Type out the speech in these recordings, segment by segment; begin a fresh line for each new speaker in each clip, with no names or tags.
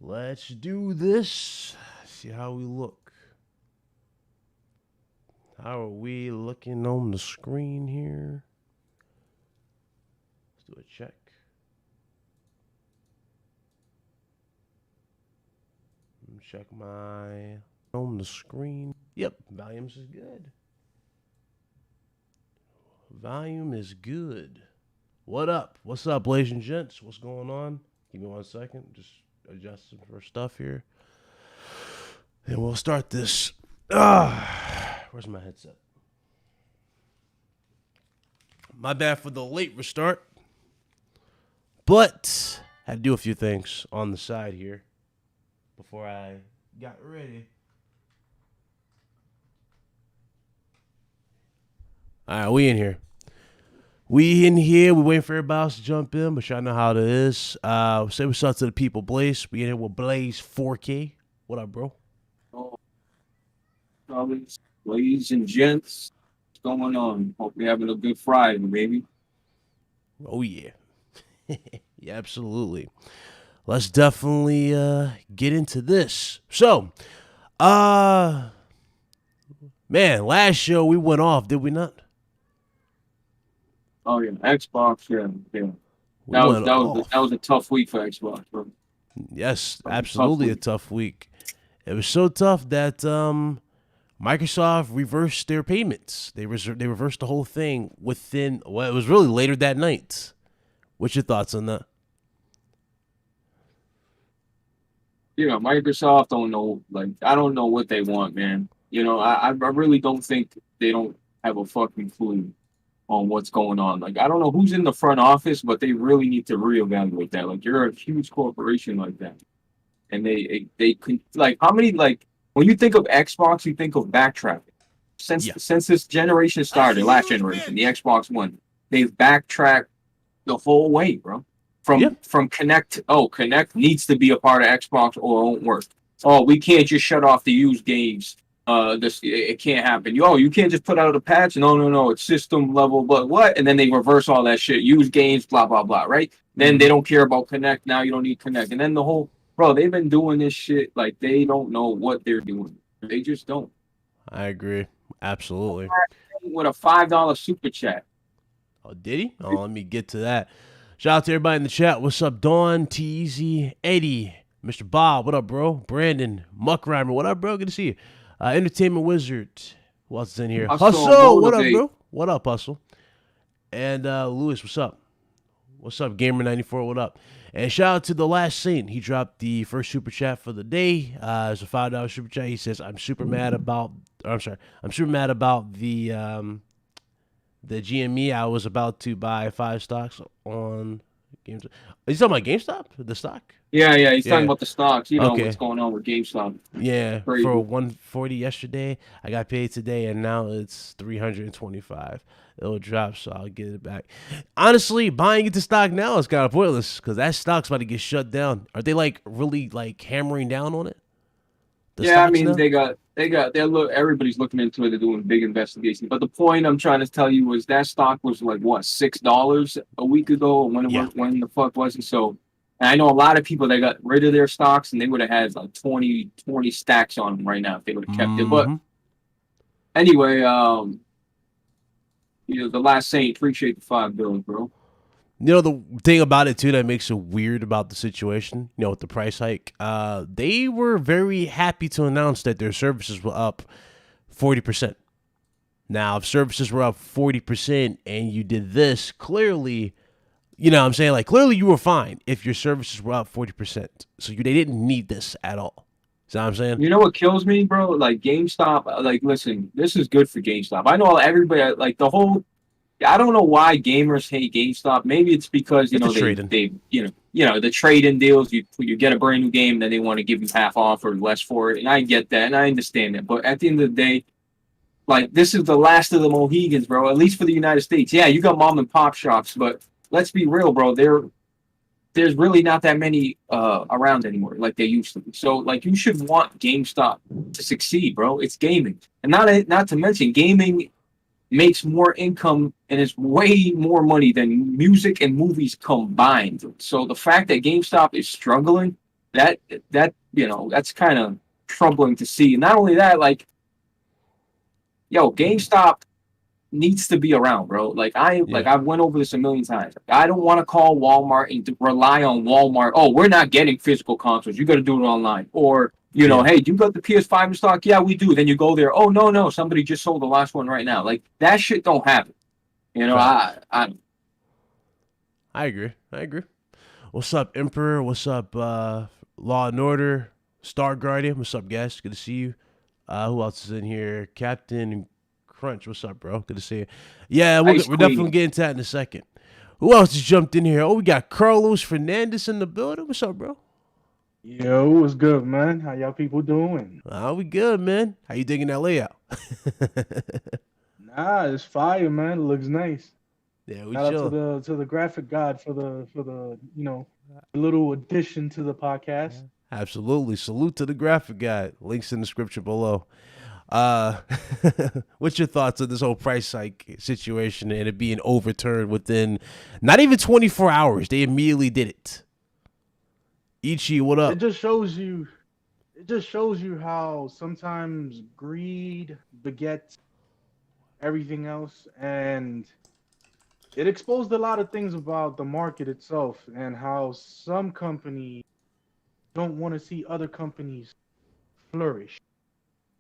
Let's do this. See how we look. How are we looking on the screen here? Let's do a check. Check my on the screen. Yep, volumes is good. Volume is good. What up? What's up, ladies and gents? What's going on? Give me 1 second. Just adjusting for stuff here. And we'll start this. Where's my headset? My bad for the late restart. But I had to do a few things on the side here before I got ready. All right, we in here. We waiting for everybody else to jump in, but y'all know how it is. Say what's up to the people. Blaze, we in here with Blaze 4K. What up, bro?
Oh, ladies and gents, what's going on? Hope you're having a good Friday, baby.
Oh, yeah. Yeah, absolutely. Let's definitely get into this. So, man, last show we went off, did we not?
Oh yeah, Xbox, yeah. That was a tough week for Xbox, bro.
Yes, absolutely a tough week. It was so tough that Microsoft reversed their payments. They reversed the whole thing within. Well, it was really later that night. What's your thoughts on that?
Microsoft don't know. Like, I don't know what they want, man. I really don't think they don't have a fucking clue on what's going on. Like, I don't know who's in the front office, but they really need to reevaluate that. Like, you're a huge corporation like that, and they can, like, how many, like, when you think of Xbox, you think of backtracking. Since this generation started, last generation, the Xbox One, they've backtracked the whole way, bro. From Connect. Oh, Connect needs to be a part of Xbox or it won't work. Oh, we can't just shut off the used games. It can't happen. You can't just put out a patch. No, it's system level. But what? And then they reverse all that shit. Use games, blah blah blah. Right? Then they don't care about Connect. Now you don't need Connect. And then the whole they've been doing this shit like they don't know what they're doing. They just don't.
I agree. Absolutely.
With a $5 super chat.
Oh, did he? Oh, let me get to that. Shout out to everybody in the chat. What's up, Dawn, T-Easy, Eddie, Mr. Bob, what up, bro? Brandon, Muckrhymer, what up, bro? Good to see you. Entertainment Wizard, who else is in here? Hustle, what up, bro? What up, Hustle? And Lewis, what's up? What's up, Gamer94, what up? And shout out to The Last Saint. He dropped the first super chat for the day. It's a $5 super chat. He says, I'm super mad about the GME. I was about to buy 5 stocks on GameStop. Are you talking about GameStop? The stock?
Yeah. He's talking about the stocks. What's going on with GameStop.
Yeah, crazy. For 140 yesterday. I got paid today, and now it's 325. It'll drop, so I'll get it back. Honestly, buying into stock now is kind of pointless because that stock's about to get shut down. Are they really hammering down on it?
I mean, now? Everybody's looking into it. They're doing big investigations. But the point I'm trying to tell you is that stock was like what, $6 a week ago, when the fuck was it? So, and I know a lot of people that got rid of their stocks, and they would have had like 20 stacks on them right now if they would have kept it. But anyway, The Last Saint, appreciate the $5 bro.
The thing about it, too, that makes it weird about the situation, with the price hike, they were very happy to announce that their services were up 40%. Now, if services were up 40% and you did this, clearly, clearly you were fine if your services were up 40%. So they didn't need this at all. See what I'm saying?
You know what kills me, bro? Like, GameStop, listen, this is good for GameStop. I know everybody, I don't know why gamers hate GameStop. Maybe it's because they the trade-in deals. You get a brand new game, then they want to give you half off or less for it, and I get that and I understand that. But at the end of the day, this is the last of the Mohegans, bro. At least for the United States. Yeah, you got mom and pop shops, but let's be real, bro. There's really not that many around anymore like they used to be. So you should want GameStop to succeed, bro. It's gaming, and not to mention gaming makes more income and is way more money than music and movies combined. So the fact that GameStop is struggling that that's kind of troubling to see. And not only that, like, yo, GameStop needs to be around, bro. Like I've went over this a million times. I don't want to call Walmart and to rely on Walmart. Oh, we're not getting physical consoles. You got to do it online. Or hey, do you got the PS5 in stock? Yeah, we do. Then you go there. Oh no, somebody just sold the last one right now. Like that shit don't happen.
Right. I agree. What's up, Emperor? What's up, Law and Order? Star Guardian. What's up, guys? Good to see you. Who else is in here? Captain Crunch. What's up, bro? Good to see you. Yeah, we're definitely getting to that in a second. Who else just jumped in here? Oh, we got Carlos Fernandez in the building. What's up, bro?
Yo, what's good, man? How y'all people doing?
We good, man. How you digging that layout?
Nah, it's fire, man. It looks nice.
Yeah, we
Shout
chill.
out to the graphic god for the little addition to the podcast.
Absolutely. Salute to the graphic guy. Links in the description below. What's your thoughts on this whole price hike situation and it being overturned within not even 24 hours? They immediately did it. Ichi, what up?
It just shows you how sometimes greed begets everything else, and it exposed a lot of things about the market itself and how some companies don't want to see other companies flourish.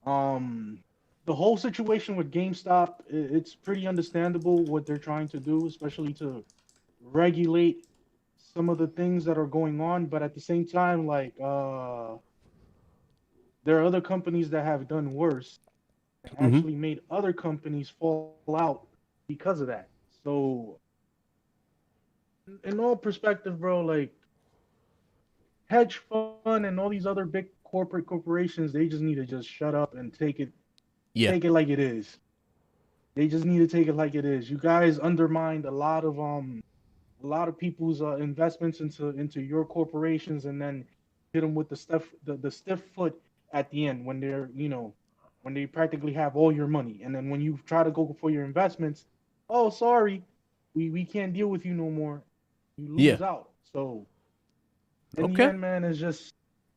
The whole situation with GameStop, it's pretty understandable what they're trying to do, especially to regulate some of the things that are going on. But at the same time, like, there are other companies that have done worse and actually made other companies fall out because of that. So, in all perspective, bro, like, hedge fund and all these other big corporations, they just need to just shut up and take it like it is. They just need to take it like it is. You guys undermined a lot of people's investments into your corporations, and then hit them with the stiff foot at the end when they're when they practically have all your money, and then when you try to go for your investments, oh sorry, we can't deal with you no more. You lose out. So in the end, man, it's just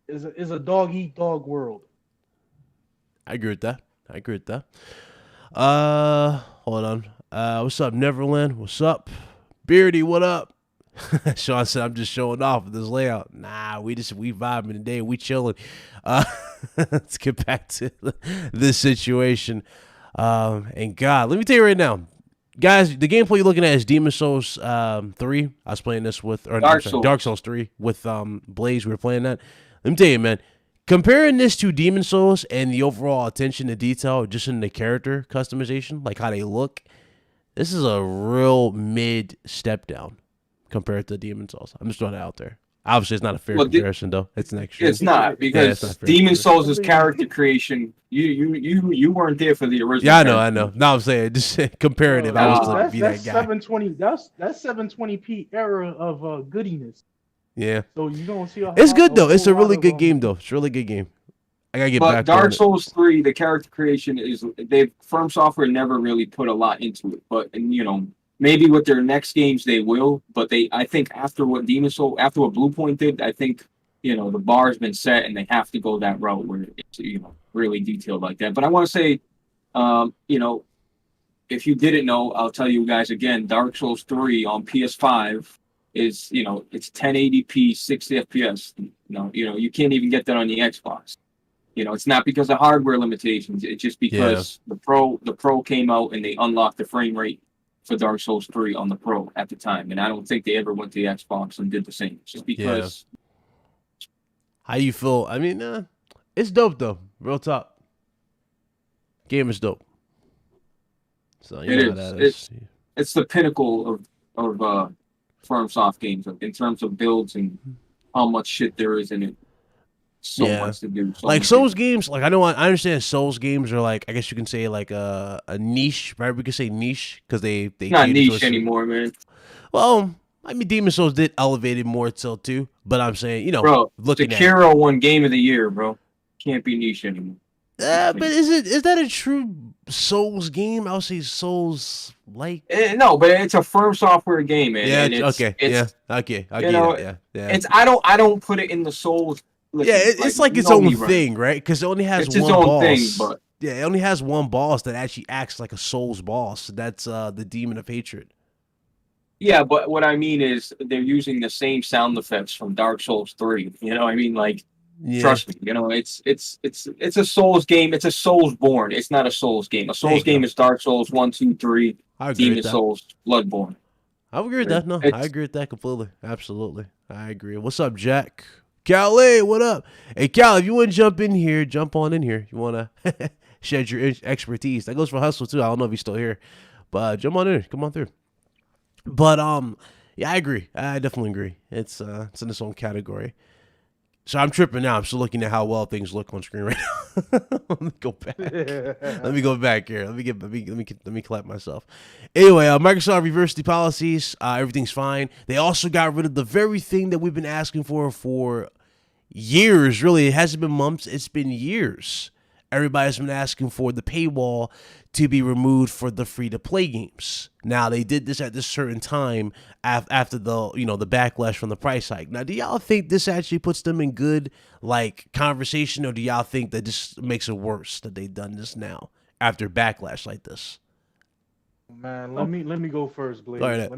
is a dog eat dog world.
I agree with that. Hold on. What's up, Neverland? What's up? Beardy, what up? Sean said, I'm just showing off with this layout. Nah, we vibing today. We chilling. Let's get back to this situation. And God, let me tell you right now, guys, the gameplay you're looking at is Demon Souls 3. I was playing this with Dark Souls 3 with Blaze. We were playing that. Let me tell you, man, comparing this to Demon Souls and the overall attention to detail just in the character customization, like how they look, this is a real mid step down compared to Demon Souls. I'm just throwing it out there. Obviously, it's not a fair comparison, though. It's an extreme.
It's not, because Demon Souls' character creation, you weren't there for the original.
Yeah, I know. No, I'm saying just comparative. I was to be that guy.
720. That's 720p era of goodiness.
Yeah.
So you don't see.
It's good though. It's a really good game though. It's a really good game. I gotta get back.
But Dark Souls 3, the character creation Firm Software never really put a lot into it. But maybe with their next games they will. But I think after what Blue Point did, I think the bar's been set and they have to go that route where it's really detailed like that. But I want to say, if you didn't know, I'll tell you guys again. Dark Souls 3 on PS5 is it's 1080p 60 FPS. You can't even get that on the Xbox. It's not because of hardware limitations. It's just because the Pro came out and they unlocked the frame rate for Dark Souls 3 on the Pro at the time, and I don't think they ever went to the Xbox and did the same. Just because.
How you feel? I mean, it's dope though. Real talk. Game is dope. So
it is. It's the pinnacle of FromSoft games in terms of builds and how much shit there is in it. So much to do.
Like Souls games, like I understand Souls games are like, I guess you can say like a niche, right? We could say niche because they
not niche anymore, man.
Well, I mean, Demon Souls did elevate it more so too, but I'm saying,
bro, Sekiro won Game of the Year, bro. Can't be niche anymore.
But is that a true Souls game? I would say Souls like.
No, but it's a Firm Software game, man.
Yeah. Okay. I get it. Yeah.
It's I don't put it in the Souls listen,
it's like
you
its
know
own
me, right?
thing, right? Because it only has
It's his
one
own thing,
boss.
but
Yeah, it only has one boss that actually acts like a soul's boss. That's the demon of hatred.
yeah, but what I mean is they're using the same sound effects from Dark Souls 3. You know, what I mean, like,
Yeah,
trust me, you know, it's a Souls game. It's a Soulsborne. It's not a Souls game. A
there you
Souls game
go.
is Dark Souls 1, 2, 3,
I agree with
Demon
that.
Souls, Bloodborne.
I agree with
Right?
that. No, I
It's
agree with that completely. Absolutely. I agree. What's up, Jack? Calais, what up? Hey, Cal, if you want to jump in here, jump on in here. You want to shed your expertise. That goes for Hustle, too. I don't know if he's still here. But jump on in. Come on through. But, yeah, I agree. I definitely agree. It's in its own category. So I'm tripping now. I'm still looking at how well things look on screen right now. Let me go back. Let me go back here. Let me collect myself. Anyway, Microsoft reversed the policies. Everything's fine. They also got rid of the very thing that we've been asking for years. Really, it hasn't been months. It's been years. Everybody's been asking for the paywall to be removed for the free-to-play games. Now, they did this at this certain time after the backlash from the price hike. Now, do y'all think this actually puts them in good conversation, or do y'all think that this makes it worse that they've done this now after backlash like this?
Man, let me go first, Blaze.
All right.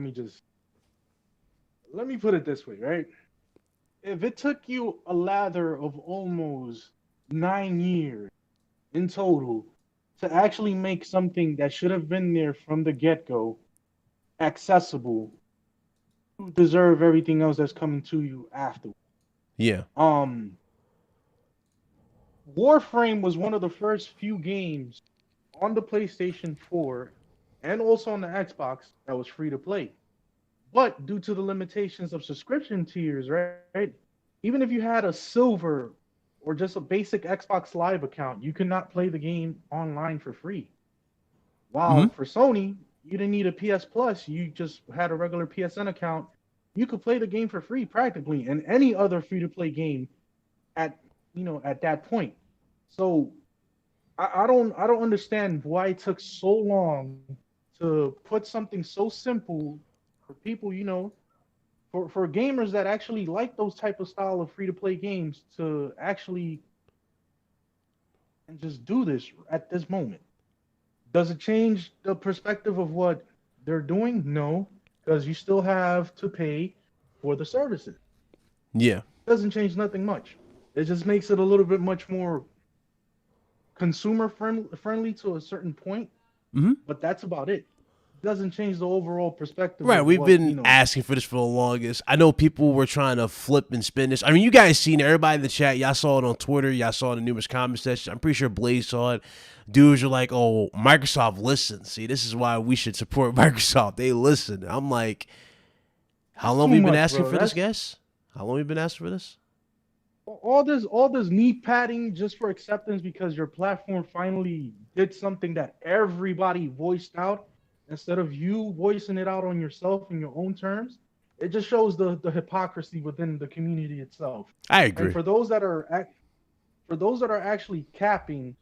Let me put it this way, right? If it took you a lather of almost 9 years in total to actually make something that should have been there from the get-go accessible, you deserve everything else that's coming to you after.
Yeah.
Warframe was one of the first few games on the PlayStation 4 and also on the Xbox that was free to play. But due to the limitations of subscription tiers, right? Even if you had a silver or just a basic Xbox Live account, you could not play the game online for free. While for Sony, you didn't need a PS Plus, you just had a regular PSN account. You could play the game for free practically, and any other free-to-play game at that point. So I don't understand why it took so long to put something so simple for people, for gamers that actually like those type of style of free-to-play games to actually and just do this at this moment. Does it change the perspective of what they're doing? No, because you still have to pay for the services.
Yeah.
It doesn't change nothing much. It just makes it a little bit much more consumer friendly to a certain point, but that's about it. Doesn't change the overall perspective.
Right, we've been asking for this for the longest. I know people were trying to flip and spin this. I mean, you guys seen it. Everybody in the chat, y'all saw it on Twitter. Y'all saw it in the numerous comment sections. I'm pretty sure Blaze saw it. Dudes are like, oh, Microsoft listens. See, this is why we should support Microsoft. They listen. I'm like, how long we been asking for this, guys? How long we been asking for this?
All this knee padding just for acceptance because your platform finally did something that everybody voiced out. Instead of you voicing it out on yourself in your own terms, it just shows the hypocrisy within the community itself.
I agree.
And for those that are actually capping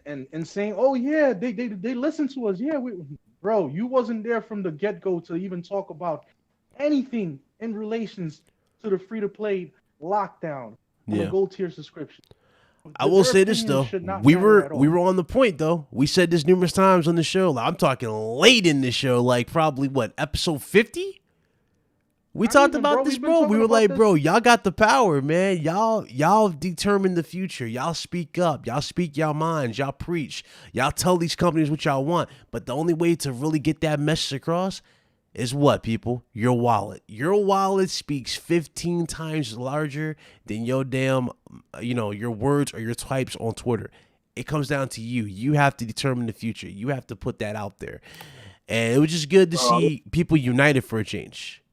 and saying, "Oh yeah, they listen to us." Yeah, bro, you wasn't there from the get-go to even talk about anything in relations to the free-to-play lockdown on the gold tier subscription.
I will say this though, we were on the point though. We said this numerous times on the show. I'm talking late in the show, like probably episode 50. We talked about this, bro. We were like, bro, y'all got the power, man. Y'all determine the future. Y'all speak up. Y'all speak y'all minds. Y'all preach. Y'all tell these companies what y'all want. But the only way to really get that message across is what, people? Your wallet. Your wallet speaks 15 times larger than your damn, your words or your types on Twitter. It comes down to you. You have to determine the future. You have to put that out there. And it was just good to see people united for a change.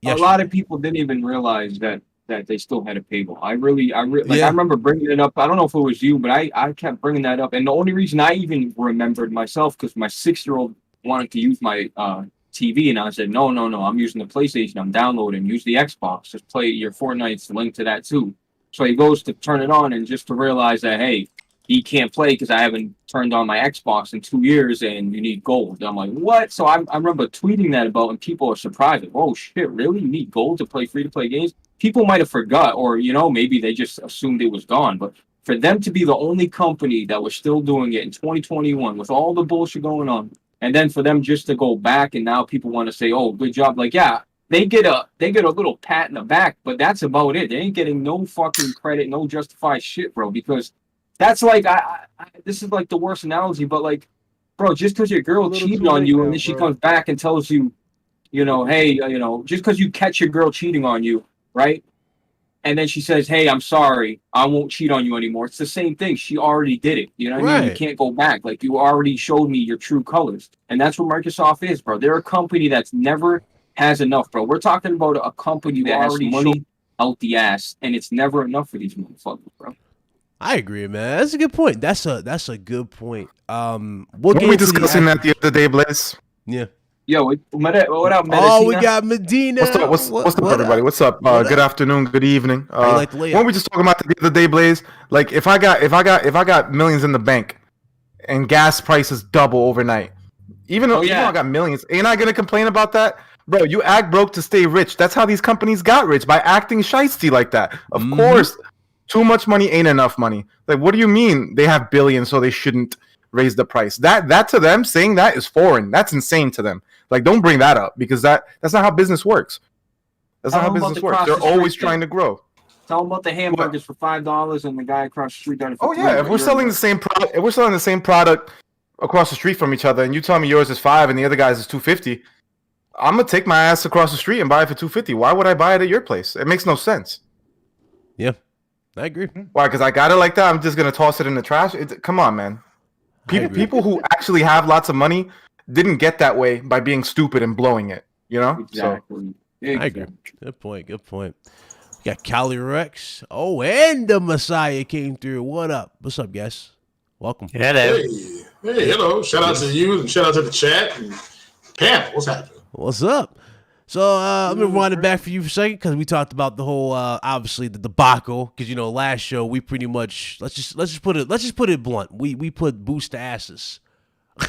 A lot of people didn't even realize that they still had a paywall. I remember bringing it up. I don't know if it was you, but I kept bringing that up. And the only reason I even remembered myself, because my 6-year-old wanted to use my TV, and I said, no, I'm using the PlayStation. I'm downloading. Use the Xbox. Just play your Fortnite's linked to that too. So he goes to turn it on, and just to realize that, hey, he can't play because I haven't turned on my Xbox in 2 years, and you need gold. I'm like, what? So I remember tweeting that about, and people are surprised. Like, oh shit, really? You need gold to play free-to-play games? people might have forgot, or maybe they just assumed it was gone. But for them to be the only company that was still doing it in 2021 with all the bullshit going on, and then for them just to go back and now people want to say, "Oh, good job!" Like, yeah, they get a little pat in the back, but that's about it. They ain't getting no fucking credit, no justified shit, bro. Because that's like, this is like the worst analogy, but like, bro, just because your girl cheated on you and then she comes back and tells you, hey, just because you catch your girl cheating on you, right? And then she says, "Hey, I'm sorry. I won't cheat on you anymore." It's the same thing. She already did it. You know what I mean? You can't go back. Like, you already showed me your true colors. And that's what Microsoft is, bro. They're a company that's never has enough, bro. We're talking about a company that has money out the ass, and it's never enough for these motherfuckers, bro.
I agree, man. That's a good point. That's a good point.
Weren't we discussing that the other day, Blaze?
Yeah.
Yo, what up, Medicina?
Oh, we got Medina.
What's up, everybody? What's up? Good afternoon, good evening.
Weren't
we just talking about the other day, Blaze? Like, if I got millions in the bank, and gas prices double overnight, even though I got millions, ain't I gonna complain about that? Bro, you act broke to stay rich. That's how these companies got rich, by acting shiesty like that. Of course, too much money ain't enough money. Like, what do you mean they have billions, so they shouldn't raise the price? That to them, saying that is foreign. That's insane to them. Like, don't bring that up, because that's not how business works. That's not how business works. They're always trying to grow.
Tell them about the hamburgers for $5 and the guy across the street got it for
if we're selling the same product, across the street from each other, and you tell me yours is $5 and the other guy's is $2.50, I'm gonna take my ass across the street and buy it for $2.50. Why would I buy it at your place? It makes no sense.
Yeah, I agree.
Why? Because I got it like that. I'm just gonna toss it in the trash. Come on, man. People who actually have lots of money didn't get that way by being stupid and blowing it.
Exactly.
I agree. Good point. We got Cali Rex. Oh, and the Messiah came through. What up? What's up, guys? Welcome.
Hello. Hey, hello. Shout out to you and shout out to the chat. And Pam, what's happening?
What's up? So let me rewind it back for you for a second, because we talked about the whole obviously the debacle. Because last show we pretty much let's just put it blunt. We put boost to asses.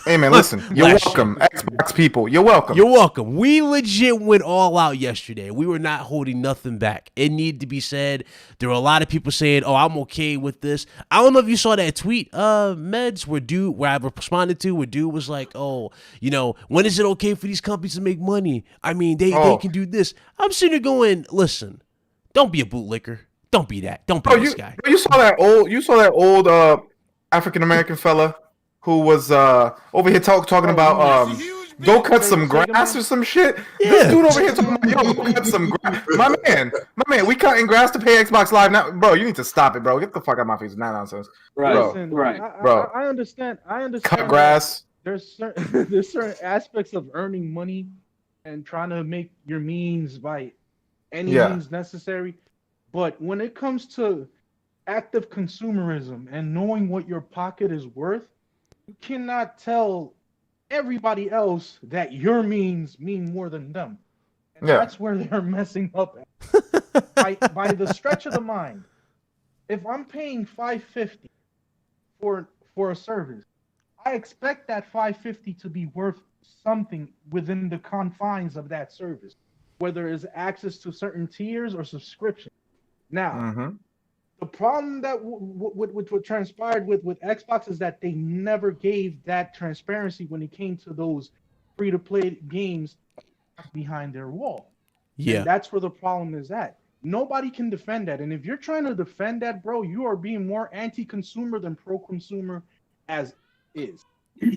Hey man, listen, you're welcome, Xbox people. You're welcome.
You're welcome. We legit went all out yesterday. We were not holding nothing back. It needed to be said. There were a lot of people saying, "Oh, I'm okay with this." I don't know if you saw that tweet, Meds, where I responded to, where dude was like, "Oh, when is it okay for these companies to make money? I mean, they can do this." I'm sitting there going, "Listen, don't be a bootlicker. Don't be that. Don't be this guy."
You saw that old African American fella who was over here talking about go cut some grass or some shit. Yeah. This dude over here talking about, go cut some grass. My man, we cutting grass to pay Xbox Live now. Bro, you need to stop it, bro. Get the fuck out of my face. Nah, nonsense.
Right.
Bro.
Listen,
Bro.
I understand.
Cut grass.
There's certain aspects of earning money and trying to make your means by any means necessary. But when it comes to active consumerism and knowing what your pocket is worth, you cannot tell everybody else that your means mean more than them. And that's where they're messing up at. by the stretch of the mind. If I'm paying $5.50 for a service, I expect that $5.50 to be worth something within the confines of that service, whether it's access to certain tiers or subscription. Now, the problem that what transpired with Xbox is that they never gave that transparency when it came to those free-to-play games behind their wall.
Yeah.
And that's where the problem is at. Nobody can defend that. And if you're trying to defend that, bro, you are being more anti-consumer than pro-consumer as is.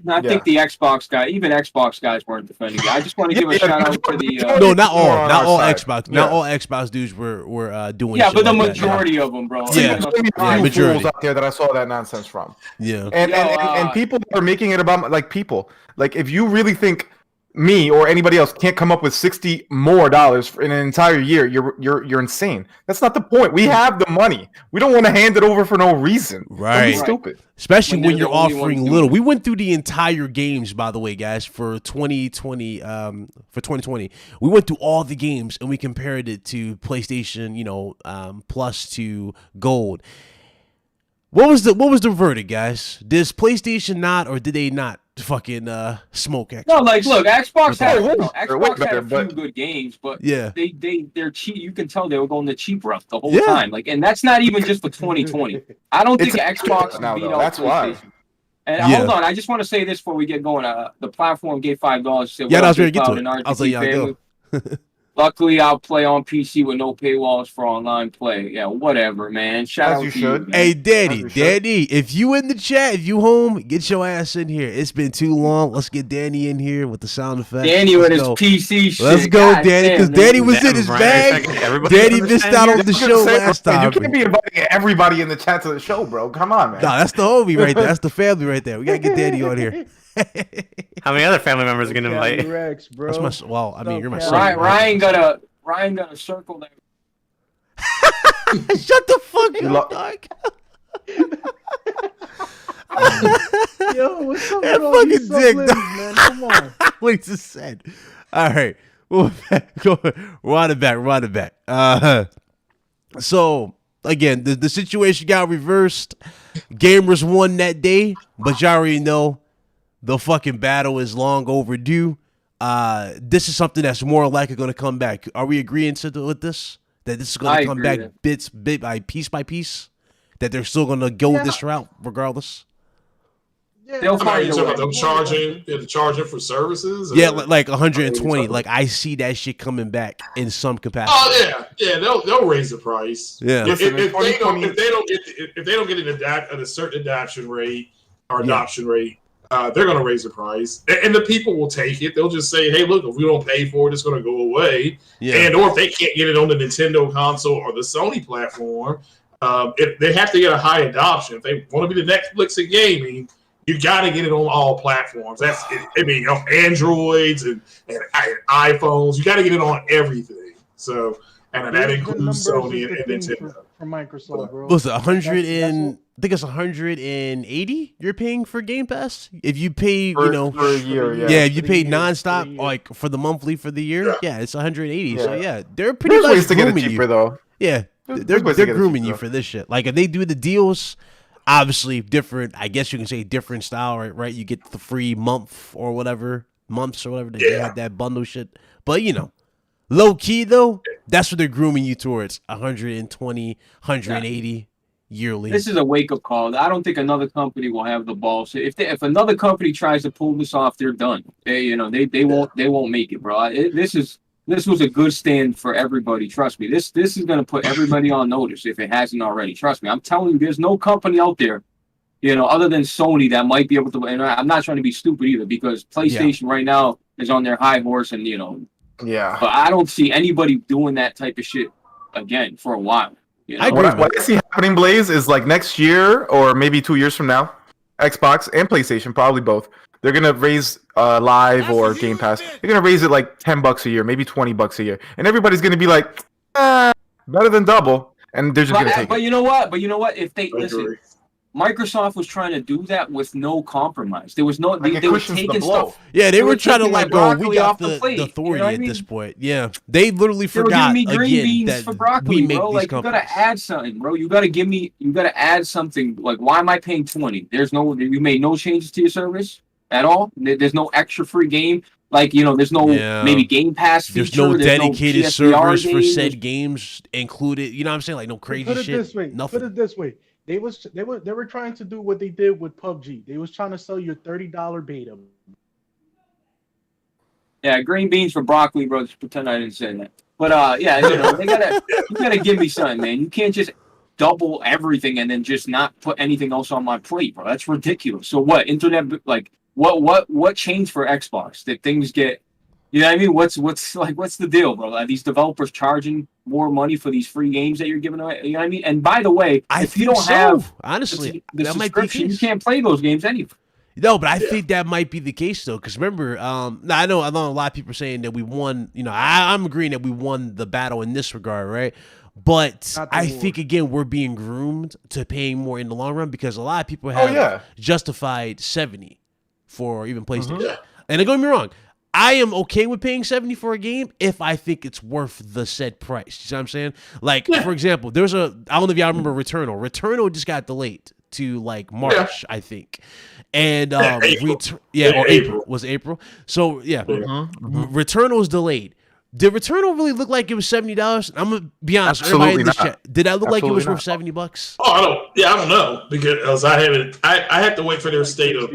I think the Xbox guy, even Xbox guys weren't defending it. I just want to give a shout out to the.
No, not all Xbox. Not all Xbox dudes were doing.
Yeah, but the
like
majority of them, bro.
Yeah,
majority fools out there that I saw that nonsense from.
Yeah,
and people are making it about people. Like, if you really think me or anybody else can't come up with $60 more in an entire year, you're insane. That's not the point. We have the money. We don't want to hand it over for no reason.
Right.
Don't be stupid.
Especially when you're offering little. We went through the entire games, by the way, guys, for 2020. We went through all the games and we compared it to PlayStation, Plus to Gold. What was the verdict, guys? Does PlayStation not, or did they not fucking smoke Xbox.
No, like, look, Xbox had,
way
Xbox
better,
had a few
but-
good games, but
Yeah.
they're cheap. You can tell they were going the cheap route the whole
Yeah.
time. Like, and that's not even just for 2020. I don't think
It's
Xbox
now,
beat
though.
out
That's why.
PlayStation. And
Yeah.
hold on, I just want to say this before we get going. The platform gave $5. Said,
Yeah,
"What
I
up,
was ready to
Big
get to
Cloud
it.
and
I was like,
RGT
yeah,
family?"
go.
Luckily, I'll play on PC with no paywalls for online play. Yeah, whatever, man. Shout
As
out
you
to
should.
you, man.
Hey, Daddy,
As we should.
Danny, if you in the chat, if you home, get your ass in here. It's been too long. Let's get Danny in here with the sound effects.
Danny with
Let's
his
go.
PC shit.
Let's go,
God
Danny, because
damn,
Danny
man.
was in
Damn,
his
Brian,
bag.
everybody
Danny
understand
missed out
you?
on the
I was
show
gonna say,
last
bro,
time.
You can't be inviting everybody in the chat to the show, bro. Come on, man.
Nah, that's the homie right there. That's the family right there. We gotta get Danny on here.
How many other family members are gonna
Cali
invite?
Rex, bro.
That's my. Well, I mean, you're my
What's
son.
up,
Ryan got a circle there.
Shut the fuck
You
up,
lo-
dog.
Yo, what's up,
That
bro?
fucking
These
dick,
sublims,
dog.
man. Come on.
What he just said. All right. Well, run it back. So again, the situation got reversed. Gamers won that day, but you already know the fucking battle is long overdue. This is something that's more likely going to come back. Are we agreeing with this? That this is going
I
to come
agree,
back
yeah.
bit by piece? That they're still going to go this route regardless?
Yeah,
They'll
I mean,
find
you
a
talking
way.
about them charging, the charging for services?
Yeah,
or-
like
What are
120.
you
Like I see that shit coming back in some capacity.
Oh yeah, they'll raise the price.
Yeah.
If,
Listen, in
if they don't
2020
if they don't get a certain adoption rate or adoption rate, they're going to raise the price, and the people will take it. They'll just say, "Hey, look, if we don't pay for it, it's going to go away."
Yeah.
And or if they can't get it on the Nintendo console or the Sony platform, if they have to get a high adoption. If they want to be the Netflix of gaming, you got to get it on all platforms. That's I mean, on Androids and iPhones. You got to get it on everything. So, and that
Here's the
includes
numbers
Sony
is the
and
thing
Nintendo.
for Microsoft, bro.
What's it, 100
That's
and I think it's 180 you're paying for Game Pass? If you pay,
for,
you know,
for a year, yeah.
yeah, if you
for the
pay
year, for the
nonstop,
year.
like for the monthly for the year, yeah, it's 180. So
Yeah.
yeah, they're pretty
There's
much
ways to get it
grooming
cheaper,
you.
though.
Yeah,
There's
they're
ways to get it
grooming
cheaper,
you for this shit. Like if they do the deals, obviously different. I guess you can say different style, right? You get the free months or whatever. They have that bundle shit. But you know, low key though, that's what they're grooming you towards. 120, 180 yearly.
This is a wake up call. I don't think another company will have the balls. If another company tries to pull this off, they're done. They won't make it, bro. This was a good stand for everybody. Trust me. This is gonna put everybody on notice if it hasn't already. Trust me. I'm telling you, there's no company out there, other than Sony that might be able to. And I'm not trying to be stupid either, because PlayStation right now is on their high horse, and
Yeah.
But I don't see anybody doing that type of shit again for a while.
I agree.
What I see happening, Blaze, is like next year or maybe 2 years from now, Xbox and PlayStation, probably both, they're gonna raise Live or Game Pass. They're gonna raise it like $10 a year, maybe $20 a year, and everybody's gonna be like, better than double, and they're just gonna take
But
it.
you know what? If they
I
listen,
agree.
Microsoft was trying to do that with no compromise. There was no.
Like, it
They were
cushions the
taking
blow.
stuff.
Yeah, they
They
were
were
trying to
taking
like
my
go. We
broccoli
got
off the
the
plate, you know
authority
what I
at
mean?
this point. Yeah, they literally
They were giving
forgot
me green
again
beans
that
for broccoli,
we make
bro.
these
Like
companies.
you gotta add something, bro. You gotta add something. Like, why am I paying 20? You made no changes to your service at all. There's no extra free game. Like, there's no maybe Game Pass feature.
There's no dedicated
PSVR
servers for
game.
said games included. You know what I'm saying? Like no crazy
Put it
shit.
this way.
Nothing.
Put it this way. They were trying to do what they did with PUBG. They was trying to sell you a $30 beta.
Yeah, green beans for broccoli, bro. Just pretend I didn't say that. But yeah, you gotta give me something, man. You can't just double everything and then just not put anything else on my plate, bro. That's ridiculous. So what? Internet, like, what changed for Xbox? Did things get? You know what I mean? What's the deal, bro? Are these developers charging more money for these free games that you're giving away? You know what I mean? And by the way, if you don't have
honestly,
the
that might be the
subscription, you
case.
can't play those games anyway.
No, but I think that might be the case though, because remember, now I know a lot of people are saying that we won. You know, I'm agreeing that we won the battle in this regard, right? But
Not the
I
war.
think again we're being groomed to paying more in the long run because a lot of people have
yeah.
justified 70 for even PlayStation.
Yeah.
And don't get me wrong, I am okay with paying 70 for a game if I think it's worth the said price. You see what I'm saying? Like, for example, I don't know if y'all remember Returnal. Returnal just got delayed to like March, I think. And
April.
April. Was it April? So yeah, Returnal was delayed. Did Returnal really look like it was $70? I'm gonna be honest.
Absolutely
everybody in this
not.
chat, did that look like it was
Absolutely
worth $70?
Oh, I don't know because I haven't. I have to wait for their state of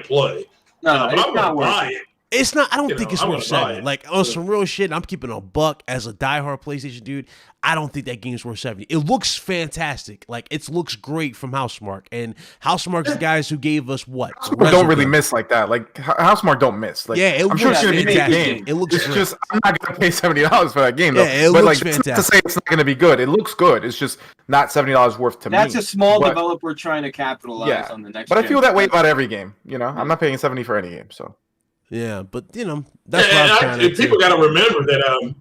play.
No,
but
it's
I'm
not
gonna
worth
buy
it.
it.
It's not. I don't
You
think
know,
it's
I'm
worth
gonna buy
70.
it.
Like on some real shit, I'm keeping a buck as a diehard PlayStation dude. I don't think that game's worth 70. It looks fantastic. Like it looks great from Housemarque, and Housemarque's the guys who gave us what?
Housemarque don't really miss like that. Like Housemarque don't miss. Like,
Yeah, it
I'm sure it's
looks
gonna be a good
fantastic.
game.
It looks
It's
great.
just I'm not gonna pay $70 for that game though.
Yeah, it
but
looks
like that's not to
fantastic.
say it's not gonna be good. It looks good. It's just not $70 worth to
That's
me.
a small
But-
developer trying to capitalize
Yeah,
on the next.
but I
gen.
feel that way about every game. You know, I'm not paying 70 for any game. So
Yeah, but you know that's what I'm trying to
And people got to remember that.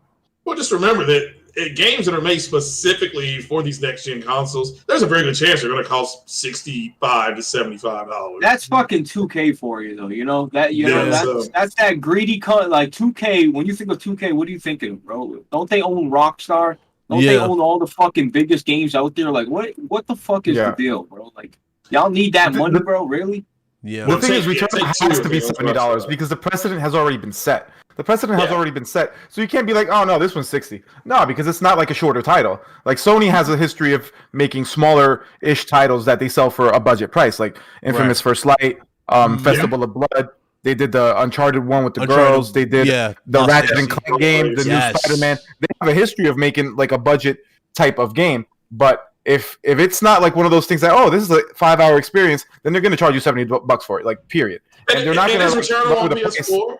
Just remember that games that are made specifically for these next gen consoles, there's a very good chance they're going to cost $65 to $75.
That's fucking 2K for you, though. You know that. You know
Yeah,
that's that greedy like 2K. When you think of 2K, what are you thinking of, bro? Don't they own Rockstar? Don't they
Yeah.
own all the fucking biggest games out there? Like what the fuck is
Yeah.
the deal, bro? Like y'all need that
The-
money, bro? Really?
Yeah.
the thing is,
take
Returnal
two
has
of
to be
those
$70
Rockstar.
because the precedent has already been set. The precedent has
Yeah.
already been set, so you can't be like, oh no, this one's 60. No, because it's not like a shorter title. Like Sony has a history of making smaller-ish titles that they sell for a budget price, like Infamous First Light, Festival of Blood. They did the Uncharted one with the
Uncharted,
girls. They did
yeah.
the
Lost
Ratchet and
Legacy.
Clank game, the
Yes.
new Spider-Man. They have a history of making like a budget type of game, but if it's not like one of those things that this is a 5-hour experience, then they're going to charge you $70 for it, like period. And they're not going
is
to
Returnal
lower
on
the price.
PS4?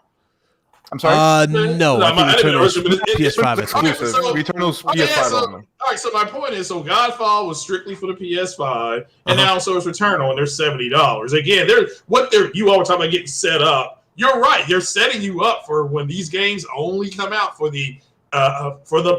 I'm sorry.
No, I
I
think
didn't know,
Returnal's
but it-
PS5
exclusive.
exclusive.
So-
Returnal's
Okay,
PS5
so,
only.
all right, so my point is, Godfall was strictly for the PS5, and now so is Returnal, and they're $70. Again, you all were talking about getting set up. You're right; they're setting you up for when these games only come out for the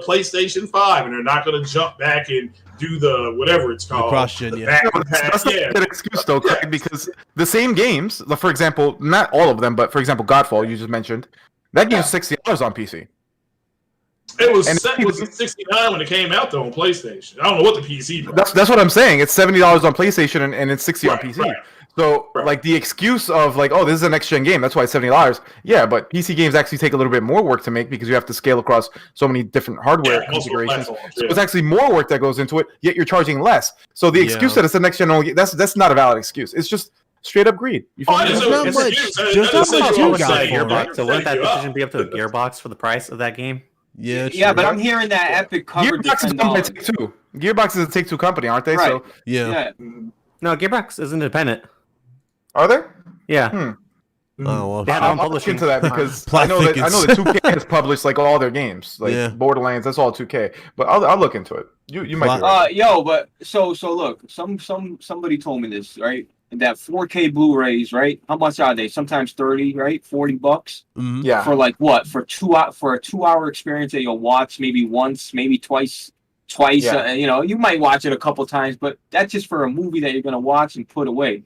PlayStation 5, and they're not going to jump back and do the whatever it's called,
cross-gen,
the
yeah.
back
No, that's not
yeah.
a good excuse though, Craig, because the same games, like, for example, not all of them, but for example, Godfall you just mentioned, that game's $60 on PC.
It was
And-
set was $69 when it came out though on PlayStation. I don't know what the PC.
That's what I'm saying. It's $70 on PlayStation and it's 60 on
Right,
PC.
right.
So
Right.
like the excuse of like, this is a next gen game, that's why it's $70. Yeah, but PC games actually take a little bit more work to make because you have to scale across so many different hardware
multiple
configurations.
platforms,
So
yeah.
it's actually more work that goes into it, yet you're charging less. So the excuse that it's a next gen only, that's not a valid excuse. It's just straight up greed. You feel
Oh,
me?
it's
There's not
it's
much-
excuse.
there's
That
not
doesn't
much
say
you
what
got
I'm saying.
for it.
Gearbox. So wouldn't that
Setting you up.
decision be up to a Gearbox for the price of that game?
Yeah,
Yeah, but
true.
I'm hearing that Epic covered the
Gearbox is owned by
$10.
Take-Two. Gearbox is a Take-Two company, aren't they?
Right.
So
yeah.
Yeah.
No, Gearbox is independent.
are they?
Yeah.
Oh well.
They have
shit.
their own
I'll look
publishing.
into that because
Plot
I know that 2K has published like all their games, like
Yeah.
Borderlands. That's all 2K. But I'll look into it. You might be right.
But so look, somebody told me this, right? That 4K Blu-rays, right? How much are they? Sometimes 30, right? $40
Mhm.
Yeah.
for like what? For a 2-hour experience that you'll watch maybe once, maybe twice.
Yeah.
You might watch it a couple times, but that's just for a movie that you're gonna watch and put away.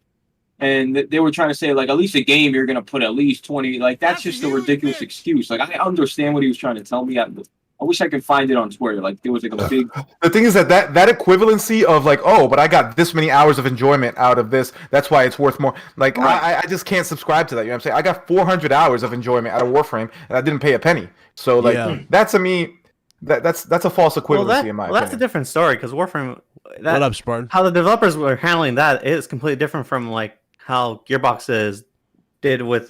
And they were trying to say like at least a game you're gonna put at least 20. Like that's just a ridiculous excuse. Like I understand what he was trying to tell me. I wish I could find it on Twitter. Like there was like a big.
The thing is that equivalency of like, but I got this many hours of enjoyment out of this. That's why it's worth more. Like
Right.
I just can't subscribe to that. You know what I'm saying? I got 400 hours of enjoyment out of Warframe, and I didn't pay a penny. So like
Yeah.
that to me, that's a false equivalency in my
that's a
opinion.
different story because Warframe.
What
That,
up, Spartan?
how the developers were handling that is completely different from like how Gearbox did with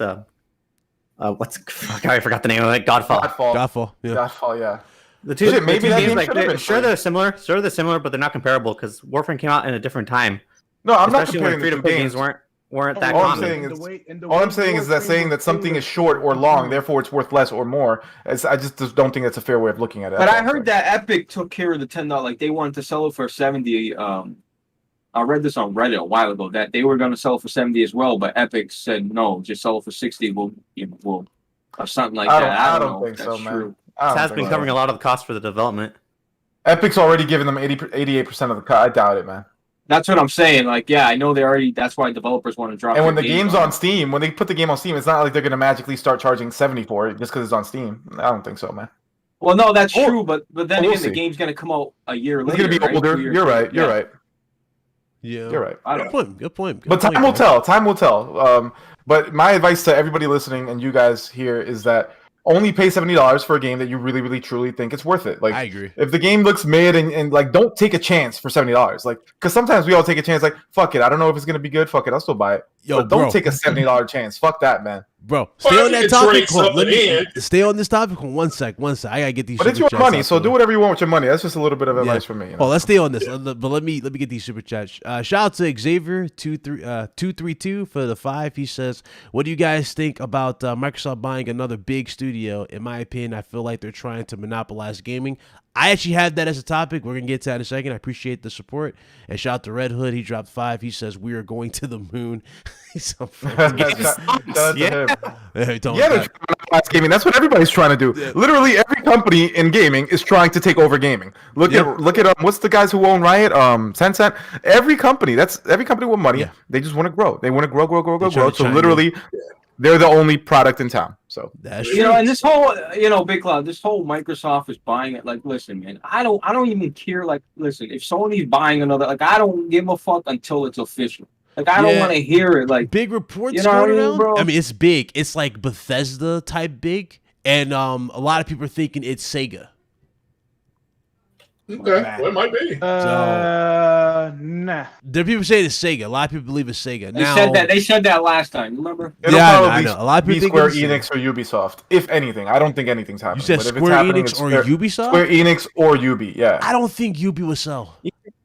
I forgot the name of it. Godfall.
Godfall. Yeah.
Godfall, yeah.
The two,
Shit, maybe
the two
that
games,
game
like,
should have been
sure
free.
they're similar, but they're not comparable because Warframe came out in a different time.
No, I'm not
Especially
comparing
when
the two
free-to-play
games.
games weren't that
All I'm
common.
saying is- All I'm saying is that saying that something is short or long, therefore it's worth less or more. I just don't think that's a fair way of looking at it.
But
That's
I
all I'm
heard that Epic took care of the $10. Like they wanted to sell it for 70. I read this on Reddit a while ago that they were going to sell it for 70 as well, but Epic said no, just sell it for 60. We'll or something like that. I don't know
think
if
so,
that's
man.
true.
I don't
It has
think
been
so.
covering a lot of the cost for the development.
Epic's already given them 88% of the cut. I doubt it, man.
That's what I'm saying. Like, yeah, I know they already. That's why developers want to drop.
And when
their
the
games
game's on Steam, when they put the game on Steam, it's not like they're gonna magically start charging 70 for it just because it's on Steam. I don't think so, man.
Well, no, that's
Or-
true, but then
we'll
again, the
see.
game's gonna come out a year
It's
later.
gonna be
right?
older.
2 years
You're
later.
right. You're
Yeah.
right.
Yeah,
You're right.
I
Good
don't.
point. Good point. Good
But
point,
time will
man.
tell. Time will tell. But my advice to everybody listening and you guys here is that only pay $70 for a game that you really, really, truly think it's worth it. Like,
I agree.
if the game looks mid and like, don't take a chance for $70. Like, because sometimes we all take a chance. Like, fuck it, I don't know if it's gonna be good. Fuck it, I'll still buy it.
Yo,
but don't
bro.
take a $70 chance. Fuck that, man.
Bro,
Well,
stay
if
on
you
that
can
topic.
trade
Hold on, let me
something
stay on this topic for 1 sec. 1 sec. I gotta get these.
But it's
super
your
chats
money,
out
so
the
do
way.
whatever you want with your money. That's just a little bit of advice from me. You know?
Oh, let's stay on this. But let me get these super chats. Shout out to Xavier 232 for the 5. He says, "What do you guys think about Microsoft buying another big studio? In my opinion, I feel like they're trying to monopolize gaming." I actually had that as a topic. We're gonna get to that in a second. I appreciate the support. And shout out to Red Hood. He dropped 5. He says, "We are going to the moon." He's so funny.
Shout out to him.
Hey, don't
Yeah, they're
back.
trying to monopolize gaming. That's what everybody's trying to do.
Yeah.
Literally every company in gaming is trying to take over gaming. Look
Yep.
at what's the guys who own Riot? Tencent. Every company with money.
Yeah.
They just want to grow. They want to grow.
They're trying to
So
chime
literally, they're the only product in town. So
That's
You know,
true.
and this whole, Big Cloud, this whole Microsoft is buying it. Like, listen, man, I don't even care. Like, listen, if Sony's buying another, like, I don't give a fuck until it's official. Like, I don't
Yeah.
want to hear it. Like,
Big reports
You know what
going
I mean,
around.
bro?
I mean, it's big. It's like Bethesda type big, and a lot of people are thinking it's Sega.
Okay, well, it might be.
Nah.
There are people saying it's Sega. A lot of people believe it's Sega.
they
Now,
said that. They said that last time. Remember?
it'll
Yeah, I know,
probably
I know. A lot of
be
people
Square
think it's
Enix or Ubisoft, if anything. I don't think anything's happening.
you said
but if it's
Square
happening,
Enix
it's
or
Square,
Ubisoft.
Square Enix or Ubi. Yeah.
I don't think Ubi will sell.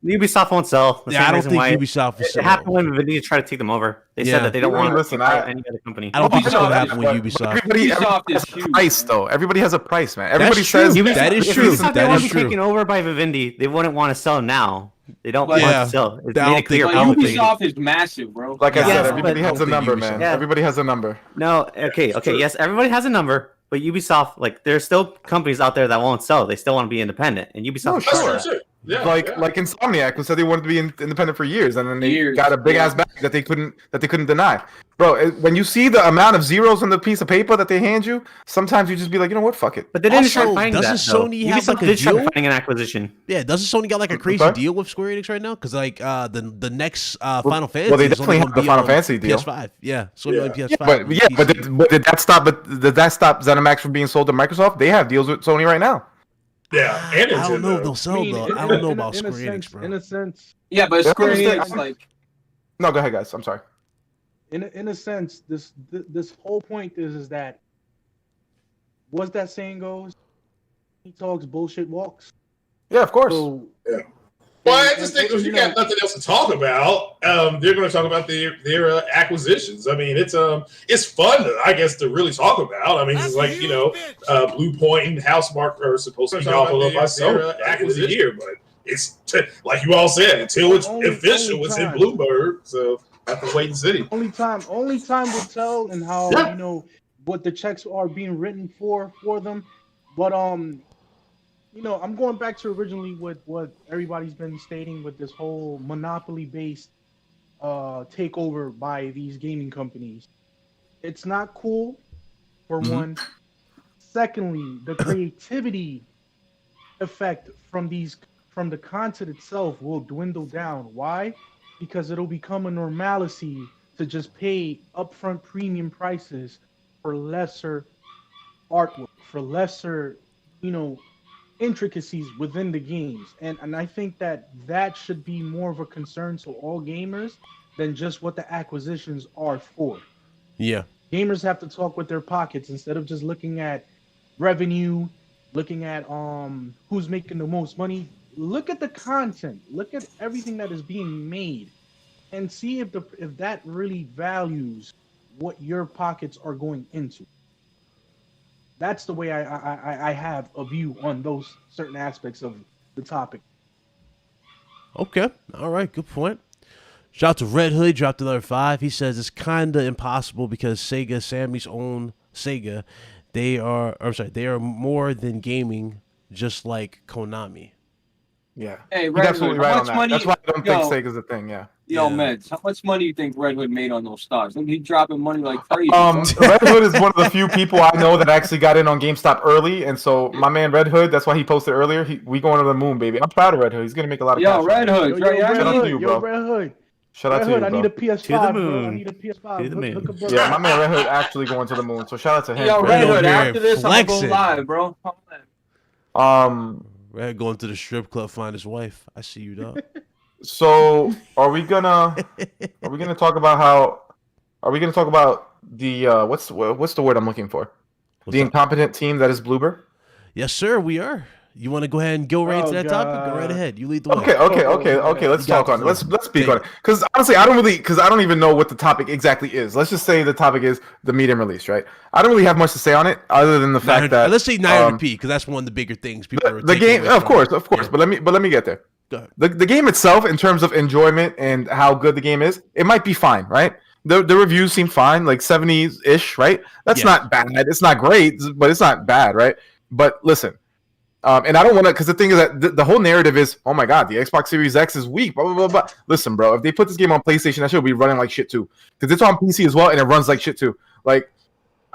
Ubisoft won't sell. The
Yeah,
same
I don't
reason
think
why
Ubisoft will
it
sell.
happened when Nvidia tried to take them over. They
Yeah.
said that they don't
Hey,
want
listen,
to buy any other company.
I don't think it's
Ubisoft
going to
is-
happen with
But
Ubisoft.
everybody
Ubisoft
has
is
a
huge,
price,
man.
though. Everybody has a price, man. Everybody
true.
says
Ubisoft- that is
If
true.
Ubisoft
That
didn't want
is
to be
true.
taken over by Vivendi, they wouldn't want to sell now. They don't
But-
want
Yeah.
to sell. It's
I don't
made it clear.
think-
But
I don't think-
Ubisoft is massive, bro.
Like I
Yeah,
said,
Yes,
everybody
but-
has a
I don't think
number,
Ubisoft-
man.
Yeah.
Everybody has a number.
No, okay, yes, everybody has a number, but Ubisoft, like, there's still companies out there that won't sell. They still want to be independent, and Ubisoft.
No,
That's
sure.
true too. Yeah,
like
yeah.
like Insomniac, who said they wanted to be independent for years, and then they
Years,
got a big
yeah.
ass bag that they couldn't deny. Bro, when you see the amount of zeros on the piece of paper that they hand you, sometimes you just be like, you know what, fuck it.
But they didn't
Also,
try finding that.
doesn't
though.
Sony have,
Ubisoft
like, a
did try
deal?
finding an acquisition.
Yeah, doesn't Sony got like a crazy
sorry?
deal with Square Enix right now? Because like the next Final Fantasy.
well, they
is
definitely
only
have
gonna
the
be
Final
on
Fantasy deal.
PS5. Yeah, Sony
Yeah.
on PS5.
But
and
yeah, but
PC.
did that stop? But did that stop ZeniMax from being sold to Microsoft? They have deals with Sony right now.
Yeah, and
I don't know if
Nintendo.
they'll sell though. I don't know about Square Enix, bro.
In a sense,
Yeah, but
Yeah,
Square
understand.
Enix, like,
No, go ahead, guys. I'm sorry.
in a sense, this whole point is that, what's that saying goes? He talks, bullshit walks.
Yeah, of course.
So
Well, I just think if you got nothing else to talk about, they're going to talk about their acquisitions. I mean, it's fun, I guess, to really talk about. I mean, it's like, Blue Point and Housemarque are supposed to be gobbled up by Sony acquisition here, but it's like you all said, until it's
Only
official, it's in
time.
Bloomberg. So I have to wait and see.
only time will tell, and how
Yeah.
what the checks are being written for them. But I'm going back to originally what everybody's been stating with this whole monopoly-based takeover by these gaming companies. It's not cool, for one. Secondly, the creativity effect from the content itself will dwindle down. Why? Because it'll become a normalcy to just pay upfront premium prices for lesser artwork, for lesser, intricacies within the games. And I think that should be more of a concern to all gamers than just what the acquisitions are for.
Yeah.
Gamers have to talk with their pockets instead of just looking at revenue, looking at who's making the most money. Look at the content, look at everything that is being made, and see if that really values what your pockets are going into. That's the way I have a view on those certain aspects of the topic.
Okay. All right. Good point. Shout out to Red Hood. Dropped another 5. He says it's kind of impossible because Sega, Sammy's own Sega, they are more than gaming, just like Konami.
Yeah.
Hey,
He's
Red
absolutely
Hood, how
right on
much
that.
money?
That's why I don't
Yo,
think Sega's a thing. Yeah.
Yo,
Yeah.
Meds, how much money do you think Red Hood made on those stocks? Look, he dropping money like crazy.
Red Hood is one of the few people I know that actually got in on GameStop early, and so my man Red Hood, that's why he posted earlier. We going to the moon, baby. I'm proud of Red Hood. He's gonna make a lot of cash.
Yo, Red Hood,
Yo,
right?
Red
Shout out to
Hood,
you,
yo,
bro.
Red Hood.
Shout out
Red
to
Hood,
you,
I need a
bro.
PS5,
To the
bro. I
moon.
need a PS5.
To the moon.
Hook up,
Yeah, my man Red Hood actually going to the moon. So shout out to him.
Yo,
bro.
Red
over
Hood,
here
after this, I'm
flexing.
gonna go live, bro.
Red going to the strip club, find his wife. I see you, dog.
So are we gonna talk about the what's the word I'm looking for?
What's
The
up?
incompetent team that is Bloober.
Yes, sir. We are. You want to go ahead and go right
Oh,
into that topic? Go right
God.
ahead. You lead the way.
Okay. Let's
You got
talk on it.
the
Let's
floor.
speak
Take
on it. Because honestly, I don't even know what the topic exactly is. Let's just say the topic is the meet and release, right? I don't really have much to say on it other than the fact that
let's say 900p because that's one of the bigger things people are
the
taking
game,
away
of
from
course,
it. Yeah.
but let me get there.
Go ahead.
The game itself, in terms of enjoyment and how good the game is, it might be fine, right? The reviews seem fine, like 70-ish, right? That's
Yeah.
not bad. It's not great, but it's not bad, right? But listen, and I don't want to, because the thing is that the whole narrative is, oh my god, the Xbox Series X is weak, blah, blah, blah, blah. Listen, bro, if they put this game on PlayStation, that should be running like shit too. Because it's on PC as well, and it runs like shit too. Like,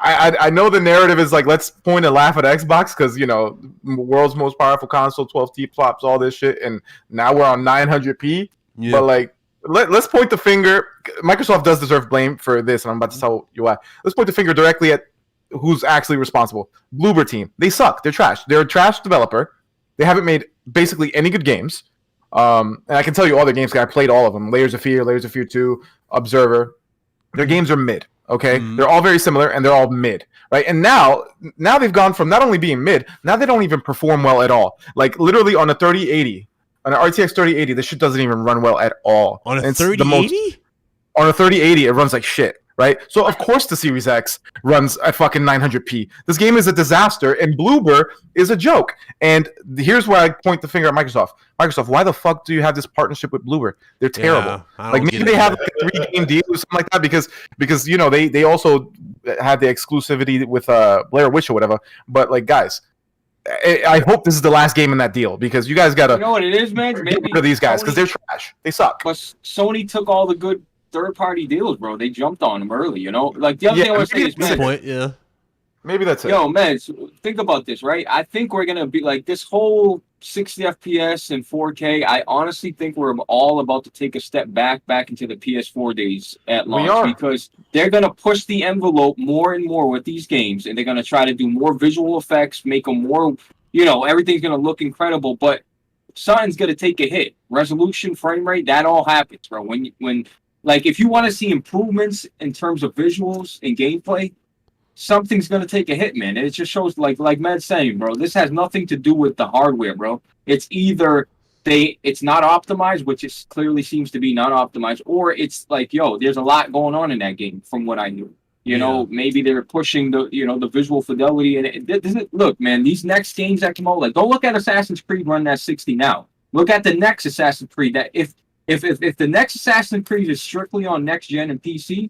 I know the narrative is like, let's point and laugh at Xbox because, you know, world's most powerful console, 12 T-flops, all this shit, and now we're on 900p.
Yeah.
But like, let's point the finger. Microsoft does deserve blame for this, and I'm about to tell you why. Let's point the finger directly at who's actually responsible. Bloober team. They suck. They're trash. They're a trash developer. They haven't made basically any good games. And I can tell you all their games because I played all of them. Layers of Fear 2, Observer. Their games are mid. Okay, they're all very similar and they're all mid, right? And now they've gone from not only being mid, now they don't even perform well at all. Like literally on a 3080, on an RTX 3080, this shit doesn't even run well at all.
On a
And it's the
3080?
on a 3080, it runs like shit, right? So of course the Series X runs at fucking 900p. This game is a disaster, and Bloober is a joke. And here's where I point the finger at Microsoft. Microsoft, why the fuck do you have this partnership with Bloober? They're terrible.
Yeah, I don't
Like
get
maybe
it.
they have like a 3-game deal or something like that because you know they also had the exclusivity with Blair Witch or whatever. But like guys, I hope this is the last game in that deal because you guys gotta
You know what it is, man?
get
Maybe
rid of these guys because
Sony-
they're trash. They suck.
But Sony took all the good third-party deals, bro. They jumped on them early, you know? Like, the other thing I want to say is,
Good
man,
point. Yeah.
Maybe that's it.
yo, man, think about this, right? I think we're going to be, like, this whole 60 FPS and 4K, I honestly think we're all about to take a step back into the PS4 days at
We are.
launch because they're going to push the envelope more and more with these games, and they're going to try to do more visual effects, make them more, you know, everything's going to look incredible, but something's going to take a hit. Resolution, frame rate, that all happens, bro. When like, if you want to see improvements in terms of visuals and gameplay, something's going to take a hit, man. And it just shows, like Matt's saying, bro, this has nothing to do with the hardware, bro. It's either it's not optimized, which is clearly seems to be not optimized, or it's like, yo, there's a lot going on in that game from what I knew. You know, maybe they're pushing the visual fidelity. And look, man, these next games that come out, like, don't look at Assassin's Creed run that 60 now. Look at the next Assassin's Creed. That if the next Assassin's Creed is strictly on next gen and PC,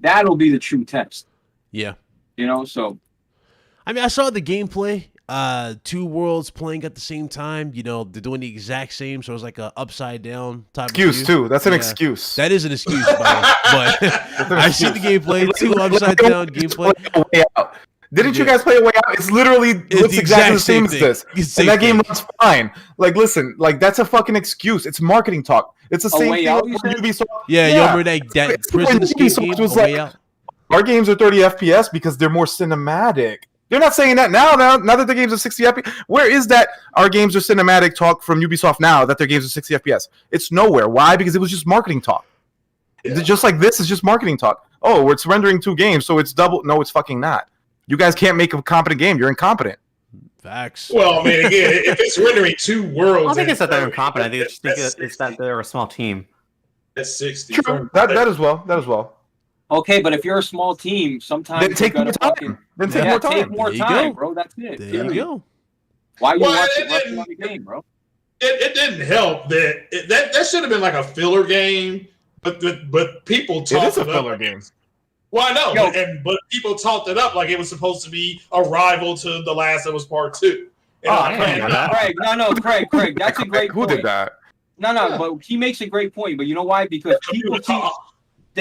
that'll be the true test.
Yeah.
You know, so
I mean, I saw the gameplay. Two worlds playing at the same time. You know, they're doing the exact same, so it's like a upside down type
Excuse
of
too. That's an
Yeah.
excuse.
That is an excuse, but I see the gameplay. Two upside down gameplay.
Way Out. Didn't you guys play A Way Out? It's literally looks
the
exactly the
exact
same
same
as this.
thing. It's the
And that
same
game
thing.
runs fine. Like, listen, like that's a fucking excuse. It's marketing talk. It's the same
Way
thing
Out,
like
you
when
said?
Ubisoft.
Yeah, you remember that
It's when
prison escape
Ubisoft
game?
was
A Way
like,
Out.
our games are 30 FPS because they're more cinematic. They're not saying that now that the games are 60 FPS. Where is that our games are cinematic talk from Ubisoft now that their games are 60 FPS? It's nowhere. Why? Because it was just marketing talk.
Yeah.
Just like this is just marketing talk. Oh, it's rendering 2 games, so it's double. No, it's fucking not. You guys can't make a competent game. You're incompetent.
Facts.
Well, I mean, again, if it's rendering 2 worlds,
I don't think
and
it's that they're
30,
incompetent. I think it's
that's
it's that they're a small team.
That's 60.
True. That as well. That as well.
okay, but if you're a small team, sometimes
Then take
you
more
gotta
time. Then take
yeah,
more time.
take more
There you
time,
go.
bro. That's it.
There you go.
Why you
Well,
watching
it-
on the game, bro?
It didn't help that should have been like a filler game, but people
It
talked
is a
it
filler
up.
game.
Well, I know,
Yo.
but people talked it up like it was supposed to be a rival to The Last of Us Part 2. And
I didn't know that.
Craig, that's a great
Who
point.
did that?
No, but he makes a great point. But you know why? Because people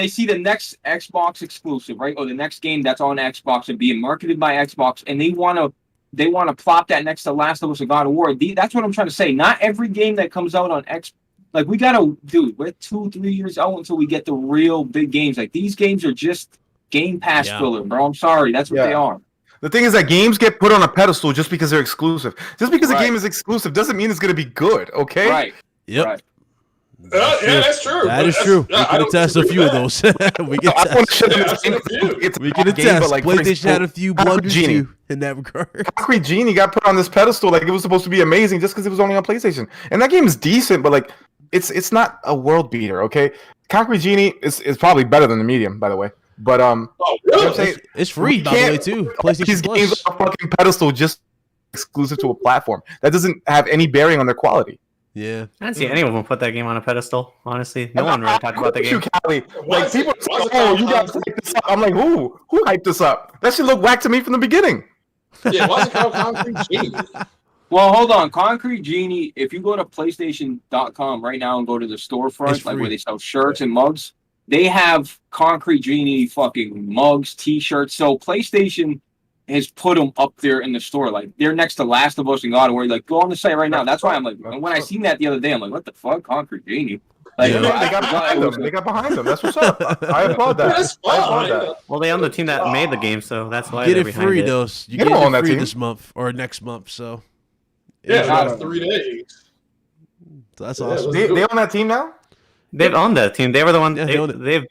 see the next Xbox exclusive, right, or the next game that's on Xbox and being marketed by Xbox, and they want to plop that next to Last of Us or God of War. That's what I'm trying to say. Not every game that comes out on Xbox. Like, we gotta, dude, we're 2-3 years out until we get the real big games. Like, these games are just Game Pass filler, bro. I'm sorry, that's what they are.
The thing is that games get put on a pedestal just because they're exclusive. Just because a game is exclusive doesn't mean it's gonna be good, okay?
Right.
Yep.
Right.
Yeah, that's true.
That is true. We can attest a few of those. We can attest. We can attest. PlayStation had a few blunders too in that regard.
Concrete Genie got put on this pedestal like it was supposed to be amazing just because it was only on PlayStation. And that game is decent, but like it's not a world beater, okay? Concrete Genie is probably better than the Medium, by the way. But
really?
You know what I'm saying?
It's free, by the way, too. PlayStation
these
Plus.
games on a fucking pedestal just exclusive to a platform. That doesn't have any bearing on their quality.
Yeah.
I didn't see any of them put that game on a pedestal, honestly. No one really talked about the game.
Like, people say, oh, you got to hype this up. I'm like, who? Who hyped this up? That shit looked whack to me from the beginning.
Yeah, why is it called Concrete Genie?
Well, hold on. Concrete Genie, if you go to PlayStation.com right now and go to the storefront, like where they sell shirts and mugs, they have Concrete Genie fucking mugs, T-shirts. So PlayStation has put them up there in the store. Like, they're next to Last of Us and God of War. Like, go on the site right now. That's why I'm like, when I seen that the other day, I'm like, what the fuck? Concrete Genie? Like,
they got behind them. They got behind them. That's what's up. I applaud that.
That's fine.
Well, they own the team that made the game, so that's why
Get
they're
it
behind
free,
it.
though. You get it free this month or next month, so.
Yeah, 3 days.
That's awesome.
They own that team now?
They've owned that team. They were the one.
Yeah, they own it.
They've.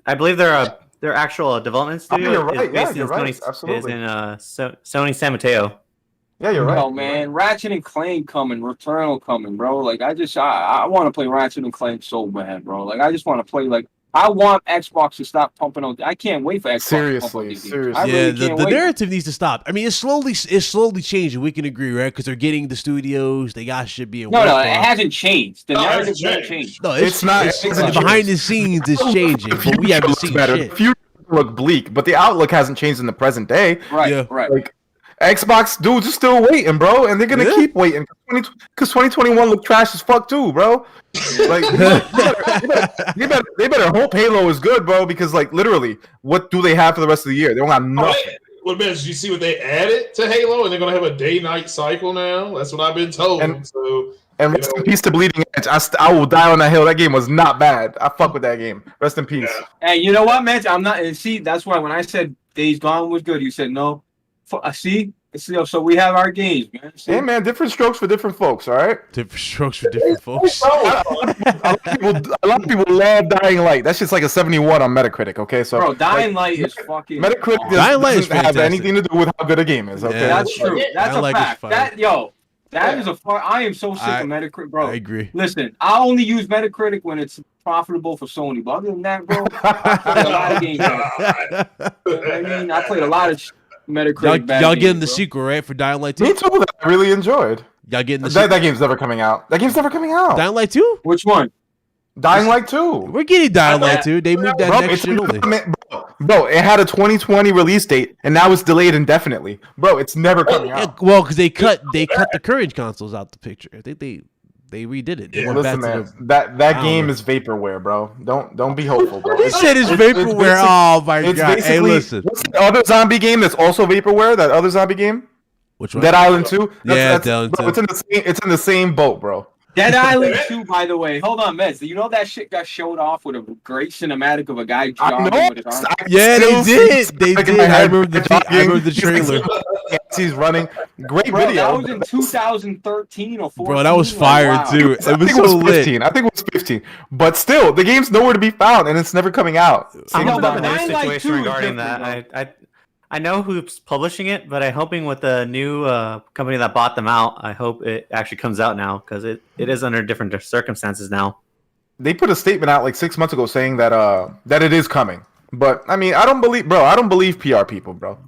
I believe their actual development studio.
You're right.
Is based
You're
in
right.
Sony,
Absolutely.
Is in Sony San Mateo.
Yeah, you're right.
Oh man, Ratchet and Clank coming, Returnal coming, bro. Like, I want to play Ratchet and Clank so bad, bro. Like, I just want to play. Like, I want Xbox to stop pumping out. I can't wait for Xbox.
Seriously.
Yeah, the narrative needs to stop. I mean, it's slowly changing. We can agree, right? Because they're getting the studios. They got shit being.
No, it hasn't changed. The narrative hasn't changed.
No, it's not. It's behind the scenes, it's changing, but we haven't seen shit.
The future look bleak, but the outlook hasn't changed in the present day.
Right.
Yeah.
Right.
Like, Xbox dudes are still waiting, bro, and they're gonna keep waiting because 2021 look trash as fuck too, bro. Like, they better hope Halo is good, bro, because like literally, what do they have for the rest of the year? They don't have nothing.
Well, man, did you see what they added to Halo? And they're gonna have a day-night cycle now. That's what I've been told.
And rest in peace to Bleeding Edge. I will die on that hill. That game was not bad. I fuck with that game. Rest in peace.
Yeah. Hey, you know what, man? I'm not. And see, that's why when I said Days Gone was good, you said no. See, so we have our games, man. See?
Hey, man, different strokes for different folks, all right?
Different strokes for different folks.
A lot of people love Dying Light. That's just like a 71 on Metacritic, okay? So,
bro, Dying Light is fucking.
Metacritic doesn't have anything to do with how good a game is, okay?
Yeah, that's true. That's a fact. That is a far. I am so sick of Metacritic, bro.
I agree.
Listen, I only use Metacritic when it's profitable for Sony. But other than that, bro, I played a lot of games. I mean, I played a lot of Metacritic.
Y'all getting the sequel, right, for Dying Light 2?
Me too. That I really enjoyed.
Y'all getting the sequel?
That game's never coming out. That game's never coming out.
Dying Light 2?
Which one?
Dying Light 2.
We're getting Dying Light 2. They moved that next shit only.
Bro, it had a 2020 release date, and now it's delayed indefinitely. Bro, it's never coming out.
Well, because they cut the current consoles out the picture. I think they redid it. They went
Listen,
back
man,
to
that game is vaporware, bro. Don't be hopeful, bro.
He said it's vaporware. Oh my god! Hey, listen.
What's the other zombie game that's also vaporware? That other zombie game?
Which one?
Dead Island 2.
Dead Island 2.
It's in the same boat, bro.
Dead Island 2, by the way. Hold on, Mez. You know that shit got showed off with a great cinematic of a guy jogging with his arm?
Yeah, they did. They did. I remember the trailer.
He's running. Great
Bro,
video.
that was in 2013 or 14.
Bro, that was fire too. It was so lit.
I think it was 15. But still, the game's nowhere to be found, and it's never coming out.
I'm hoping
but
the new
Dying Light 2
situation
is
regarding
different,
that. I know who's publishing it, but I'm hoping with the new company that bought them out, I hope it actually comes out now because it is under different circumstances now.
They put a statement out like 6 months ago saying that that it is coming. But I mean, I don't believe PR people, bro.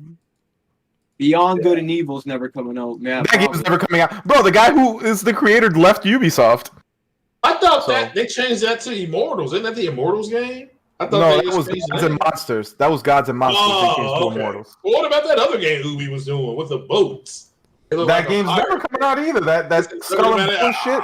Beyond Good and Evil's never coming out, man.
That game's never coming out. Bro, the guy who is the creator left Ubisoft.
I thought that they changed that to Immortals. Isn't that the Immortals game? I thought
no, that was Gods and Monsters. That was Gods and Monsters.
Oh, okay. Well, what about that other game Ubi was doing with the boats?
That game's never coming out either. That Skull and Bones shit.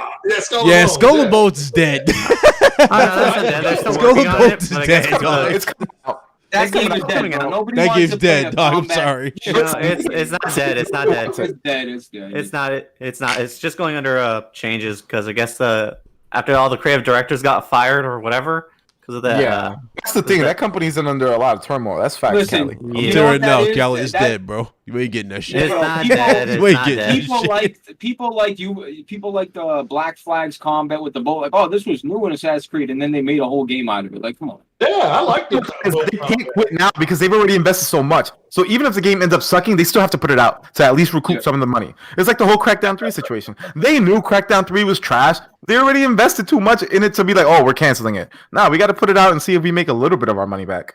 Yeah,
Skull and Bones is dead.
They're still
Skull
working
and
on it,
Bones is
but I guess
dead, dog.
It's coming out.
That game is dead, bro. Nobody
That
wants
game's
to play
dead,
a
dog. I'm
combat-
sorry.
No, it's not dead. It's not dead.
It's dead. It's dead.
It's not. It's not. It's just going under changes because I guess after all the creative directors got fired or whatever because of that.
Yeah, that's the thing. That company's under a lot of turmoil. That's facts,
Listen,
Kelly.
I'm
Yeah.
telling you
what
now,
that is?
Kelly is
That-
dead, bro. You ain't getting that shit.
It's not
people-
dead. It's
Wait,
not
get-
dead.
People like the Black Flags combat with the boat. Like, oh, this was new in Assassin's Creed, and then they made a whole game out of it. Like, come on.
Yeah, I like the.
Because they can't quit now because they've already invested so much. So even if the game ends up sucking, they still have to put it out to at least recoup some of the money. It's like the whole Crackdown 3 situation. They knew Crackdown 3 was trash. They already invested too much in it to be like, oh, we're canceling it. Nah, we got to put it out and see if we make a little bit of our money back.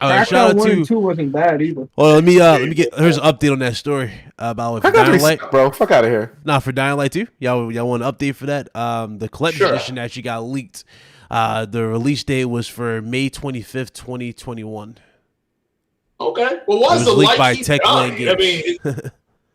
Shout out
1
to.
and 2 wasn't bad either.
Well, let me get. Here's an update on that story about
Crackdown
Dying
3
Light.
suck, bro. Fuck out of here.
Not for Dying Light 2. Y'all want an update for that? The collector's edition actually got leaked. The release date was for May 25th, 2021.
Okay. Well, why
It
is
was
the
leaked
light
by
keep
Techland
dying? I
Games.
mean,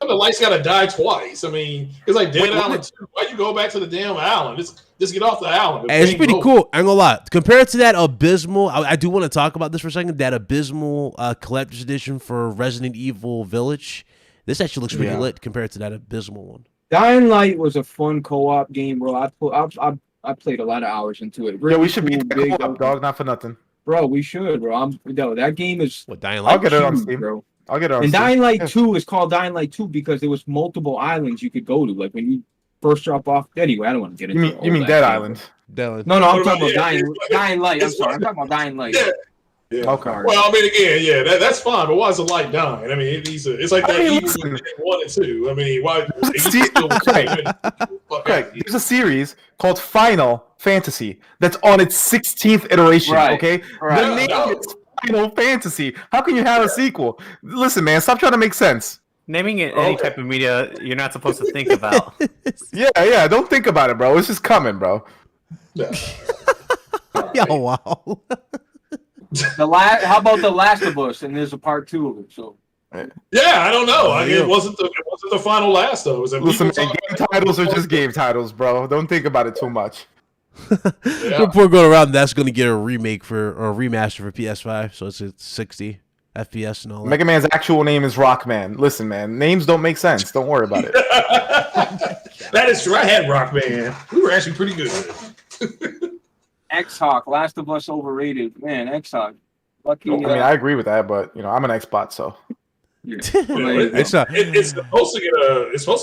the light's got to die twice. I mean, it's like Dead Island 2. Why you go back to the damn island? Just get off the island.
Hey, it's pretty cool. I ain't gonna lie. Compared to that abysmal, I do want to talk about this for a second. That abysmal collector's edition for Resident Evil Village. This actually looks pretty lit compared to that abysmal one.
Dying Light was a fun co-op game, bro. I played a lot of hours into it.
Yeah, we should beat
Really
the
big,
co-op, dog. Not for nothing.
Bro, we should, bro. That game is
What, Dying Light?
I'll get it on
huge,
Steam.
bro.
I'll get it on
And
Steam.
Dying Light 2 is called Dying Light 2 because there was multiple islands you could go to. Like when you first drop off. Anyway, I don't want to get into it.
You mean Dead Island?
Dylan.
No, I'm
What
talking
about-
about
yeah,
Dying Light. I'm
it's
sorry. I'm
fun.
talking about Dying Light.
Yeah. Yeah.
Okay.
Well, I mean, again, yeah, that's fine. But why is the light dying? I mean, it's like that.
I mean,
Evil
listen.
Within 1 and 2. I mean, why?
See, Okay, there's a series called Final Fantasy that's on its 16th iteration.
Right,
Okay,
right.
the name is Final Fantasy. How can you have a sequel? Listen, man, stop trying to make sense.
Naming it any type of media you're not supposed to think about.
Yeah, don't think about it, bro. It's just coming, bro.
Yeah.
Yeah, wow.
How about The Last of Us? And there's a part 2 of it. So
Yeah, I don't know.
Yeah.
It wasn't the final last though. It was
Listen,
people
man,
talking
game
about-
titles are just game titles, bro. Don't think about it too much.
Yeah.
Report going around that's going to get a remake or a remaster for PS5, so it's at 60 FPS and all that.
Mega Man's actual name is Rockman. Listen, man, names don't make sense. Don't worry about it.
That is true. I had Rock Band. We were actually pretty good at it.
X-Hawk, Last of Us overrated. Man, X-Hawk. Lucky.
I mean, I agree with that, but I'm an Xbox, so
yeah.
It's not.
It's supposed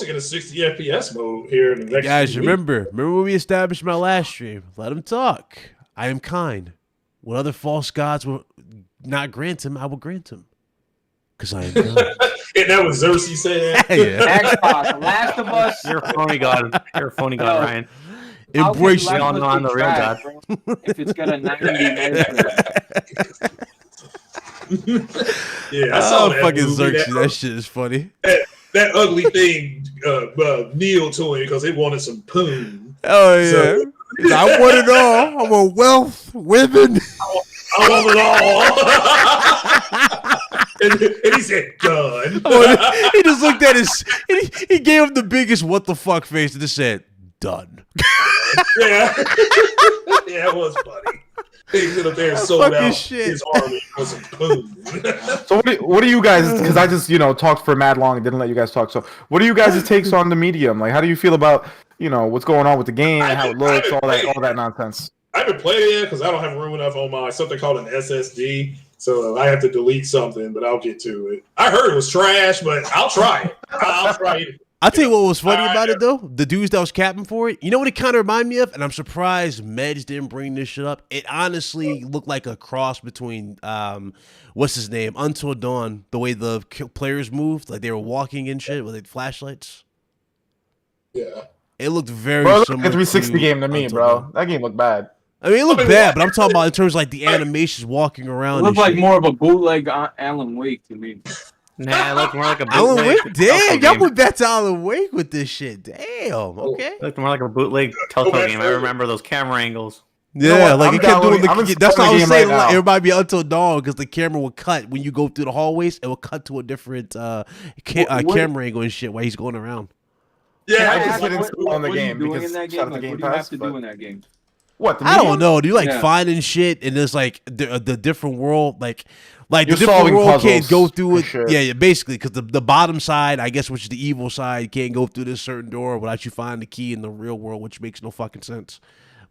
to get a 60 FPS mode here in the next.
Guys,
few weeks.
remember when we established my last stream? Let him talk. I am kind. What other false gods will not grant him, I will grant him. Because I am kind.
And that was Xerxes said.
Yeah.
Xbox, Last of Us.
You're a phony god. You're a phony god, Ryan.
Embrace
How
it.
can
all know I'm the real
Last of Us be trash, bro, if it's got a 90 measure.
Yeah, I saw
Oh,
that
fucking
movie.
Xerxes. That shit is funny.
That ugly thing kneeled to him because it wanted some poon.
Oh, yeah.
So-
I want it all. I want wealth, women.
I want it all. and he said, "Done."
He just looked at his. He gave him the biggest what the fuck face and just said, "Done."
Yeah, yeah, it was funny. He went up there and sold
Fucking
out
shit.
his army for some poon.
So what do you guys? Because I just talked for mad long and didn't let you guys talk. So what are you guys' takes on the medium? Like, how do you feel about what's going on with the game and how it looks, all that nonsense?
I haven't played it yet because I don't have room enough on my something called an SSD. So I have to delete something, but I'll get to it. I heard it was trash, but I'll try it. I'll try it.
I'll tell you what was funny about it though. The dudes that was capping for it. You know what it kind of reminded me of? And I'm surprised Meds didn't bring this shit up. It honestly looked like a cross between what's his name? Until Dawn. The way the players moved, like they were walking and shit with flashlights.
Yeah.
It looked very
Bro, it looked like
similar.
a 360 game to me,
Until
bro.
Dawn.
That game looked bad.
I mean, it looked bad, but I'm talking about in terms of like the animations walking
It
around.
looked
and
like
shit.
more of a bootleg Alan Wake to me.
Nah, it looked more like a
Alan
bootleg
Wake. Damn,
Telltale
y'all
game.
went back to Alan Wake with this shit. Damn. Okay.
It looked more like a bootleg Telltale game. I remember those camera angles.
Yeah, like
I'm
it kept doing
downloading-
the. That's what I was
game
saying.
right
Like,
now.
everybody be until dawn because the camera would cut when you go through the hallways. It would cut to a different
What-
camera angle and shit while he's going around.
Can
Yeah,
I
I just
ask
hit
what
install on the
are you
game
doing
because
in that
shout out
game?
to
Like,
Game
what do you have
Pass,
to
but-
do in that game?
What? The
I don't
medium?
know. Do you like
Yeah.
finding shit and there's like the different world like the
You're
different
solving
world can't
puzzles
go through
and
it.
shit.
Yeah, basically because the bottom side, I guess, which is the evil side, can't go through this certain door without you find the key in the real world, which makes no fucking sense.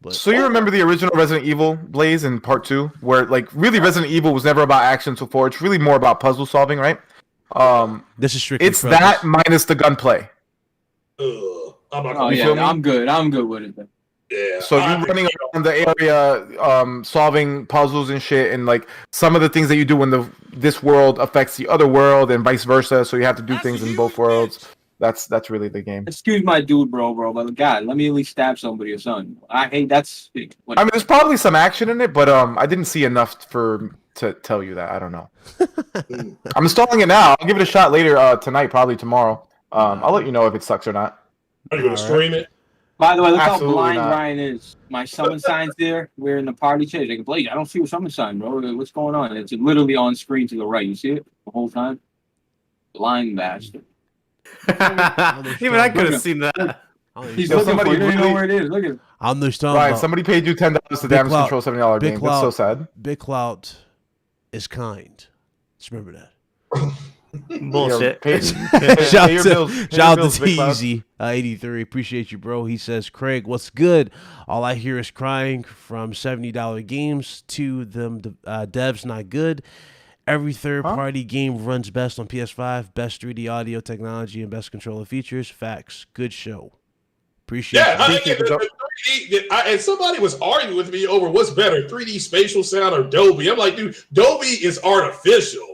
But
So you remember the original Resident Evil, Blaze, in Part 2, where like really Resident Evil was never about action so far. It's really more about puzzle solving, right?
this is strictly
It's
preface.
that minus the gunplay.
I'm not
Oh
gonna
You feel me?
yeah, I'm good. I'm good with it. Then.
yeah.
So you're running around the area, solving puzzles and shit, and like some of the things that you do in this world affects the other world, and vice versa. So you have to do things in both worlds. That's really the game.
Excuse my dude, bro, but God, let me at least stab somebody or something. I hate that's.
I mean, there's probably some action in it, but I didn't see enough to tell you that. I don't know. I'm installing it now. I'll give it a shot later tonight, probably tomorrow. I'll let you know if it sucks or not.
Are you gonna stream it?
By the way, look
Absolutely
how blind
not.
Ryan is. My summon sign's there. We're in the party chat. Like, Blake, I don't see a summon sign, bro. What's going on? It's literally on screen to the right. You see it the whole time? Blind bastard.
Even I could have seen that.
He's
Yo,
looking
somebody
for it. He doesn't know
really-
where it is. Look at him.
I'm just talking
Ryan,
about
somebody paid you $10 to
Big
damage
Clout.
control $70
Big
game. That's so
Clout.
sad.
Big Clout is kind. Just remember that.
Bullshit.
Shout
your
to,
bills. Pay your
shout out
bills,
to
Big Clout.
Teasy 83. Appreciate you, bro. He says, Craig, what's good? All I hear is crying from $70 games to them devs not good. Every third-party game runs best on PS5, best 3D audio technology, and best controller features. Facts. Good show. Appreciate
Yeah,
you.
I think the 3D, and somebody was arguing with me over what's better, 3D spatial sound or Dolby. I'm like, dude, Dolby is artificial.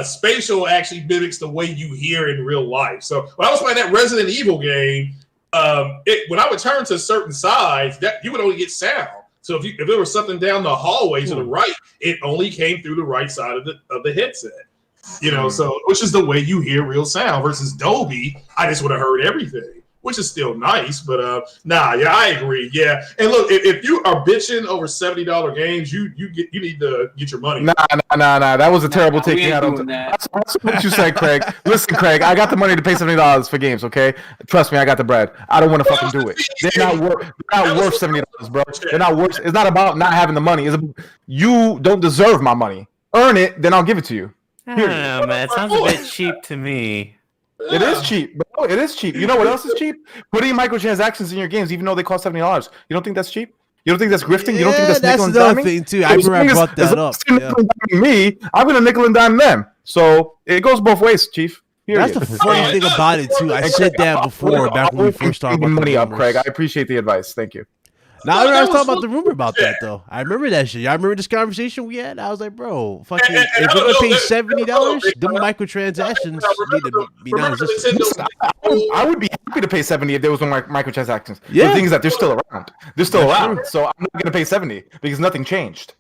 Spatial actually mimics the way you hear in real life. So when I was playing that Resident Evil game, when I would turn to certain sides, that you would only get sound. So if there was something down the hallway to the right, it only came through the right side of the headset. You know, so which is the way you hear real sound versus Dolby. I just would have heard everything, which is still nice. But I agree. Yeah, and look, if you are bitching over $70 games, you need to get your money.
Nah. That was a terrible take
we
you
ain't
had on.
doing that.
That's what you said, Craig. Listen, Craig, I got the money to pay $70 for games. Okay, trust me, I got the bread. I don't want to fucking do it. They're not worth $70, bro. They're not worth. It's not about not having the money. It's about, you don't deserve my money. Earn it, then I'll give it to you.
I don't know, man. It sounds a bit cheap to me.
It is cheap, bro. It is cheap. You know what else is cheap? Putting microtransactions in your games, even though they cost $70. You don't think that's cheap? You don't think that's grifting? You don't think that's nickel and
another
diming?
thing, too. I remember I brought that up.
As long as you're nickel and diming me, I'm going to nickel and dime them. So it goes both ways, Chief. Period.
That's the funny thing about it, too. I said that before, back when we first talked about
money
the
up,
rumors.
Craig. I appreciate the advice. Thank you.
Now I was talking about the rumor about that though. I remember that shit. I remember this conversation we had. I was like, bro, fucking, if we're gonna pay $70, the microtransactions need to be non-existent.
Listen, I would be happy to pay $70 if there was no microtransactions.
Yeah.
The thing is that they're still around. They're still
That's
around.
true.
So I'm not going to pay $70 because nothing changed.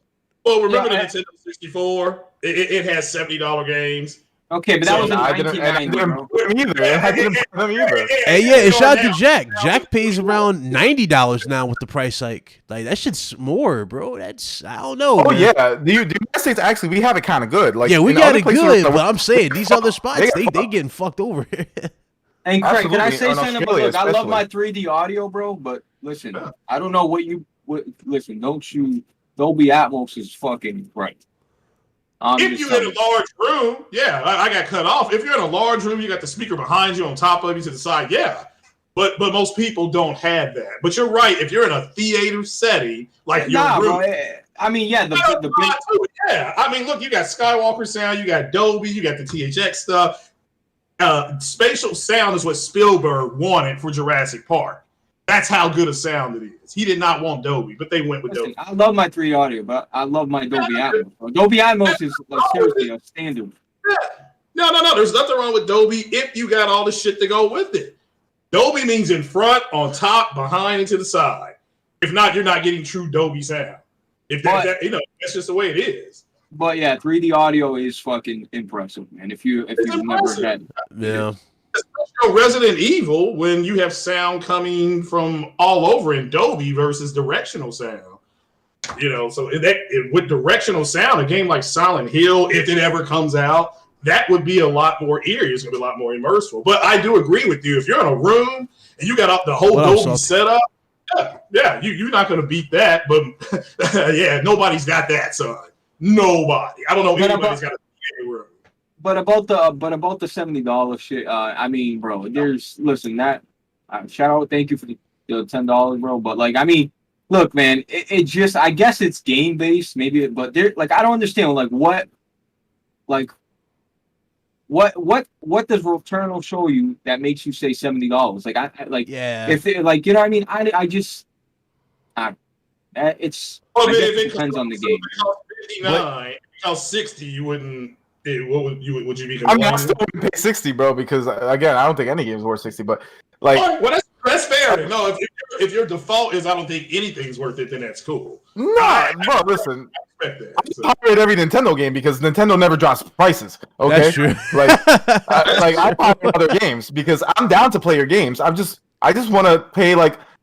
Well, remember
Yeah,
the Nintendo 64? It has $70 games.
Okay, but that
So,
was in
I didn't
1990, bro.
put them either. I didn't put them either.
Hey, yeah, and shout out to Jack. Jack pays around $90 now with the price hike. Like that shit's more, bro. That's I don't know.
Oh
man.
yeah, the United States actually we have it kind of good. Like
Yeah, we
in
got
other
it
places
good,
around the
but I'm saying these other spots,
They
they
got
getting fucked over.
Hey, Craig, can I
Absolutely,
say
in
something? About,
Australia
look, I love
especially.
my 3D audio, bro, but listen, I don't know listen, Dolby Atmos is fucking right.
If you're in a large room, yeah, I got cut off. If you're in a large room, you got the speaker behind you, on top of you, to the side, yeah. But most people don't have that. But you're right. If you're in a theater setting, like your room,
bro, I mean, yeah, the big.
yeah. I mean, look, you got Skywalker sound, you got Dolby, you got the THX stuff. Spatial sound is what Spielberg wanted for Jurassic Park. That's how good a sound it is. He did not want Dolby, but they went with
Listen,
Dolby.
I love my 3D audio, but I love my Dolby Atmos. Bro. Dolby Atmos is like seriously a standard.
Yeah. No. There's nothing wrong with Dolby if you got all the shit to go with it. Dolby means in front, on top, behind, and to the side. If not, you're not getting true Dolby sound. If that, that's just the way it is.
But yeah, 3D audio is fucking impressive, man. If you've never had it.
Yeah.
Especially Resident Evil, when you have sound coming from all over in Dolby versus directional sound. So with directional sound, a game like Silent Hill, if it ever comes out, that would be a lot more eerie. It's going to be a lot more immersive. But I do agree with you. If you're in a room and you got the whole Dolby setup, you're not going to beat that. But yeah, nobody's got that, son. Nobody. I don't know anybody's got a room.
But about the $70 shit, I mean, bro, that shout out, thank you for the $10, bro. But like, I mean, look, man, it just, I guess it's game based, maybe, but there, like, I don't understand, what does Returnal show you that makes you say $70? If it, like, you know what I mean? It depends on the game.
If it costs 60, you wouldn't. Would you be complaining?
I mean, I still wouldn't pay 60, bro, because again, I don't think any game's worth 60. But like,
well, that's fair. No, if your default is I don't think anything's worth it, then that's cool.
No, bro, listen. I pirate every Nintendo game because Nintendo never drops prices. Okay,
that's true.
I pirate other games because I'm down to play your games. I just want to pay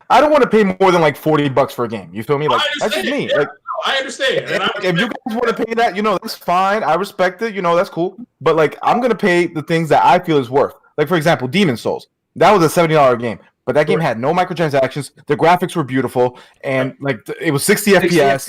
I don't want to pay more than $40 for a game. You feel me? That's just me.
Yeah. I understand.
If you guys want to pay that, that's fine. I respect it. That's cool. But I'm gonna pay the things that I feel is worth. Like, for example, Demon's Souls. That was a $70 game, but that game had no microtransactions. The graphics were beautiful, and it was 60 FPS.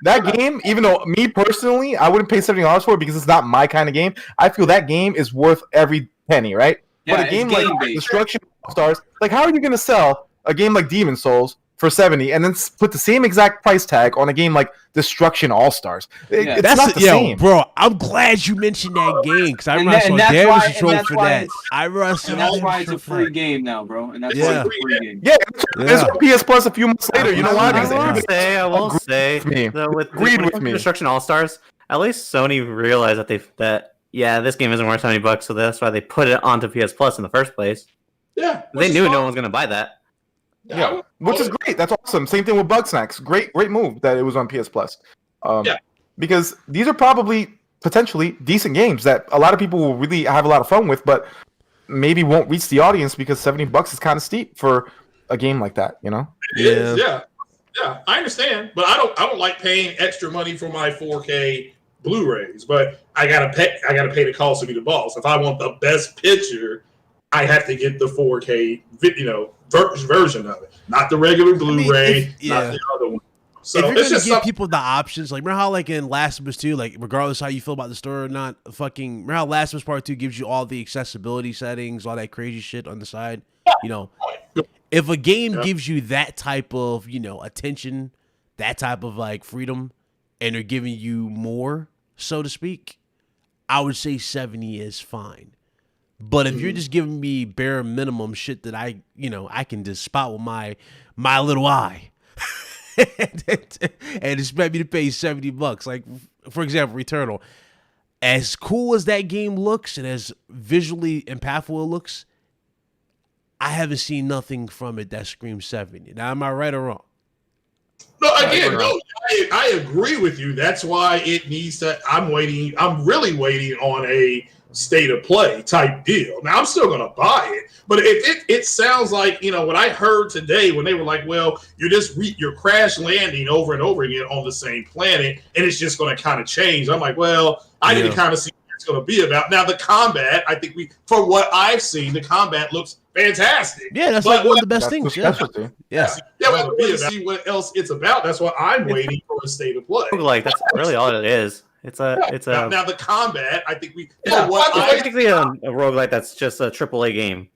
That game. Even though me personally, I wouldn't pay $70 for it because it's not my kind of game. I feel that game is worth every penny, right?
Yeah,
but a game like Destruction All-Stars, how are you gonna sell a game like Demon's Souls for 70 and then put the same exact price tag on a game like Destruction All-Stars? It's not the same.
Bro, I'm glad you mentioned that game because I remember I saw damage control for that.
That's why it's a free game now, bro. And that's why it's a free game.
Yeah, it's on PS Plus a few months later. You know why?
I will say, with Destruction All-Stars, at least Sony realized that this game isn't worth $70, so that's why they put it onto PS Plus in the first place.
Yeah,
they knew no one was going to buy that.
Yeah, which is great. That's awesome. Same thing with Bugsnax. Great move that it was on PS Plus. Because these are probably potentially decent games that a lot of people will really have a lot of fun with, but maybe won't reach the audience because $70 is kind of steep for a game like that.
It is. Yeah. I understand, but I don't like paying extra money for my 4K Blu-rays. But I gotta pay the cost to be the boss. If I want the best picture, I have to get the 4K, version of it, not the regular Blu-ray, not the other one. So
if you're gonna give people the options, remember how in Last of Us 2, regardless how you feel about the story or not, remember how Last of Us Part 2 gives you all the accessibility settings, all that crazy shit on the side? If a game gives you that type of, attention, that type of freedom, and they're giving you more, so to speak, I would say 70 is fine. But if you're just giving me bare minimum shit that I can just spot with my little eye and expect me to pay $70, like for example, Returnal, as cool as that game looks and as visually impactful it looks, I haven't seen nothing from it that screams 70. Now, am I right or wrong?
No, again, I agree with you. That's why it needs to. I'm really waiting on a state of play type deal. Now I'm still gonna buy it, but if it sounds like what I heard today when they were like, well, you're crash landing over and over again on the same planet, and it's just gonna kind of change. I'm like, well, I need to kind of see what it's gonna be about. Now the combat, I think for what I've seen, the combat looks fantastic.
Yeah, that's one of the best things. Yeah,
well, to see what else it's about. That's why I'm waiting for a state of play.
That's really all it is. It's a
now the combat. I think
it's basically a roguelike that's just a AAA game.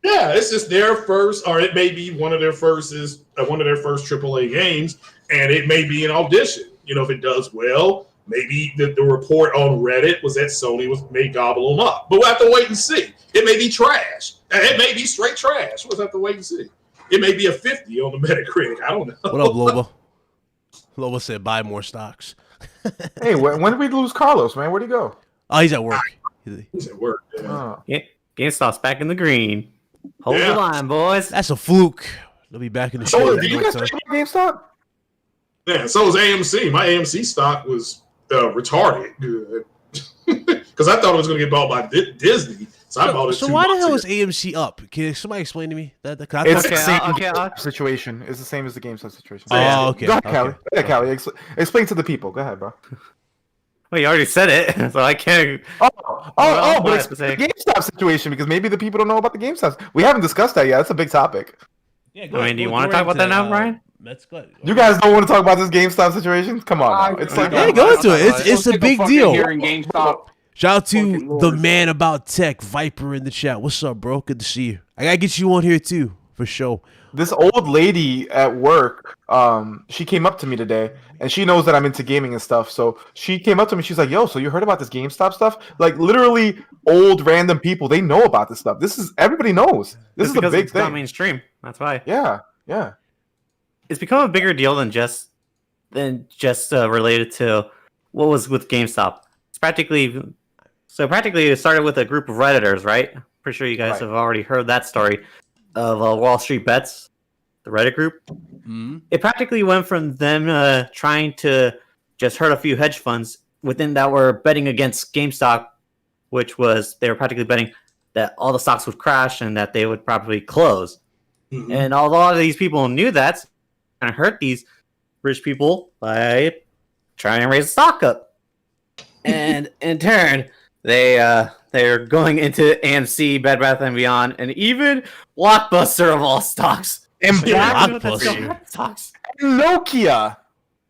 Yeah, it's just their first, or it may be one of their first AAA games, and it may be an audition. If it does well, maybe the report on Reddit was that Sony may gobble them up, but we'll have to wait and see. It may be trash. It may be straight trash. We'll have to wait and see. It may be a 50 on the Metacritic. I don't know.
What up, Lobo? Lobo said buy more stocks.
Hey, when did we lose Carlos, man? Where'd he go?
Oh, he's at work.
He's at work.
Yeah, GameStop's back in the green. Hold the line, boys.
That's a fluke. They'll be back in the show.
Did you guys talk about GameStop?
Yeah, so was AMC. My AMC stock was retarded good because I thought it was going to get bought by Disney. So I bought it.
So
2
why the
months
hell
ago.
is AMC up? Can somebody explain to me that?
It's
Okay,
the same
I'll-
situation. It's the same as the GameStop situation.
Oh, okay.
Go ahead, Callie.
Okay.
Go ahead, Callie. Explain to the people. Go ahead, bro.
Well, you already said it, so I can't.
But
I
it's
have to say.
the GameStop situation because maybe the people don't know about the GameStop. We haven't discussed that yet. That's a big topic.
Yeah,
I mean, do you want to talk about that now, Brian?
Let's go.
You guys don't want to talk about this GameStop situation? Come on, now. It's like
Yeah, go into it. It's a big deal.
Here in GameStop.
Shout out to
Fucking
the
Lord.
man about tech, Viper, in the chat. What's up, bro? Good to see you. I gotta get you on here too, for sure.
this old lady at work. She came up to me today, and she knows that I'm into gaming and stuff. So she came up to me. She's like, "Yo, so you heard about this GameStop stuff?" Like literally, old random people they know about this stuff. This is everybody knows. This is a
because
big
it's not
thing.
mainstream. That's why.
Yeah.
It's become a bigger deal than just related to what was with GameStop. It's practically it started with a group of Redditors, right? Pretty sure you guys
Right.
have already heard that story of Wall Street Bets, the Reddit group.
Mm-hmm.
It practically went from them trying to just hurt a few hedge funds within that were betting against GameStop, which was they were practically betting that all the stocks would crash and that they would probably close.
Mhm.
And a lot of these people knew that and hurt these rich people by trying to raise the stock up. And in turn, they're going into AMC, Bed Bath & Beyond, and even Blockbuster of all stocks.
And
Blockbuster.
Stocks.
Nokia.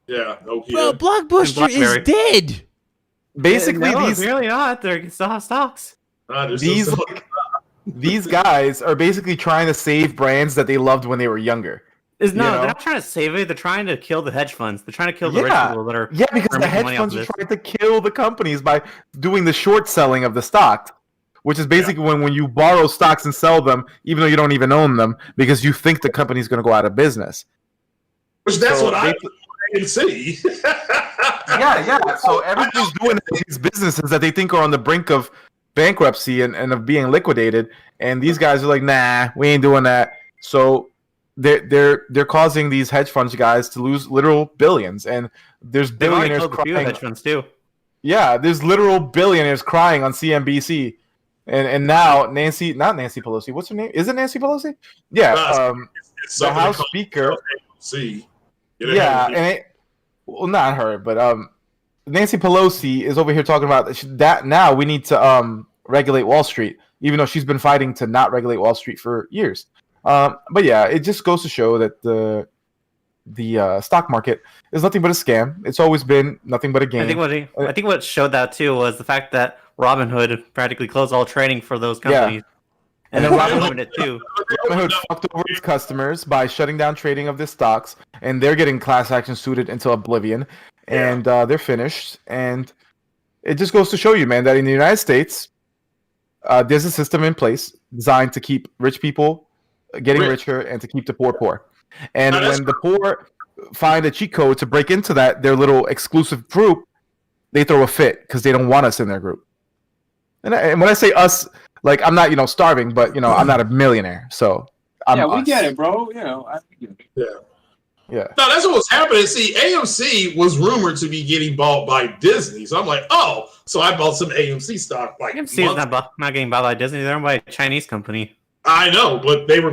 Yeah, Nokia.
Bro, Blockbuster is
BlackBerry.
dead.
Basically,
no,
these
really not. They still have stocks.
There's
these
still-
these guys are basically trying to save brands that they loved when they were younger.
They're
know?
not trying to save it. They're trying to kill the hedge funds. They're trying to kill the rich
Yeah.
people that are.
Yeah, because
We're
the
making
hedge
money
funds
off
are
of this.
trying to kill the companies by doing the short selling of the stock, which is basically when you borrow stocks and sell them, even though you don't even own them, because you think the company's going to go out of business.
Which that's
So
what I
they-
can see.
Yeah. So everybody's doing these businesses that they think are on the brink of bankruptcy and of being liquidated, and these guys are like, "Nah, we ain't doing that." So they're causing these hedge funds guys to lose literal billions, and there's
They've already
billionaires
killed a few
crying.
hedge funds too.
Yeah, there's literal billionaires crying on CNBC, and now not Nancy Pelosi. What's her name? Is it Nancy Pelosi? Yeah,
It's
the
something
House
called
Speaker.
See.
Yeah, and well, not her, but Nancy Pelosi is over here talking about that now we need to regulate Wall Street, even though she's been fighting to not regulate Wall Street for years. But yeah, it just goes to show that the stock market is nothing but a scam. It's always been nothing but a game.
I think what showed that too was the fact that Robinhood practically closed all trading for those companies, and then Robinhood it too.
Robinhood fucked over its customers by shutting down trading of their stocks, and they're getting class action suited into oblivion, and they're finished. And it just goes to show you, man, that in the United States, there's a system in place designed to keep rich people getting richer and to keep the poor poor. And when the poor find a cheat code to break into their little exclusive group, they throw a fit because they don't want us in their group. And when I say us, like I'm not, starving, but I'm not a millionaire, so I'm
we
us.
get it, bro. I get it.
Yeah.
No, that's what was happening. See, AMC was rumored to be getting bought by Disney. So I'm like, oh, so I bought some AMC stock. Like,
AMC is not getting bought by Disney. They're owned by a Chinese company.
I know, but they were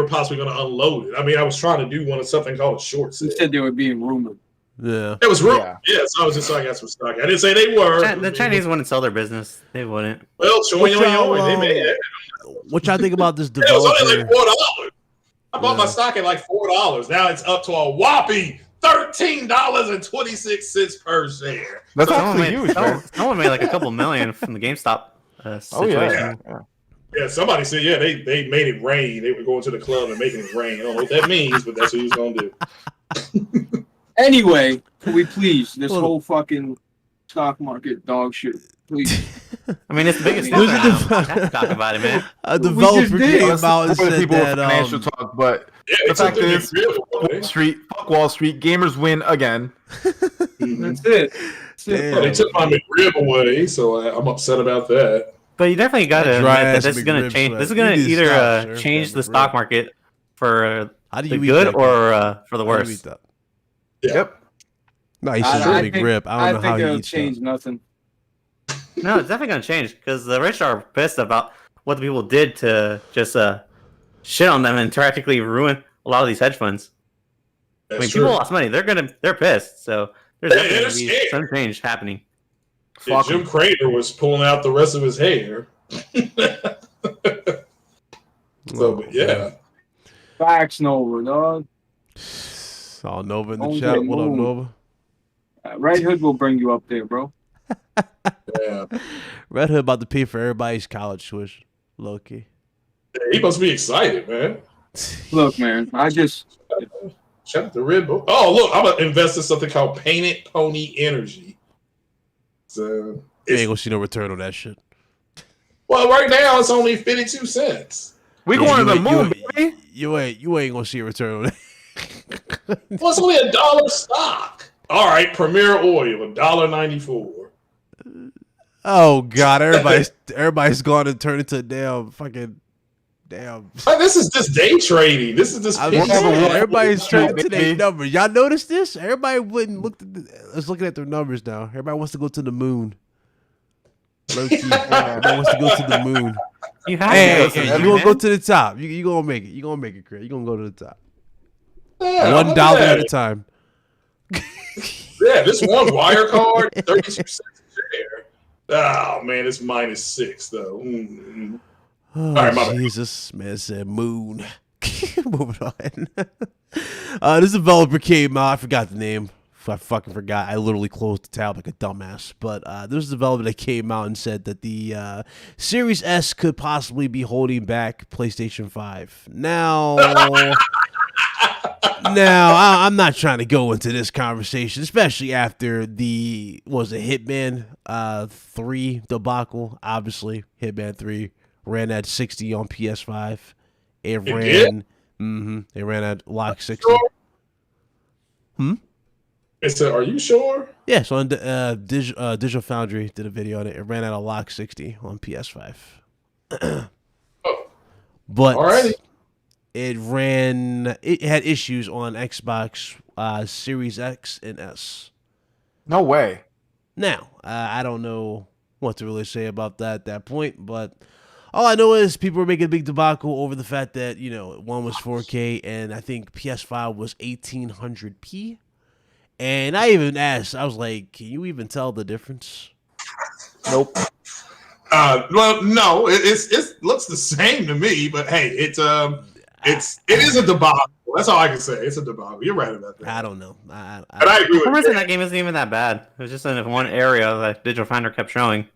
possibly gonna unload it. I mean, I was trying to do something called a short sale.
You said they were being rumored.
Yeah.
It was rumored. Yeah, so I was just so I got some stock. I didn't say they were.
The Chinese wouldn't sell their business. They wouldn't.
Well,
What y'all,
they made it.
What y'all think about this
It was only
developer?
like $4. I bought my stock at like $4. Now it's up to a whopping $13.26 per share.
That's
Someone
actually huge, man.
Someone made like a couple million from the GameStop situation.
Oh yeah.
Yeah, somebody said, they made it rain. They were going to the club and making it rain. I don't know what that means, but that's what he was going to do.
Anyway, can we please this
Well-
whole fucking stock market dog shit? Please.
I mean, it's the biggest
There's
news
a
right now.
def-
We have to talk about it, man.
A
just
developer
did.
came out and
For the
said
people with
that
financial talk, but
Yeah,
the
it's
fact
something
is,
real.
Wall Street, fuck Wall Street, gamers win again.
That's it. That's it.
Well, they took my McRib away, so I'm upset about that.
But you definitely got to admit
Dry
that
ass
this is going to
McRib
change.
slap.
This is
You
going to
need to
either
stop, sir.
change
That
the
McRib.
stock market for
How do
the
you eat
good
that,
or for the
How do you
worse.
eat that?
Yeah.
Yep.
No, he's
I
just a
think-
big rip. I don't know how
think
he
it'll
eats
change nothing.
No, it's definitely going to change because the rich are pissed about what the people did to just shit on them and practically ruin a lot of these hedge funds.
That's
People
true.
lost money. They're pissed. So there's
Yeah,
definitely
they're
gonna be
scared.
some change happening.
Yeah, Jim Crater was pulling out the rest of his hair. But yeah.
Facts, Nova, dog.
Saw Nova in the
Don't
chat.
get
What up,
moved.
Nova?
Red Hood will bring you up there, bro.
Yeah.
Red Hood about to pay for everybody's college tuition. Low key.
He must be excited, man.
Look, man, I just
Shout out to Red Bull. Oh, look, I'm gonna invest in something called Painted Pony Energy. So
You
it's,
ain't gonna see no return on that shit.
well, right now it's only 52 cents.
We
Yeah,
going to
you
the
ain't-
moon, baby.
You ain't gonna see a return on that.
Well, it's only $1 stock. All right, Premier Oil, $1.94.
Oh God, everybody's going to turn into a damn fucking damn.
Like, this is just day trading. This is just
I was
picking
saying,
up-
everybody's turning to their
baby.
numbers. Y'all notice this? Everybody went and looked at let's looking at their numbers now. Everybody wants to go to the moon. Low key. Everybody wants to go to the moon.
You have
Hey,
to.
you gonna go to the top. You gonna make it. You gonna make it, Chris. You gonna go to the top.
Yeah,
$1
look at
at a
that.
time.
Yeah, this one wire card, 32 cents a share. Oh man, it's -6 though.
Oh,
All right, my bad.
Jesus, man said moon. Moving on. This developer came out. I forgot the name. I fucking forgot. I literally closed the tab like a dumbass. But there's a developer that came out and said that the Series S could possibly be holding back PlayStation 5. Now, I'm not trying to go into this conversation, especially after the Hitman 3 debacle. Obviously, Hitman 3 ran at 60 on PS5. It ran at lock 60.
Sure? It said, "Are you sure?"
Yeah, so on Digital Foundry did a video on it. It ran at a lock 60 on PS5. But
Alrighty.
it had issues on Xbox Series X and S.
No way.
Now, I don't know what to really say about that at that point, but all I know is people were making a big debacle over the fact that, one was 4K and I think PS5 was 1800p. And I even asked, I was like, can you even tell the difference?
Nope.
Well, no, it looks the same to me, but hey, it is a debacle. That's all I can say. It's a debacle. You're right about that.
I don't know.
And I agree
For some
with
reason,
you.
that game isn't even that bad. It was just in one area that Digital Foundry kept showing.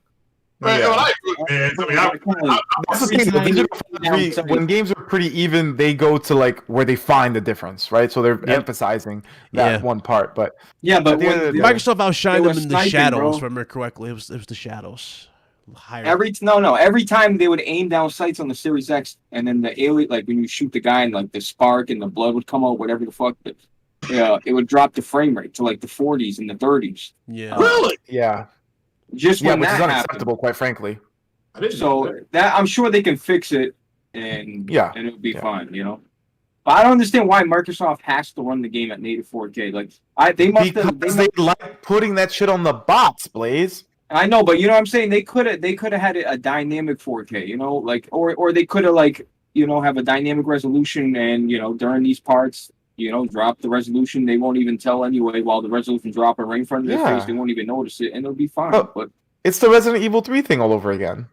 Man,
Yeah.
I agree with man. I mean,
That's the thing. though. Digital Foundry, when games are pretty even, they go to like where they find the difference, right? So they're emphasizing that one part. But
yeah, but
At the end of the
when,
day-
Microsoft outshined
They
them
were
in the
sniping,
shadows,
bro.
if I remember correctly. It was the shadows. Higher.
every time they would aim down sights on the Series X, and then the alien, like when you shoot the guy and like the spark and the blood would come out, whatever the fuck, it would drop the frame rate to like the 40s and the 30s.
Yeah.
really?
yeah,
Just
yeah,
when
which
that
is
happened.
unacceptable, quite frankly.
I didn't know
So
that.
that I'm sure they can fix it, and
Yeah.
and it'll be
Yeah.
fine, But I don't understand why Microsoft has to run the game at native 4K. Like they must have.
Because they like putting that shit on the bots, Blaze.
I know, but you know what I'm saying? They could have had it a dynamic 4K, like or they could have have a dynamic resolution and during these parts, drop the resolution. They won't even tell anyway while the resolution dropping right in front of their
Yeah.
face. They won't even notice it and it'll be fine.
Oh.
But
It's the Resident Evil 3 thing all over again.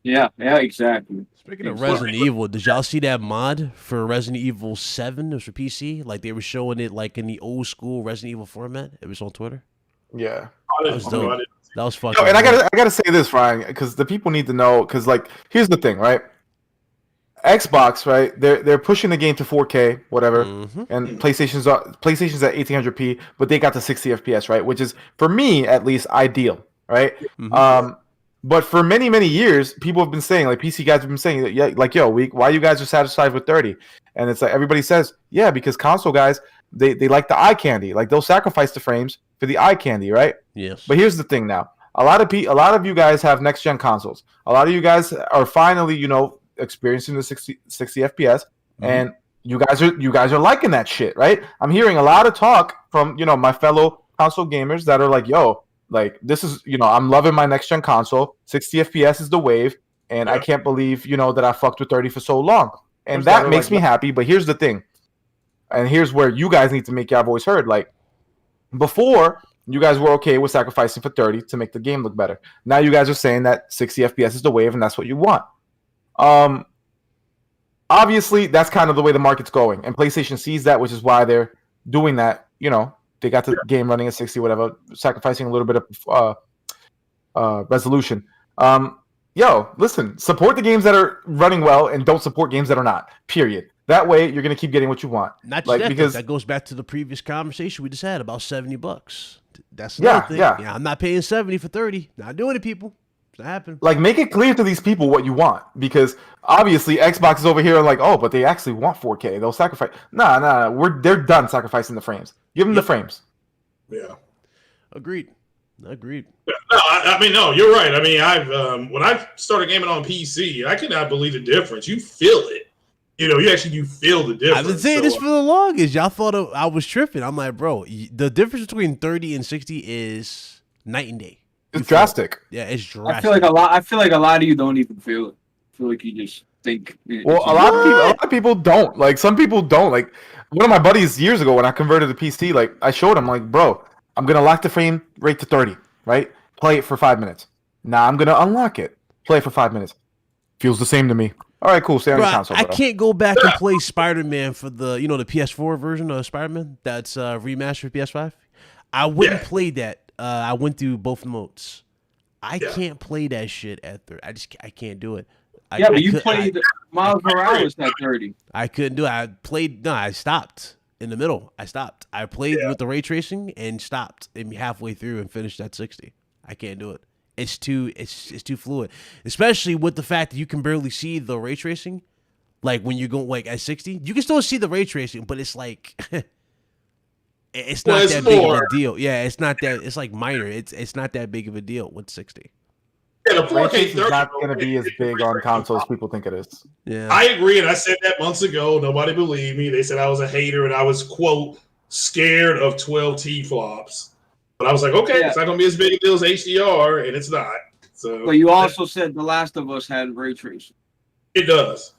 yeah, exactly.
Speaking of Resident Evil, did y'all see that mod for Resident Evil 7? It was for PC. Like they were showing it like in the old school Resident Evil format. It was on Twitter.
Yeah.
I didn't
That was
know.
dope.
I didn't-
That was fucking.
No, and I
dope.
gotta say this, Ryan, because the people need to know. Because here's the thing, right? Xbox, right? They're pushing the game to 4K, whatever,
Mhm.
and PlayStation's at 1800p, but they got to 60 FPS, right? Which is for me at least ideal, right?
Mhm.
But for many years, people have been saying, like PC guys have been saying, that, yeah, like why you guys are satisfied with 30? And it's like everybody says, yeah, because console guys they like the eye candy, like they'll sacrifice the frames for the eye candy, right?
Yes.
But here's the thing now. A lot of you guys have next gen consoles. A lot of you guys are finally, experiencing the 60 FPS, and you guys are liking that shit, right? I'm hearing a lot of talk from, my fellow console gamers that are like, yo, like this is, I'm loving my next gen console. 60 FPS is the wave. and I can't believe that I fucked with 30 for so long, and
Those
that
are
makes
like-
me happy. But here's the thing, and here's where you guys need to make your voice heard. Like before, you guys were okay with sacrificing for 30 to make the game look better. Now you guys are saying that 60 FPS is the wave, and that's what you want. Obviously, that's kind of the way the market's going, and PlayStation sees that, which is why they're doing that. They got the game running at 60, whatever, sacrificing a little bit of resolution. Listen, support the games that are running well, and don't support games that are not. Period. That way, you're gonna keep getting what you want.
Not just because that goes back to the previous conversation we just had about $70. That's another thing. Yeah, I'm not paying 70 for 30. Not doing it, people. It's not happening.
Like, make it clear to these people what you want, because obviously Xbox is over here and like, oh, but they actually want 4K. They'll sacrifice. Nah. They're done sacrificing the frames. Give them the frames.
Yeah.
Agreed.
No, I mean, no, you're right. I mean, I've when I started gaming on PC, I cannot believe the difference. You feel it. You feel the difference.
I've been saying this for the longest. Y'all thought I was tripping. I'm like, bro, the difference between 30 and 60 is night and day.
It's drastic.
Yeah, it's drastic.
I feel like a lot of you don't even feel it. I feel like you just think.
Well, a lot of people don't. Like, some people don't. Like, one of my buddies years ago when I converted to PC, like, I showed him, like, bro, I'm gonna lock the frame rate to 30, right? Play it for 5 minutes. Now I'm gonna unlock it. Play it for 5 minutes. Feels the same to me. All right, cool. Stay on the console.
I can't go back and play Spider-Man for the the PS4 version of Spider-Man that's remastered for PS5. I wouldn't play that. I went through both modes. I can't play that shit at 30. I can't do it.
But you played Miles Morales at 30.
I couldn't do it. I stopped in the middle. I played with the ray tracing and stopped halfway through and finished at 60. I can't do it. It's too fluid, especially with the fact that you can barely see the ray tracing. Like when you're going like at 60, you can still see the ray tracing, but it's like it's not that big of a deal. Yeah, it's not that. It's like minor. It's not that big of a deal with 60.
Yeah, the 4K
is not going to be as big on consoles as people think it is.
Yeah,
I agree, and I said that months ago. Nobody believed me. They said I was a hater, and I was quote scared of 12T flops. But I was like, okay, it's not going to be as big a deal as HDR, and it's not. So,
but you also said The Last of Us had ray tracing.
It does.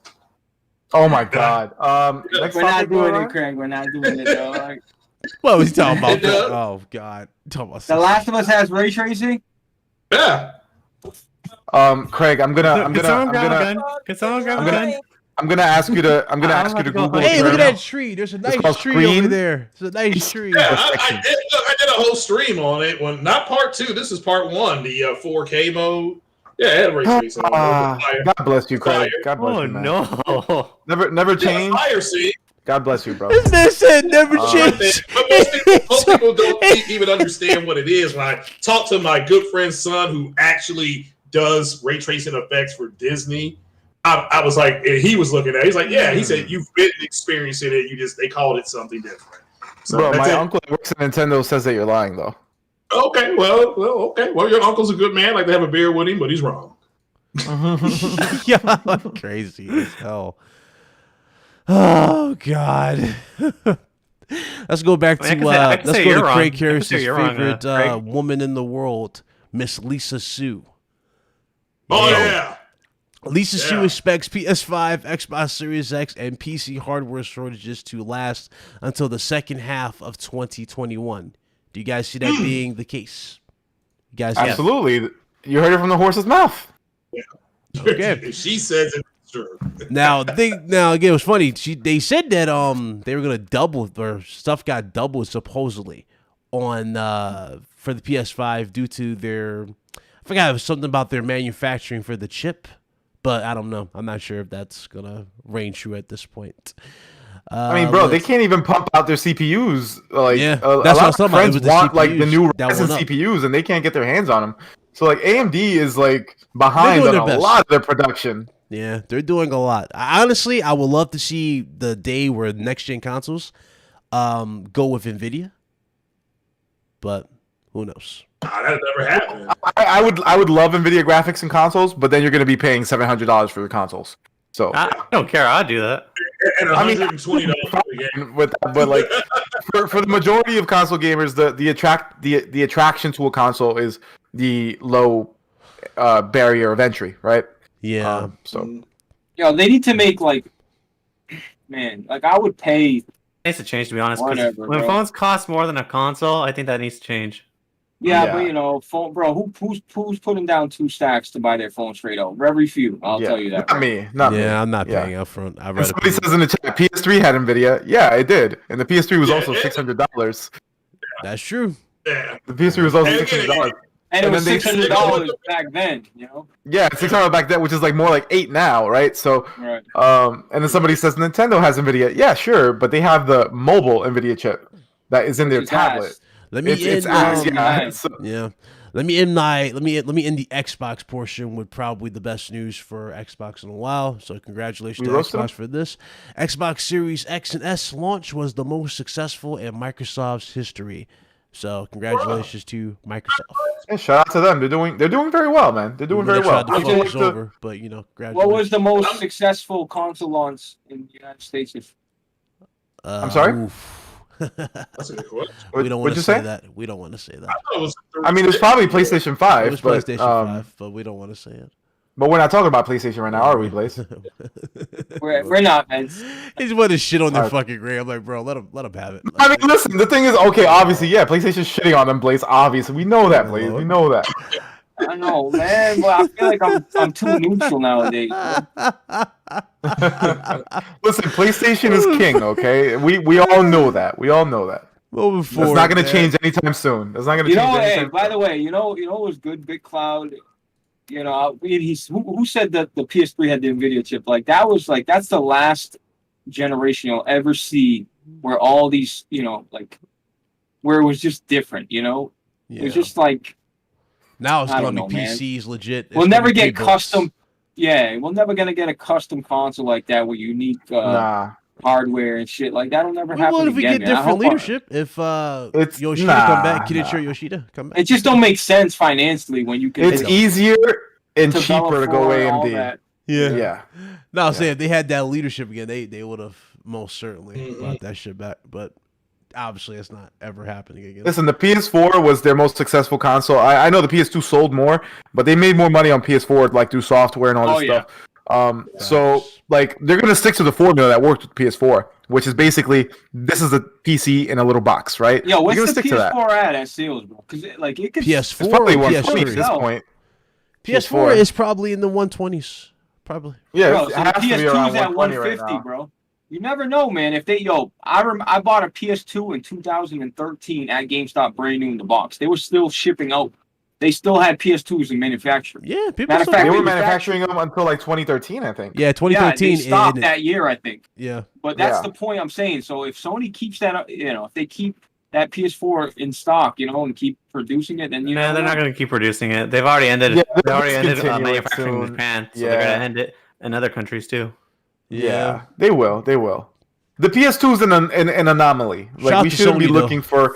Oh my god.
We're not doing it, Craig. We're not doing it, dog.
What was he talking about? Oh god,
The Last of Us has ray tracing.
Yeah.
Craig, I'm gonna ask you to Google.
Hey, look at that tree. There's a nice tree over there. There's a nice tree.
Yeah, I did a whole stream on it. When not part 2, this is part 1. The 4K mode. Yeah, it had ray tracing.
God bless you, Craig. God bless you, man.
No.
Never change.
Fire, see?
God bless you, bro.
This man said never change.
But most people don't even understand what it is. When I talk to my good friend's son who actually does ray tracing effects for Disney, I was like, and he was looking at it. He's like, yeah, he said, you've been experiencing it. They called it something different. So
bro, my uncle that works at Nintendo says that you're lying, though.
Okay, okay. Well, your uncle's a good man. Like to have a beer with him, but he's wrong.
Yeah, crazy as hell. Oh God. Let's go back to let's go to Craig Harris's favorite woman in the world, Miss Lisa Su.
Oh yeah.
Lisa Su expects PS5, Xbox Series X, and PC hardware shortages to last until the second half of 2021. Do you guys see that being the case? You guys,
absolutely. You heard it from the horse's mouth.
Yeah.
Okay.
If she says it, sure.
Now again, it was funny. They said that they were gonna double, or stuff got doubled supposedly on for the PS5 due to their, I forgot, it was something about their manufacturing for the chip, but I don't know. I'm not sure if that's gonna reign true at this point.
I mean, bro, they can't even pump out their CPUs. Like,
that's
a lot of friends want like the new Ryzen CPUs, and they can't get their hands on them. So like AMD is like behind on a lot of their production.
Yeah, they're doing a lot. Honestly, I would love to see the day where next gen consoles go with Nvidia, but who knows?
That never happened.
I would love Nvidia graphics in consoles, but then you're going to be paying $700 for your consoles. So
I don't care. I'll do that.
And $120
with that, but like for the majority of console gamers, the attraction to a console is the low barrier of entry, right?
Yeah.
So
Yo, they need to make like, man, like I would pay.
It needs to change, to be honest. 'Cause
Whatever,
when
bro.
phones cost more than a console, I think that needs to change.
Yeah,
Yeah.
but you know, phone, bro, who's putting down 2 stacks to buy their phone straight out? Very few. I'll tell you that.
Not me. Not me.
Yeah, I'm not
Yeah.
paying up front. I'd
And
rather
somebody
pay.
says in the chat, PS3 had Nvidia. Yeah, it did, and the PS3 was
Yeah,
also
it-
$600.
That's true.
Yeah.
The PS3 was also
And again,
$600.
And it
And
was
then they-
$600 back then, you know.
Yeah, 600 back then, which is like more like 8 now, right? So,
Right.
and then somebody says Nintendo has Nvidia. Yeah, sure, but they have the mobile Nvidia chip that is in their
Which is
tablet.
ass.
Let me
It's
end.
ass, yeah.
man.
So-
Yeah. Let me end the Xbox portion with probably the best news for Xbox in a while. So congratulations
We
to
roasted
Xbox
them?
for this. Xbox Series X and S launch was the most successful in Microsoft's history. So congratulations to Microsoft.
Yeah, shout out to them. They're doing very well, man. They're doing
They
very well.
tried to
I'm
fuck
doing
us
to-
over, but you know, congratulations.
What was the most successful console launch in the United States?
I'm sorry?
Oof.
That's a good question.
We don't want
What'd
to
you
say
say?
that. We don't want to say
I
that.
thought it was
I mean, it was probably PlayStation 5,
It was
but
PlayStation 5, but we don't want to say it.
but we're not talking about PlayStation right now, are we, Blaze?
We're not, man.
He just wanted to shit on their
Alright.
fuking gram. I'm like, bro, let him have it.
I mean, listen. The thing is, okay, obviously, yeah, PlayStation's shitting on them, Blaze. Obviously, we know that, Blaze. We know that.
I know, man, but I feel like I'm too neutral nowadays.
Listen, PlayStation is king. Okay, we all know that. We all know that.
Moving
That's
forward,
not going to
man.
change anytime soon. That's not going to
You
change
know, hey,
anytime
by
soon.
the way, you know what was good? Big Cloud. You know, who said that the PS3 had the Nvidia chip? Like that's the last generation you'll ever see where all these, you know, like where it was just different. You know, it was
Yeah.
just like
Now it's
I
gonna
don't
be
know, man.
PCs legit. It's
we'll
gonna
never
be
get
big
custom. Yeah, we're never gonna get a custom console like that with unique
Nah,
hardware and shit. Like that'll never happen
Well, if we
again.
get
man. I
different
hope
leadership, if
It's-
Yoshida come back,
nah,
Kinichiro
nah.
Yoshida come back.
It just don't make sense financially when you can.
it's easier and
develop
cheaper to go
for all
AMD.
that.
Yeah.
No, I'm saying if they had that leadership again, they would have most certainly
Mhm.
brought that shit back. But obviously, it's not ever happening again.
Listen, the PS4 was their most successful console. I know the PS2 sold more, but they made more money on PS4 like through software and all this
Oh, yeah.
stuff. So
Facts.
like they're gonna stick to the formula that worked with PS4, which is basically this is a PC in a little box, right?
Yo, what's
They're
the
gonna stick to that.
PS4 at sales, bro? Because like it could.
It's
PS4
probably
or
120 at
PS3?
this
No.
point.
PS4 is probably in the 120s. Probably.
Yeah,
Bro,
it
so the
has to be
PS2
around
is at
120 right
150,
now.
bro. You never know, man. If they I bought a PS2 in 2013 at GameStop, brand new in the box. They were still shipping out. They still had PS2s in manufacturing.
Yeah, people
Matter of
still
fact,
They
do
were
it.
manufacturing them until like 2013, I think.
Yeah,
Yeah,
2013.
they stopped
and-
that year, I think.
Yeah.
But that's
Yeah.
the point I'm saying. So if Sony keeps that, you know, if they keep that PS4 in stock, you know, and keep producing it, then you know
No, they're not going to keep producing it. They've already ended.
Yeah,
They already ended
discontinue it
manufacturing in
soon.
Japan, so
Yeah.
they're going to end it in other countries too.
Yeah, they will. They will. The PS2 is an anomaly.
Shout
Like
out
we
to
shouldn't be
Sony, though,
looking for.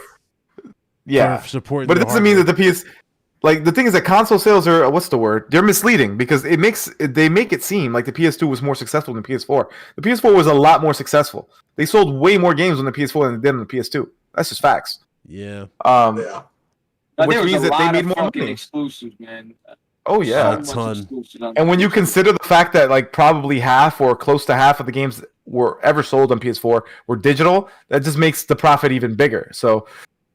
Yeah,
For supporting
but it
their
doesn't mean that
hardware.
the PS. Like the thing is that console sales are what's the word? They're misleading because they make it seem like the PS2 was more successful than the PS4. The PS4 was a lot more successful. They sold way more games on the PS4 than they did on the PS2. That's just facts.
Yeah.
Yeah.
But
which
there was
means
a
that they
lot
made
of
more
fucking
money.
exclusives, man.
Oh yeah.
A ton.
Exclusives on
And when you
PS4.
consider the fact that like probably half or close to half of the games that were ever sold on PS4 were digital, that just makes the profit even bigger. So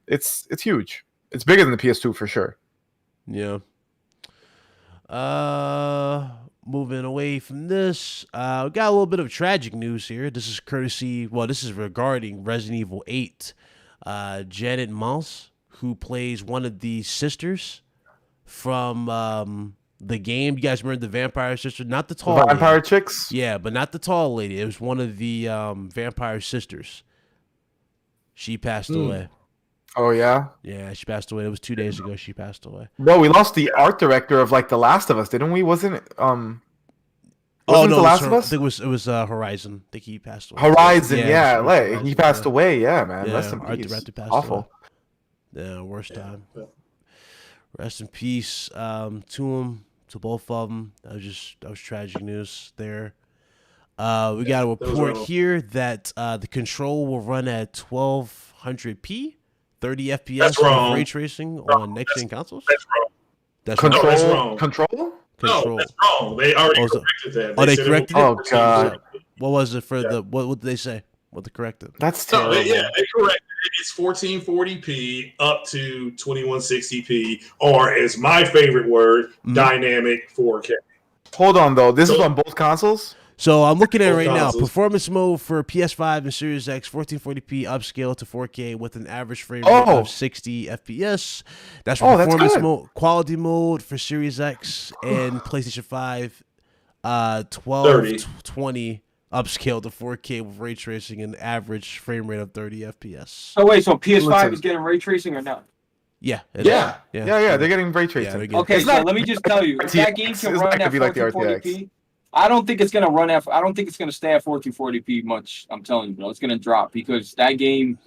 it's huge. It's bigger than the PS2 for sure.
Yeah. Moving away from this, we got a little bit of tragic news here. This is courtesy, well, this is regarding Resident Evil 8. Janet Mouse, who plays one of the sisters from the game. You guys remember the vampire sister? Not the tall
Vampire
lady.
chicks?
Yeah, but not the tall lady. It was one of the vampire sisters. She passed away.
Oh yeah.
Yeah, she passed away. It was 2 days ago she passed away.
Bro, we lost the art director of like The Last of Us, didn't we? Wasn't it
Oh
wasn't
no,
The Last
I
of Us?
think it was Horizon. I think he passed away.
Horizon, yeah,
it was
like
Horizon,
he passed
yeah.
away, yeah, man.
Yeah,
Rest in
art
peace.
director passed
Awful.
Yeah, worst time.
Yeah.
Rest in peace to him, to both of them. That was tragic news there. We got a
was
report
rough.
here that the control will run at 1200p, 30 FPS
That's
with
wrong.
ray tracing on next gen consoles.
That's wrong.
That's
No,
wrong.
that's
Control
wrong.
control?
control.
No, that's wrong. They already
Oh, is it-
corrected that.
Oh, they
said
corrected
was
it?
Oh,
1440p.
God.
What was it for the what did they say? What they corrected?
That's
No,
terrible.
they corrected it. It's 1440p up to 2160p, or as my favorite word, dynamic 4K.
Hold on though. This is on both consoles.
So I'm looking at it
Both
right now.
consoles.
Performance mode for PS5 and Series X, 1440p upscale to 4K with an average frame rate
Oh.
of 60 FPS. That's for
Oh, that's
performance
good.
mode. Quality mode for Series X and PlayStation 5,
30.
1220 upscale to 4K with ray tracing and average frame rate of 30 FPS.
So wait, so PS5
Listen.
is getting ray tracing or not?
Yeah. it is.
Yeah. They're getting ray
Yeah,
tracing.
they're getting-
Okay,
It's
so
not-
let me just tell you, if that game
RTX.
can
It's
run
not gonna
at
be like the
1440p, I don't think it's gonna run at. I don't think it's gonna stay at 1440p much. I'm telling you, bro, it's gonna drop because that game,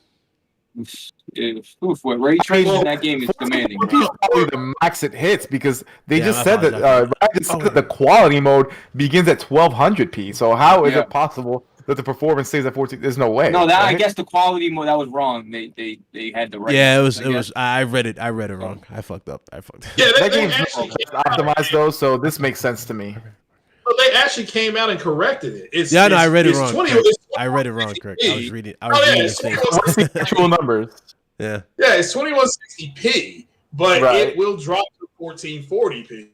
with ray tracing, that game is demanding.
1440p is probably the max it hits because they
Yeah,
just
my
said
fault,
that
definitely.
Ryan just said that the quality mode begins at 1200p. So how is
Yeah.
it possible that the performance stays at 14? There's no way.
No, that I
right?
guess the quality mode that was wrong. They had the right.
Yeah, it
I
was.
guess.
I read it wrong. I fucked up.
Yeah,
That
they
game's
actually
optimized though, so this makes sense to me.
But they actually came out and corrected it. It's,
Yeah, no, I read it
it's
wrong.
20
Craig.
it's
I read it wrong, Craig. I was
2160p.
reading. I
Oh,
was
yeah,
reading
it's
things.
What's the actual numbers?
Yeah.
Yeah, it's 2160p, but
Right.
it will drop to 1440p.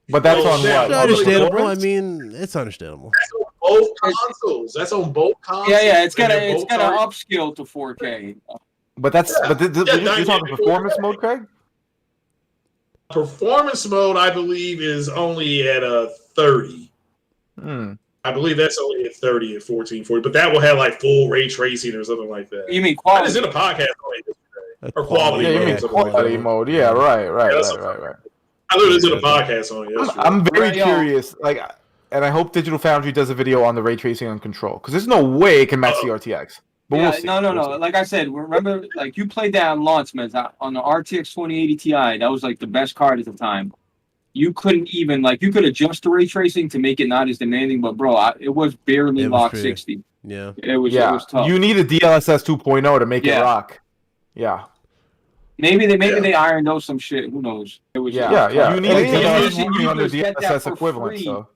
But that's
Oh,
on
shit.
what?
It's
Really
understandable. I
performance?
mean, it's understandable.
That's on both consoles. That's on both consoles.
Yeah, it's
And
gonna
they're both targeted-
upscale to 4K.
But that's
Yeah.
but
Yeah,
you're talking
dynamic
performance
4K.
mode, Craig?
Performance mode, I believe, is only at 30.
Hmm.
I believe that's only at 30 at 1440, but that will have like full ray tracing or something like that.
You mean
I was
quality?
in a podcast on it yesterday. Or quality
Yeah, you
mode,
mean
something like
quality
that.
mode? Yeah, right.
Yeah, that's I literally did a podcast on it yesterday.
I'm very
Right, yo.
curious, and I hope Digital Foundry does a video on the ray tracing and control because there's no way it can match the RTX. But
Yeah,
we'll see.
no.
We'll see.
Like I said, remember, like you played that on launch, man. On the RTX 2080 Ti, that was like the best card at the time. You couldn't even you could adjust the ray tracing to make it not as demanding, but bro, it was barely
It was
locked
pretty-
60.
Yeah.
It was
Yeah,
tough.
you need a DLSS 2.0 to make it
Yeah.
rock. Yeah,
Maybe
Yeah.
they ironed out some shit. Who knows? It was
yeah.
tough.
You need
But
a
PlayStation
DLSS working on the
users get that
DLSS
for
equivalent.
free.
So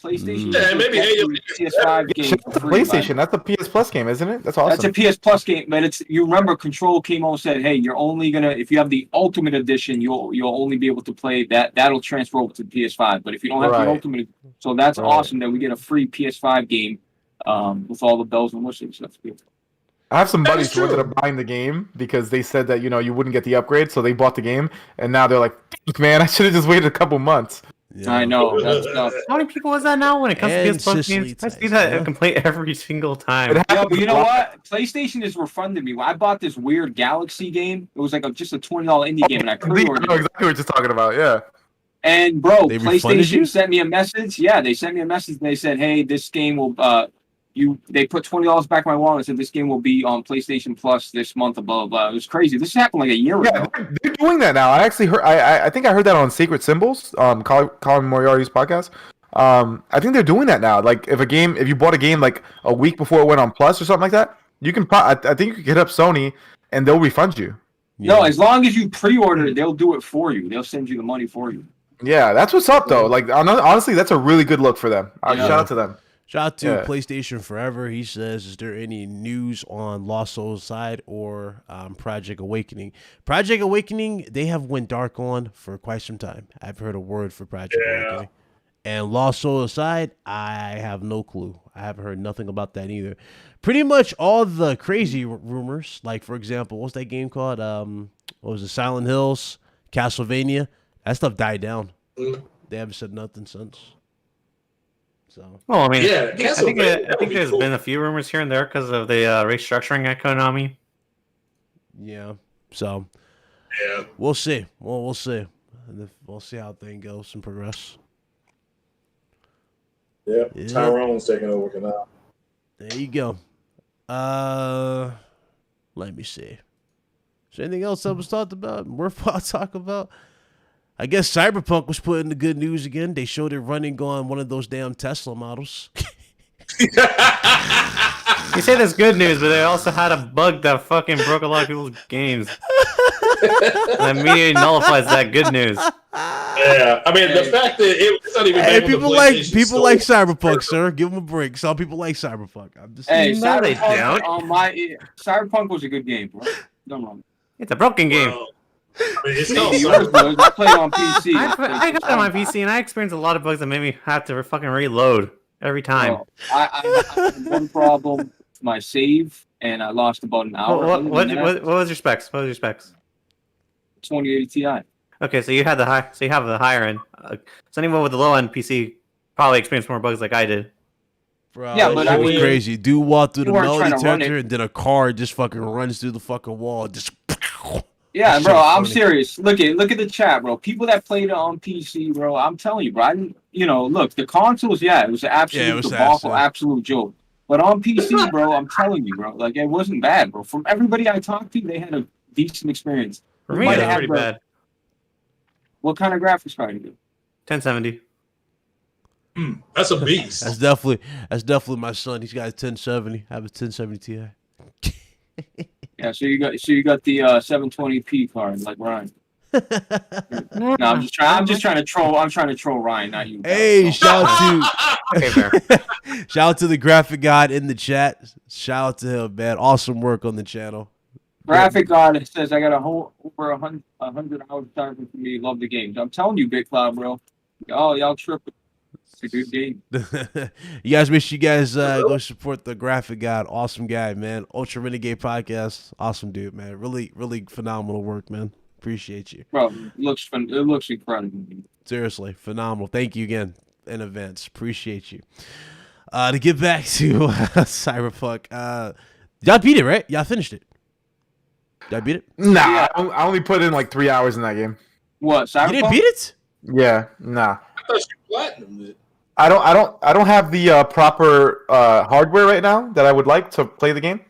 PlayStation.
Yeah,
users
maybe
get
they-
the PS5 game
Shit,
for
that's the
free.
PlayStation. That's the PS Plus game, isn't it? That's awesome.
That's a PS Plus game, but it's you remember Control came out and said, hey, you're only gonna if you have the Ultimate Edition, you'll only be able to play that. That'll transfer over to PS5. But if you don't have
Right.
the Ultimate, so that's
Right.
awesome that we get a free PS5 game with all the bells and whistles. That's good.
I have some
That
buddies
is
who ended
true.
up buying the game because they said that you wouldn't get the upgrade, so they bought the game, and now they're like, "Fuck, man, I should have just waited a couple months."
Yeah.
I know that's tough.
How many people is that now when it comes
And
to PS Plus
Sicily
games? I see
ties,
that
yeah.
complaint every single time.
It
Yeah,
happens
but you
a
know
lot.
what? PlayStation is refunding me. I bought this weird Galaxy game. It was like just a $20 indie game, and I
I
pre-ordered
know
it.
exactly what you're talking about. Yeah.
And bro,
They refunded you?
PlayStation sent me a message. Yeah, they sent me a message and they said, "Hey, this game will they put $20 back in my wallet and said this game will be on PlayStation Plus this month." Blah blah blah. It was crazy. This happened like a year
Yeah,
ago.
they're doing that now. I actually heard. I think I heard that on Sacred Symbols, Colin Moriarty's podcast. I think they're doing that now. Like, if you bought a game like a week before it went on Plus or something like that, you can. I think you can hit up Sony and they'll refund you.
Yeah.
No, as long as you pre-order it, they'll do it for you. They'll send you the money for you.
Yeah, that's what's up though. Like, honestly, that's a really good look for them.
Yeah.
Shout out to them.
Shout out to
Yeah.
PlayStation Forever. He says, is there any news on Lost Souls side or Project Awakening? Project Awakening, they have went dark on for quite some time. I've heard a word for Project Awakening. And Lost Souls side, I have no clue. I haven't heard nothing about that either. Pretty much all the crazy rumors, like, for example, what's that game called? What was it? Silent Hills, Castlevania. That stuff died down. They haven't said nothing since. So
Well, I mean,
Yeah,
I think
that'd be
there's
cool.
been a few rumors here and there because of the restructuring at Konami.
yeah, so
Yeah.
we'll see. Well, we'll see. And we'll see how things goes and progress.
Yeah.
Yeah.
Tyrone's taking over now.
There you go. Let me see. Is there anything else that was talked about? Worthwhile talk about? I guess Cyberpunk was put in the good news again. They showed it running on one of those damn Tesla models.
You say that's good news, but they also had a bug that fucking broke a lot of people's games. That immediately nullifies that good news.
Yeah, Yeah, I mean the fact that it's not even.
Hey,
back on the
people like
PlayStation Store.
Cyberpunk, sir. Give them a break. Some people like Cyberpunk. I'm just
Hey,
No, they
Cyberpunk
don't.
Cyberpunk was a good game, bro. Don't wrong.
It's a broken game.
Well, I mean, it's not
It was good. I played on PC.
I got it on my PC and I experienced a lot of bugs that made me have to fucking reload every time.
Bro, I had one problem, my save, and I lost about an hour.
What was your specs? What was your specs?
2080 Ti.
Okay, so you had the high, so you have the higher end. So anyone with the low end PC probably experienced more bugs like I did.
Bro,
Yeah,
that
but
shit
I
was
mean,
crazy. Dude walked through the
you weren't
melody
trying to run
detector,
it.
and then a car just fucking runs through the fucking wall. Just
Yeah,
That
bro,
shit
I'm
funny.
serious. Look at the chat, bro. People that played it on PC, bro. I'm telling you, bro. Look, the consoles, it was an absolute
it was
debacle,
ass, yeah.
absolute joke. But on PC, bro, I'm telling you, bro, like it wasn't bad, bro. From everybody I talked to, they had a decent experience.
For me,
Might
it was
have
pretty
the-
bad.
What kind of graphics card do you
1070.
That's a beast.
that's definitely my son. He's got a 1070. I have a 1070 Ti.
Yeah, so you got the 720p card, like Ryan. No, I'm just trying to troll. I'm trying to troll Ryan, not you.
Hey, shout out
Okay, fair.
to shout out to the graphic god in the chat. Shout out to him, man. Awesome work on the channel.
Graphic God says I got over 100 hours starting for me. Love the games. I'm telling you, Big Cloud, bro. Oh, y'all tripping. It's a good game.
You guys, make sure you guys go support the graphic god. Awesome guy, man. Ultra Renegade Podcast. Awesome dude, man. Really, really phenomenal work, man. Appreciate you.
Bro, it looks incredible.
Seriously, phenomenal. Thank you again in advance. Appreciate you. To get back to Cyberpunk, y'all beat it, right? Y'all finished it. Y'all beat it?
Nah,
Yeah.
I only put in like 3 hours in that game.
What? Cyberpunk?
You didn't beat it?
Yeah, nah.
I thought you platinumed it.
I don't have the proper hardware right now that I would like to play the game.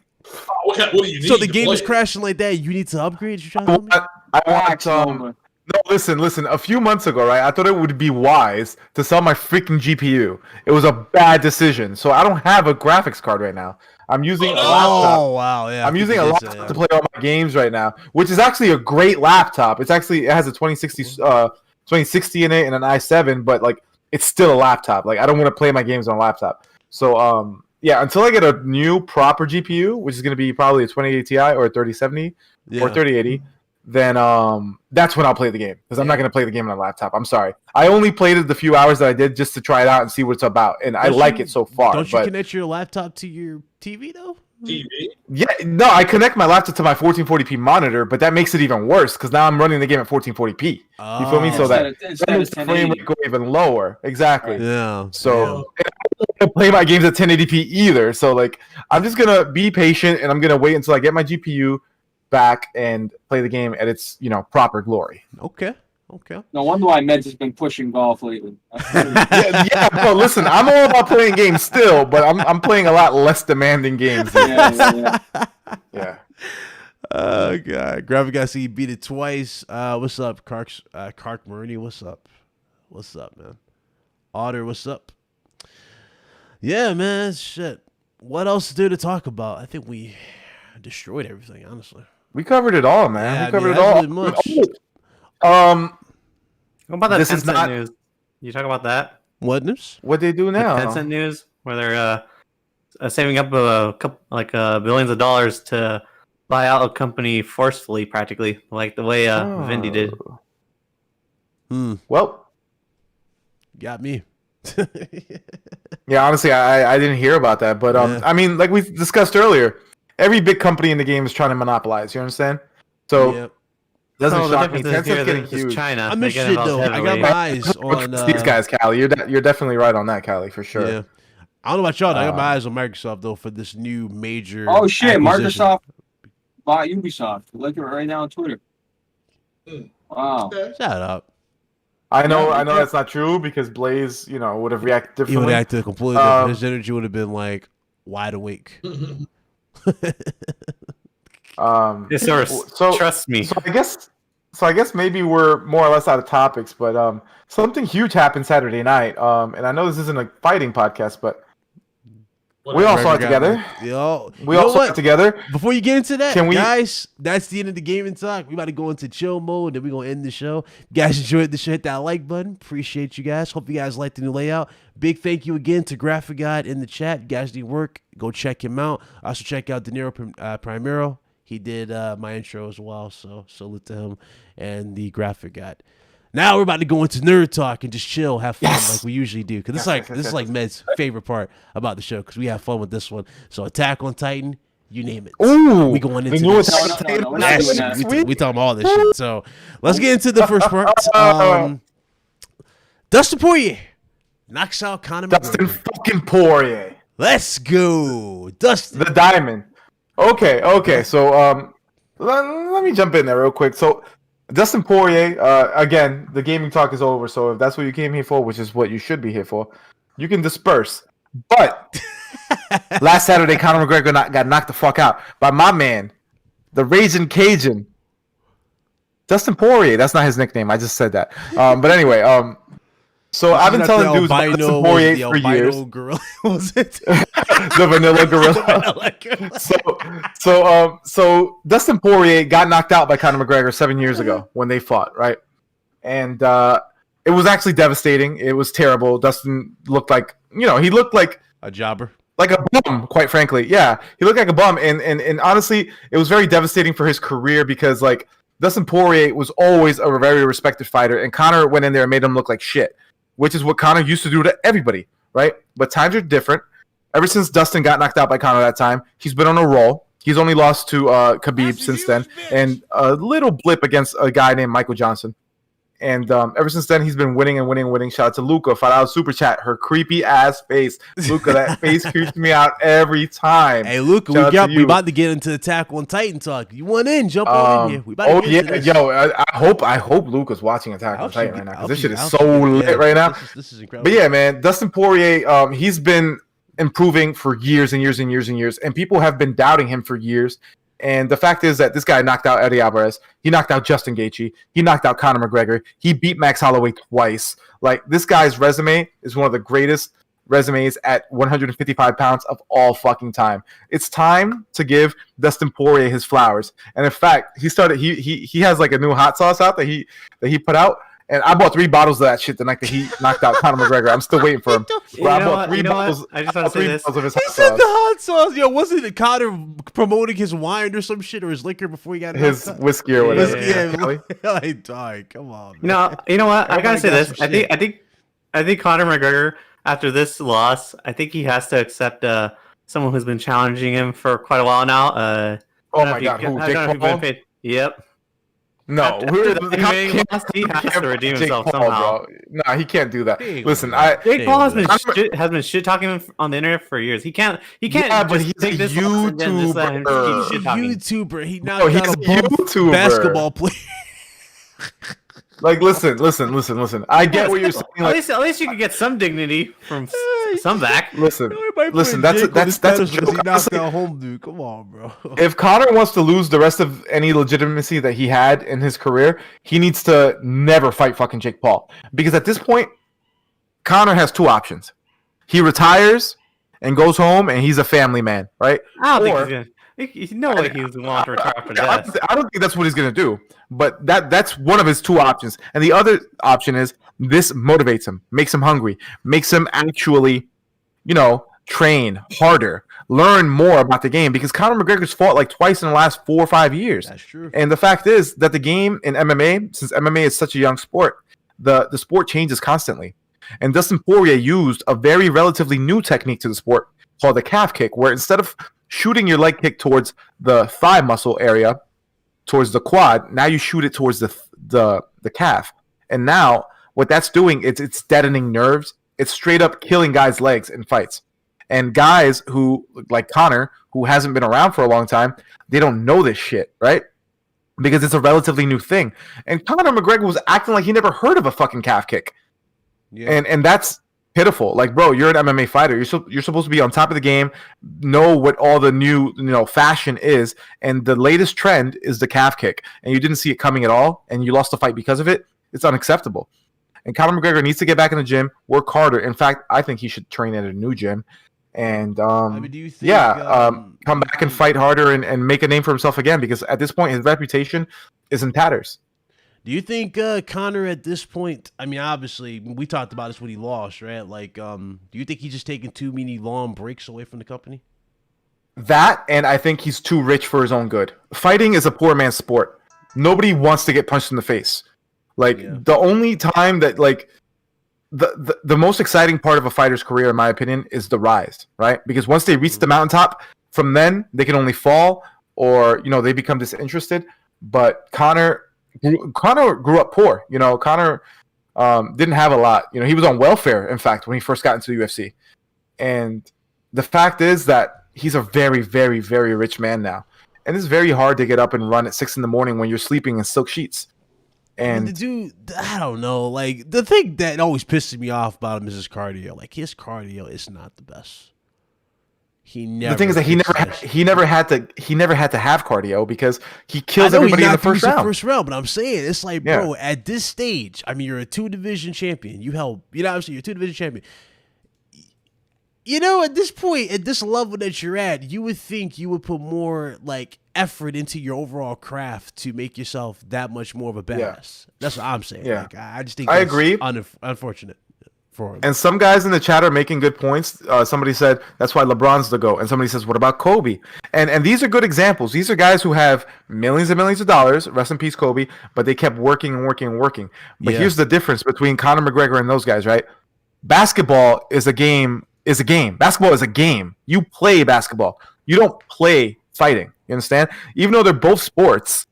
What do you need?
So the
to
game
play
is
it?
crashing like that. You need to upgrade. You trying to tell me?
I want
Facts, Nova.
No, listen. A few months ago, right? I thought it would be wise to sell my freaking GPU. It was a bad decision. So I don't have a graphics card right now. I'm using a laptop.
Oh wow, yeah.
I'm using a
a
laptop to play all my games right now, which is actually a great laptop. It has a 2060 in it and an i7, but like it's still a laptop. Like I don't want to play my games on a laptop. So yeah, until I get a new proper GPU, which is going to be probably a 2080 Ti or a 3070 or 3080, then that's when I'll play the game, because I'm not going to play the game on a laptop. I'm sorry. I only played it the few hours that I did just to try it out and see what it's about, and I like it so far.
Don't you
but
connect your laptop to your TV though?
TV.
yeah, no, I connect my laptop to my 1440p monitor, but that makes it even worse because now I'm running the game at 1440p. You feel me? So that makes the frame rate go even lower. Exactly.
Yeah.
So and I don't play my games at 1080p either. So like, I'm just gonna be patient and I'm gonna wait until I get my GPU back and play the game at its proper glory.
Okay.
No wonder why Meds has been pushing golf lately.
yeah, bro. Listen, I'm all about playing games still, but I'm playing a lot less demanding games.
Yeah.
Yeah.
Oh god, graphic guy, see you beat it twice. What's up, Kark Marini? What's up, man? Otter, what's up? Yeah, man, shit. What else is there to talk about? I think we destroyed everything, honestly.
We covered it all, man.
Yeah,
We covered it
that's
all.
really much.
What about that
This is
Tencent
not-
news? You talk about that?
What news?
What they do now?
The Tencent news, where they're saving up a couple, billions of dollars to buy out a company forcefully, practically, like the way Vindy did.
Well,
Got me.
yeah, honestly, I didn't hear about that, but
Yeah.
I mean, like we discussed earlier, every big company in the game is trying to monopolize. You understand? So
Yep.
doesn't
So the
shock me.
difference is
Tencent's
here
getting
that
huge.
it's China.
I'm
They get
interested though.
involved
I got
heavily.
my eyes on
These guys, Callie. You're definitely right on that, Callie, for sure.
Yeah. I don't know about y'all. I got my eyes on Microsoft though for this new major.
Oh shit!
acquisition.
Microsoft bought Ubisoft. Look at it right now on Twitter. Wow.
Okay.
Shut up.
I know
Yeah,
that's not true because Blaze, would have reacted
He would
differently.
have acted completely different. His energy would have been like wide awake.
Yes, sir.
So-
Trust me.
So I guess maybe we're more or less out of topics, but something huge happened Saturday night. And I know this isn't a fighting podcast, but We all saw it together.
Yo,
We all saw it together.
Before you get into that,
Can we-
guys, that's the end of the gaming talk. We about to go into chill mode, then we're going to end the show. If you guys enjoyed the show, hit that like button. Appreciate you guys. Hope you guys liked the new layout. Big thank you again to Graphic God in the chat. You guys need work. Go check him out. Also, check out De Niro Primero. He did my intro as well, so salute to him and the Graphic God. Now we're about to go into nerd talk and just chill, have fun like we usually do. Because this is like Med's favorite part about the show because we have fun with this one. So Attack on Titan, you name it.
Ooh,
we going into
new
this.
Attack on Titan.
We're not doing that.
We talking about all this shit. So let's get into the first part. Dustin Poirier knocks out Conor
Dustin
McGregor.
fucking Poirier.
Let's go, Dustin.
The Diamond. Okay. So let me jump in there real quick. So Dustin Poirier, again, the gaming talk is over. So if that's what you came here for, which is what you should be here for, you can disperse. But last Saturday, Conor McGregor got knocked the fuck out by my man, the Raging Cajun, Dustin Poirier. That's not his nickname. I just said that. But anyway, so I've been telling dudes about Dustin Poirier for years.
Gorilla, was it?
The vanilla gorilla. So Dustin Poirier got knocked out by Conor McGregor 7 years ago when they fought, right? And it was actually devastating. It was terrible. Dustin looked like, he looked like
a jobber,
like a bum, quite frankly. Yeah, he looked like a bum, and honestly, it was very devastating for his career because like Dustin Poirier was always a very respected fighter, and Conor went in there and made him look like shit, which is what Conor used to do to everybody, right? But times are different. Ever since Dustin got knocked out by Conor that time, he's been on a roll. He's only lost to Khabib since then, and a little blip against a guy named Michael Johnson. And ever since then, he's been winning and winning and winning. Shout out to Luca, $5 super chat. Her creepy ass face, Luca. That face creeps me out every time.
Hey, Luca, we about to get into Attack on Titan talk. You want in? Jump on in here. We about to get into this.
Yo, I hope Luca's watching Attack on Titan right now because this shit is so lit right now.
This is incredible.
But yeah, man, Dustin Poirier, he's been improving for years and years and years and years, and people have been doubting him for years. And the fact is that this guy knocked out Eddie Alvarez. He knocked out Justin Gaethje. He knocked out Conor McGregor. He beat Max Holloway twice. Like, this guy's resume is one of the greatest resumes at 155 pounds of all fucking time. It's time to give Dustin Poirier his flowers. And in fact, he has like a new hot sauce out that he put out. And I bought 3 bottles of that shit the night that he knocked out Conor McGregor. I'm still waiting for him.
I bought 3 bottles. I just want to say this.
Of his
He said the hot sauce. Yo, wasn't it Conor promoting his wine or some shit or his liquor before he got
his whiskey or whatever?
Yeah. Like, dog, come on. Man.
You know what? I gotta say this. I think Conor McGregor, after this loss, I think he has to accept someone who's been challenging him for quite a while now.
Oh my God, who? Jake Paul?
Yep.
No,
he has to redeem himself somehow.
Bro. No, he can't do that. Listen,
Jake Paul has been shit talking him on the internet for years. He can't.
Yeah, but he's
take
a
this YouTuber.
YouTuber.
He's a
YouTuber. He knocked out a
YouTuber.
basketball player.
Like, listen. I get what you're saying. Like,
at least you could get some dignity from some back.
Listen. That's a joke.
He knocked out home, dude. Come on, bro.
If Conor wants to lose the rest of any legitimacy that he had in his career, he needs to never fight fucking Jake Paul. Because at this point, Conor has 2 options. He retires and goes home, and he's a family man, right?
I don't think he's gonna. No way he was willing to retire after that.
I don't think that's what he's going to do. But that's one of his 2 options. And the other option is this motivates him, makes him hungry, makes him actually, train harder, learn more about the game. Because Conor McGregor's fought like twice in the last 4 or 5 years.
That's true.
And the fact is that the game in MMA, since MMA is such a young sport, the sport changes constantly. And Dustin Poirier used a very relatively new technique to the sport called the calf kick, where instead of shooting your leg kick towards the thigh muscle area, towards the quad, now you shoot it towards the calf. And now what that's doing is it's deadening nerves. It's straight up killing guys' legs in fights. And guys who, like Conor, who hasn't been around for a long time, they don't know this shit, right? Because it's a relatively new thing. And Conor McGregor was acting like he never heard of a fucking calf kick. Yeah. And that's pitiful. Like, bro, you're an MMA fighter. You're supposed to be on top of the game, know what all the new fashion is, and the latest trend is the calf kick, and you didn't see it coming at all, and you lost the fight because of it. It's unacceptable. And Conor McGregor needs to get back in the gym, work harder. In fact, I think he should train at a new gym And
I mean, do you think?
come back and fight harder and make a name for himself again, because at this point his reputation is in tatters.
Do you think Conor at this point? I mean, obviously we talked about this when he lost, right? Like, do you think he's just taking too many long breaks away from the company?
That, and I think he's too rich for his own good. Fighting is a poor man's sport. Nobody wants to get punched in the face. Like the only time that like the most exciting part of a fighter's career, in my opinion, is the rise, right? Because once they reach the mountaintop, from then they can only fall, or they become disinterested. But Conor grew up poor. Conor didn't have a lot. He was on welfare, in fact, when he first got into the UFC. And the fact is that he's a very, very, very rich man now. And it's very hard to get up and run at 6 a.m. when you're sleeping in silk sheets. And
the dude, I don't know. Like, the thing that always pisses me off about him is his cardio. Like, his cardio is not the best.
The thing is that he never had to have cardio because he kills everybody in the first round.
But I'm saying it's like, bro, at this stage, I mean, you're a 2-division champion. You're a 2-division champion. At this point, at this level that you're at, you would think you would put more like effort into your overall craft to make yourself that much more of a badass. Yeah. That's what I'm saying.
Yeah.
Like, I just think
I agree.
Unfortunate for him.
And some guys in the chat are making good points. Somebody said that's why LeBron's the GOAT. And somebody says, what about Kobe? And these are good examples. These are guys who have millions and millions of dollars. Rest in peace, Kobe. But they kept working and working and working. But here's the difference between Conor McGregor and those guys, right? Basketball is a game. Basketball is a game. You play basketball. You don't play fighting. You understand? Even though they're both sports,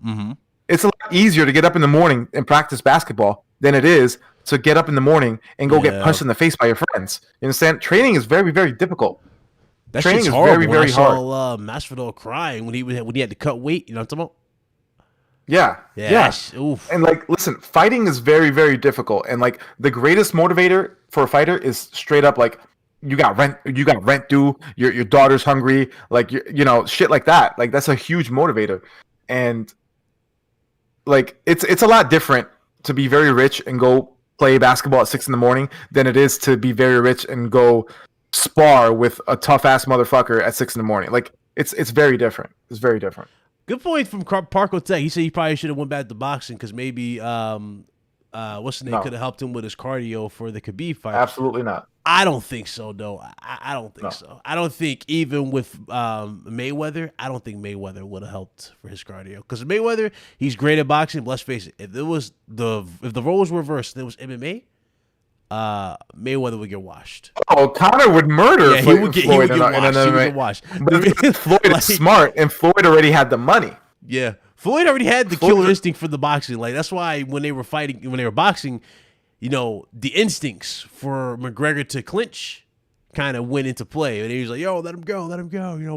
it's a lot easier to get up in the morning and practice basketball than it is to get up in the morning and go get punched in the face by your friends. You understand? Training is very, very difficult. Training is very, very hard.
I saw Masvidal crying when he had to cut weight. You know what I'm talking
about? Yeah.
Oof.
And like, listen, fighting is very, very difficult. And like, the greatest motivator for a fighter is straight up like, you got rent due, your daughter's hungry, like shit like that. Like, that's a huge motivator. And like, it's a lot different to be very rich and go play basketball at 6 a.m. than it is to be very rich and go spar with a tough ass motherfucker at 6 a.m. Like, it's very different. It's very different.
Good point from Parko Tech. He said he probably should have went back to boxing because maybe what's the name could have helped him with his cardio for the Khabib fight.
Absolutely not.
I don't think so, though. I don't think so. I don't think even with Mayweather, I don't think Mayweather would have helped for his cardio. Because Mayweather, he's great at boxing. But let's face it, if the roles were reversed, and it was MMA, Mayweather would get washed.
Oh, Conor would murder
Floyd. He would get washed.
But Floyd is smart, and Floyd already had the money.
Yeah, Floyd already had the killer instinct for the boxing. Like, that's why when they were boxing, the instincts for McGregor to clinch kind of went into play. And he was like, yo, let him go,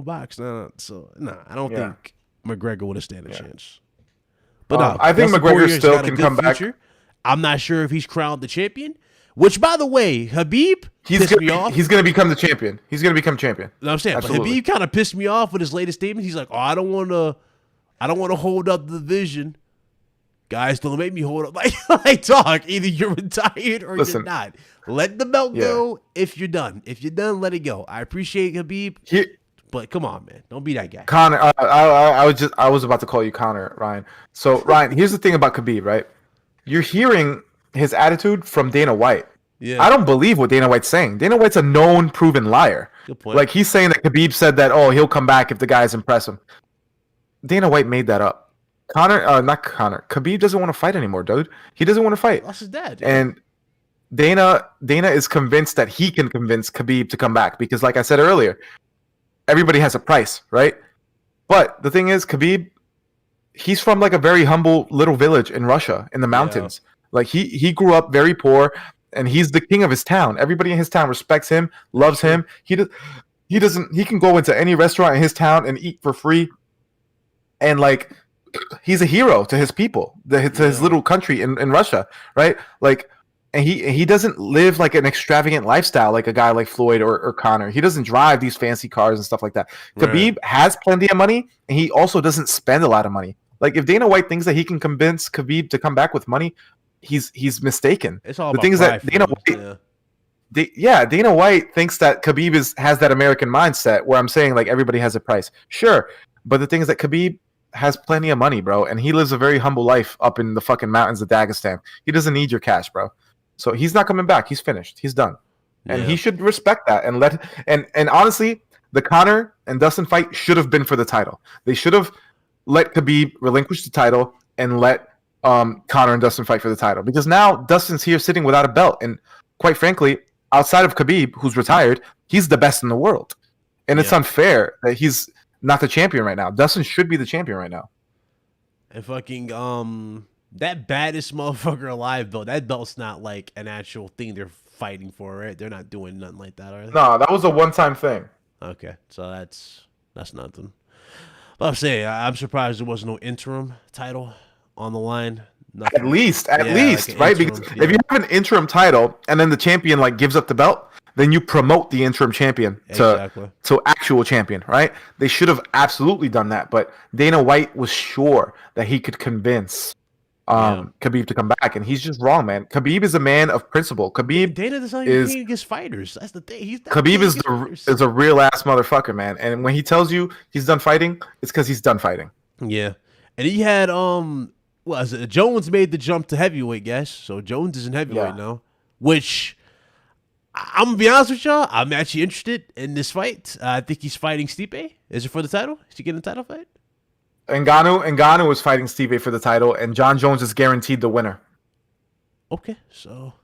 box. I don't think McGregor would have stand a chance. But
I think McGregor still can come back.
I'm not sure if he's crowned the champion, which, by the way, Khabib pissed me off.
He's going to become the champion. He's going to become champion.
You know what I'm saying?
Absolutely.
But Khabib kind of pissed me off with his latest statement. He's like, oh, I don't want to hold up the division. Guys, don't make me hold up. Like, dog, either you're retired or you're not. Let the belt go if you're done. If you're done, let it go. I appreciate Khabib, but come on, man. Don't be that guy.
Conor, I was about to call you Conor, Ryan. So, Ryan, here's the thing about Khabib, right? You're hearing his attitude from Dana White.
Yeah.
I don't believe what Dana White's saying. Dana White's a known, proven liar.
Good point.
Like, he's saying that Khabib said that, he'll come back if the guys impress him. Dana White made that up. Khabib doesn't want to fight anymore, dude. He doesn't want to fight.
Lost his dad. Dude.
And Dana is convinced that he can convince Khabib to come back because, like I said earlier, everybody has a price, right? But the thing is, Khabib, he's from like a very humble little village in Russia in the mountains. Yeah. Like he grew up very poor, and he's the king of his town. Everybody in his town respects him, loves him. He can go into any restaurant in his town and eat for free, and like, he's a hero to his people, to his little country in Russia, right? Like, and he doesn't live like an extravagant lifestyle like a guy like Floyd or Conor. He doesn't drive these fancy cars and stuff like that. Right. Khabib has plenty of money, and he also doesn't spend a lot of money. Like, if Dana White thinks that he can convince Khabib to come back with money, he's mistaken.
It's all
the
about
thing is that
Dana White.
Dana White thinks that Khabib has that American mindset where I'm saying like everybody has a price. Sure, but the thing is that Khabib has plenty of money, bro, and he lives a very humble life up in the fucking mountains of Dagestan. He doesn't need your cash, bro. So he's not coming back. He's finished. He's done, and he should respect that and let. And honestly, the Conor and Dustin fight should have been for the title. They should have let Khabib relinquish the title and let Conor and Dustin fight for the title, because now Dustin's here sitting without a belt, and quite frankly, outside of Khabib, who's retired, he's the best in the world, and it's unfair that he's not the champion right now. Dustin should be the champion right now.
And fucking that baddest motherfucker alive belt. That belt's not like an actual thing they're fighting for, right? They're not doing nothing like that, are they?
No, that was a one-time thing.
Okay, so that's nothing. But I'm saying I'm surprised there was no interim title on the line. Nothing.
At least, like right?
Interim,
because if you have an interim title and then the champion like gives up the belt, then you promote the interim champion to actual champion, right? They should have absolutely done that, but Dana White was sure that he could convince Khabib to come back, and he's just wrong, man. Khabib is a man of principle. Khabib
Dana does not even against fighters. That's the thing.
Khabib is a real ass motherfucker, man. And when he tells you he's done fighting, it's because he's done fighting.
Yeah, and he had Jones made the jump to heavyweight, guys. So Jones is in heavyweight now, which I'm gonna be honest with y'all. I'm actually interested in this fight. I think he's fighting Stipe. Is it for the title? Is he getting a title fight?
Ngannou is fighting Stipe for the title, and John Jones is guaranteed the winner.
Okay, so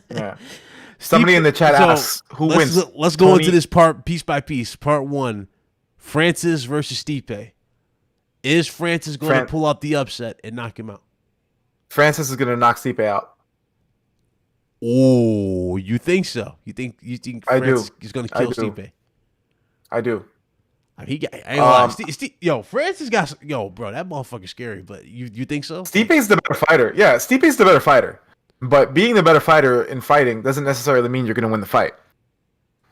yeah. Somebody in the chat asks who wins.
Let's go into this part piece by piece. Part 1: Francis versus Stipe. Is Francis going to pull out the upset and knock him out?
Francis is going to knock Stipe out.
Oh, you think so? You think Francis is going to kill Stipe?
I do.
I mean, Francis got bro, that motherfucker's scary. But you think so?
Stipe's the better fighter. Yeah, Stipe's the better fighter. But being the better fighter in fighting doesn't necessarily mean you're going to win the fight.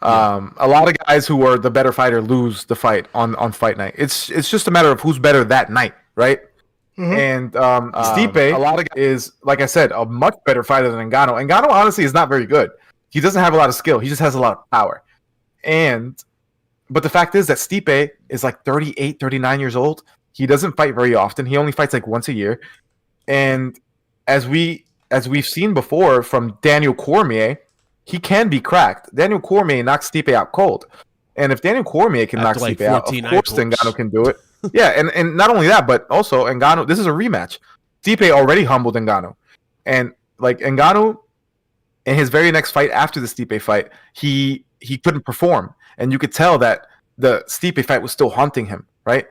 A lot of guys who are the better fighter lose the fight on fight night. It's just a matter of who's better that night, right? Mm-hmm. And Stipe is, like I said, a much better fighter than Ngannou. Ngannou honestly is not very good. He doesn't have a lot of skill. He just has a lot of power. But the fact is that Stipe is like 38, 39 years old. He doesn't fight very often. He only fights like once a year. And as we've seen before from Daniel Cormier, he can be cracked. Daniel Cormier knocks Stipe out cold. And if Daniel Cormier can knock Stipe out, of course Ngannou can do it. Yeah, and not only that, but also Ngannou, this is a rematch. Stipe already humbled Ngannou. And like Ngannou, in his very next fight after the Stipe fight, he couldn't perform. And you could tell that the Stipe fight was still haunting him, right?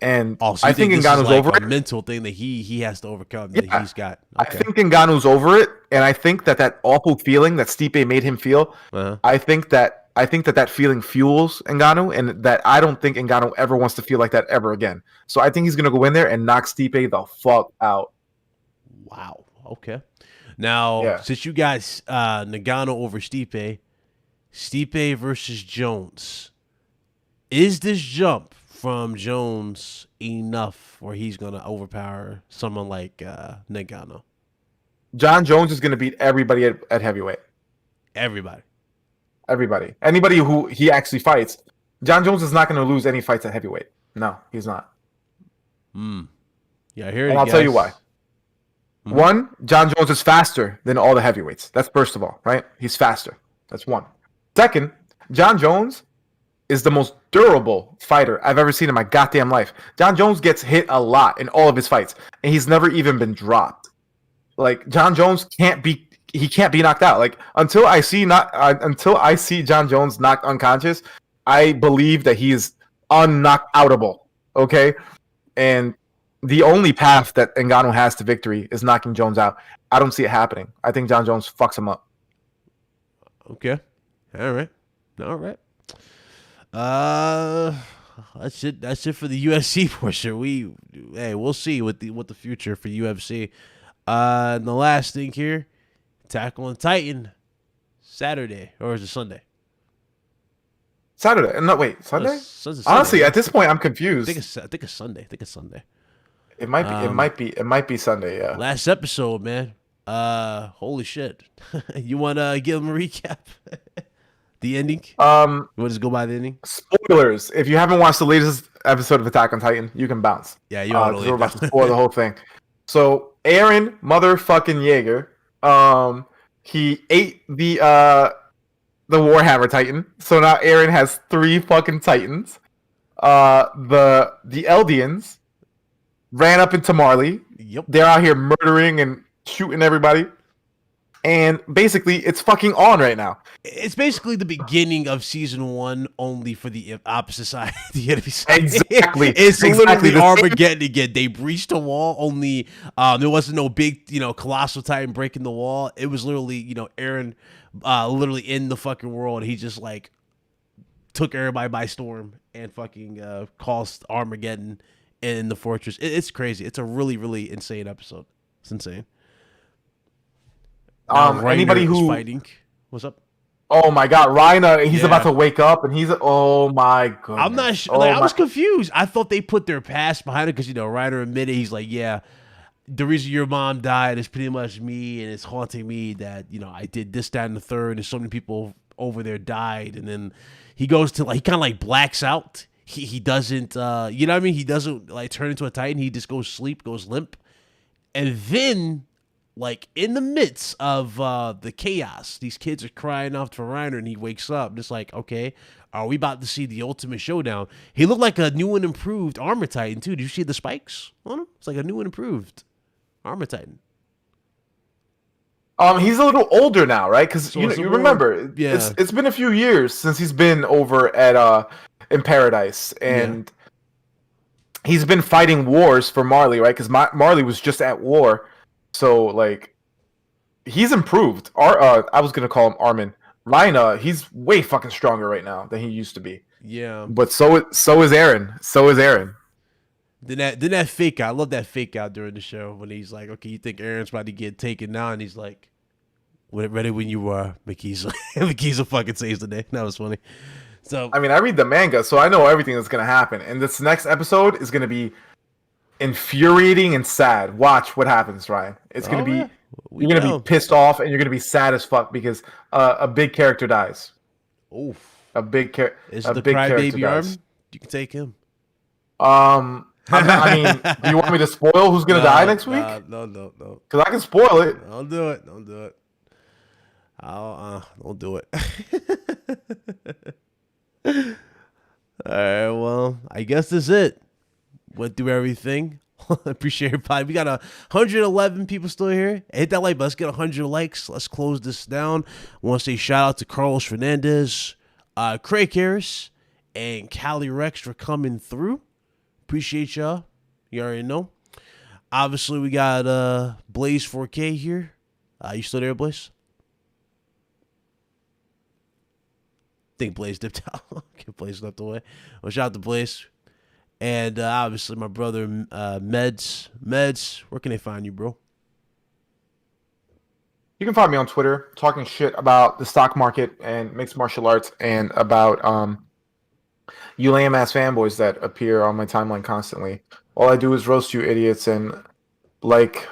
And I think Ngannou's over it.
A mental thing that he has to overcome. That he's got. Okay.
I think Ngannou's over it, and I think that awful feeling that Stipe made him feel. I think that feeling fuels Ngannou, and that I don't think Ngannou ever wants to feel like that ever again. So I think he's gonna go in there and knock Stipe the fuck out.
Wow. Okay. Now, since you guys Ngannou over Stipe versus Jones, is this jump from Jones enough where he's going to overpower someone like Ngannou?
John Jones is going to beat everybody at heavyweight.
Everybody.
Anybody who he actually fights. John Jones is not going to lose any fights at heavyweight. No, he's not.
Yeah, I hear it.
And I'll tell you why. One, John Jones is faster than all the heavyweights. That's first of all, right? He's faster. That's one. Second, John Jones is the most durable fighter I've ever seen in my goddamn life. John Jones gets hit a lot in all of his fights, and he's never even been dropped. Like, John Jones can't be knocked out. Like, until I see John Jones knocked unconscious, I believe that he is unknockoutable. Okay? And the only path that Ngannou has to victory is knocking Jones out. I don't see it happening. I think John Jones fucks him up.
Okay. All right. That's it. That's it for the UFC portion. We'll see what the future for UFC. And the last thing here, Attack on Titan, Saturday, or is it Sunday?
Saturday. No, wait, Sunday?
Sunday.
Honestly, at this point, I'm confused.
I think it's Sunday.
It might be Sunday. Yeah.
Last episode, man. Holy shit. You want to give them a recap? The ending? You want to just go by the ending?
Spoilers. If you haven't watched the latest episode of Attack on Titan, you can bounce.
Yeah, you want to leave.
We're about to spoil the whole thing. So Eren, motherfucking Jaeger, he ate the Warhammer Titan. So now Eren has 3 fucking Titans. The Eldians ran up into Marley.
Yep.
They're out here murdering and shooting everybody. And basically, it's fucking on right now.
It's basically the beginning of season 1, only for the opposite side, the enemy side.
Exactly.
It's
exactly.
literally Armageddon again. They breached a wall. Only there wasn't no big, colossal titan breaking the wall. It was literally, Eren, literally in the fucking world. He just like took everybody by storm and fucking caused Armageddon in the fortress. It's crazy. It's a really, really insane episode. It's insane.
Anybody who
fighting, what's up?
Oh my god, Reiner, he's about to wake up and he's oh my god.
I'm not sure. I was confused. I thought they put their past behind it because Reiner admitted, he's like, yeah, the reason your mom died is pretty much me, and it's haunting me that I did this, that, and the third, and so many people over there died. And then he goes to he kind of like blacks out. He doesn't you know what I mean? He doesn't like turn into a Titan. He just goes sleep, goes limp, and then, like, in the midst of the chaos, these kids are crying out for Reiner, and he wakes up. Just like, okay, are we about to see the ultimate showdown? He looked like a new and improved Armor Titan, too. Did you see the spikes on him? It's like a new and improved Armor Titan.
He's a little older now, right? Because
So
you remember, it's been a few years since he's been over at in Paradise, and he's been fighting wars for Marley, right? Because Marley was just at war. So, like, he's improved. I was going to call him Armin. Reiner, he's way fucking stronger right now than he used to be.
Yeah.
But so is Eren. So is Eren.
Then that fake out. I love that fake out during the show when he's like, okay, you think Eren's about to get taken down? And he's like, ready when you are, Mikisa. Mikisa fucking saves the day. That was funny. So
I mean, I read the manga, so I know everything that's going to happen. And this next episode is going to be infuriating and sad. Watch what happens, Ryan. It's gonna be you're gonna be pissed off and you're gonna be sad as fuck because a big character dies.
Oof.
A big character.
Is it the crybaby Armin? You can take him.
I mean, do you want me to spoil who's gonna die next week?
No.
Because I can spoil it.
Don't do it. Don't do it. Don't do it. All right. Well, I guess that's it. Went through everything. Appreciate everybody. We got 111 people still here. Hit that like button. Let's get 100 likes. Let's close this down. I want to say shout out to Carlos Fernandez, Craig Harris, and Cali Rex for coming through. Appreciate y'all. You already know. Obviously, we got Blaze 4K here. You still there, Blaze? I think Blaze dipped out. Okay, Blaze left away. Well, shout out to Blaze. And obviously, my brother, Meds. Meds, where can they find you, bro?
You can find me on Twitter talking shit about the stock market and mixed martial arts and about you lame-ass fanboys that appear on my timeline constantly. All I do is roast you idiots, and like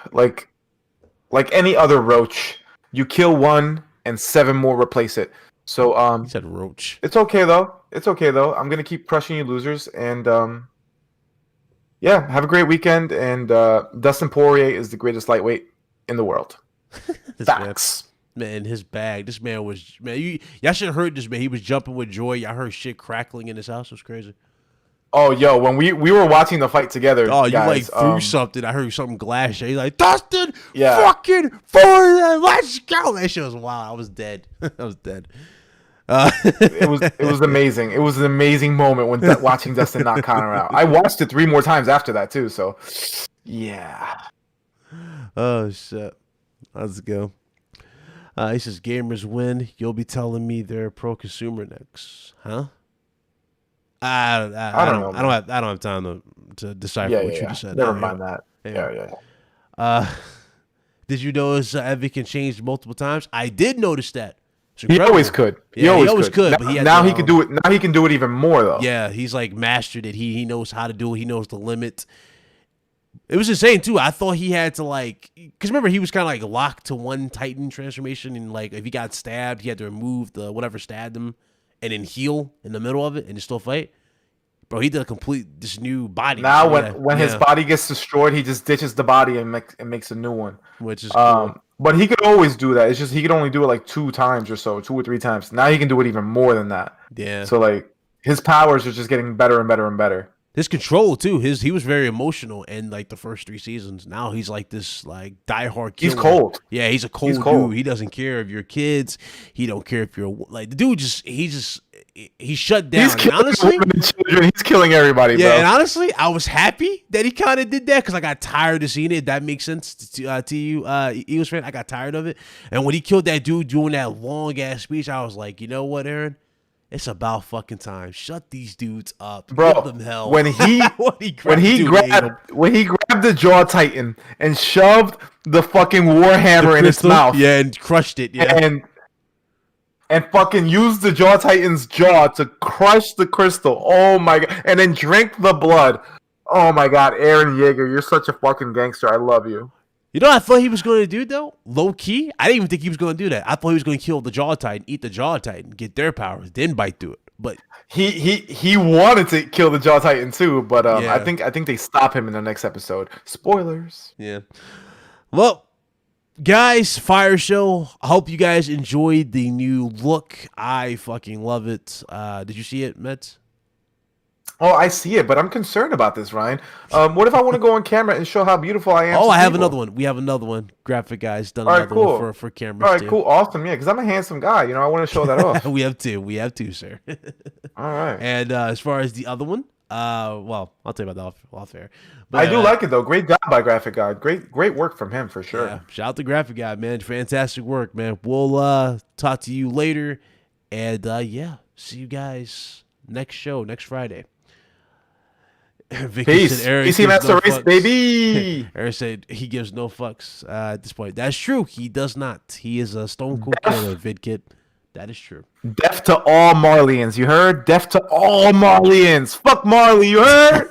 any other roach, you kill one and 7 more replace it. So
You said roach.
It's okay though. I'm gonna keep crushing you losers, and yeah, have a great weekend. And Dustin Poirier is the greatest lightweight in the world. Facts.
Man, his bag. This man was y'all should have heard this man. He was jumping with joy. Y'all heard shit crackling in his house. It was crazy.
Oh, yo, when we were watching the fight together.
Oh, you
guys,
like threw something. I heard something glass. He's like, Dustin, fucking Poirier, let's go. That shit was wild. I was dead. I was dead.
It was amazing. It was an amazing moment when watching Dustin knock Connor out. I watched it 3 more times after that too. So, yeah.
Oh shit. Let's go. He says gamers win. You'll be telling me they're pro-consumer next, huh? I don't know. I don't have time to decipher what you just said.
Never mind that. Yeah.
Did you notice Evan can change multiple times? I did notice that.
He always could.
He always could.
Now,
but he
now he can do it. Now he can do it even more though.
Yeah, he's like mastered it. He knows how to do it. He knows the limit. It was insane too. I thought he had to like, because remember he was kind of like locked to one Titan transformation, and like if he got stabbed, he had to remove the whatever stabbed him, and then heal in the middle of it and still fight. Bro, he did a complete this new body.
Now when his body gets destroyed, he just ditches the body and makes a new one,
which is cool.
But he could always do that. It's just he could only do it like 2 times or so, 2 or 3 times. Now he can do it even more than that.
Yeah.
So like his powers are just getting better and better and better.
His control too. He was very emotional in like the first 3 seasons. Now he's like this like diehard killer.
He's cold.
Yeah, he's a cold dude. He doesn't care if you're kids. He don't care if you're like the dude. He shut down.
He's killing
honestly,
women and children. He's killing everybody.
Yeah,
bro.
and honestly, I was happy that he kind of did that because I got tired of seeing it. If that makes sense to you, Eagles fan. I got tired of it. And when he killed that dude doing that long ass speech, I was like, you know what, Aaron? It's about fucking time. Shut these dudes up,
bro.
Give them hell.
When he grabbed the Jaw Titan and shoved the fucking Warhammer in his mouth,
yeah, and crushed it, yeah,
and fucking used the Jaw Titan's jaw to crush the crystal. Oh my god! And then drink the blood. Oh my god, Aaron Yeager, you're such a fucking gangster. I love you.
You know what I thought he was going to do, though? Low key? I didn't even think he was going to do that. I thought he was going to kill the Jaw Titan, eat the Jaw Titan, get their powers, then bite through it. But
he wanted to kill the Jaw Titan too, but yeah. I think they stop him in the next episode. Spoilers.
Yeah. Well, guys, Fire Show. I hope you guys enjoyed the new look. I fucking love it. Did you see it, Mets?
Oh, I see it, but I'm concerned about this, Ryan. What if I want to go on camera and show how beautiful I am?
Oh, I have another one. We have another one. Graphic guys done another one for cameras.
All right, cool, awesome. Yeah, because I'm a handsome guy. You know, I want to show that off.
We have two, sir.
All right.
And as far as the other one, well, I'll tell you about that off air. But
I do like it though. Great job by Graphic Guy. Great work from him for sure.
Yeah, shout out to Graphic Guy, man. Fantastic work, man. We'll talk to you later, and yeah, see you guys next show next Friday.
Peace. PC Master Race, baby.
Eric said he gives no fucks at this point. That's true. He does not. He is a stone cold killer, VidKit. That is true.
Deaf to all Marlians. You heard? Deaf to all Marlians. Fuck Marley. You heard?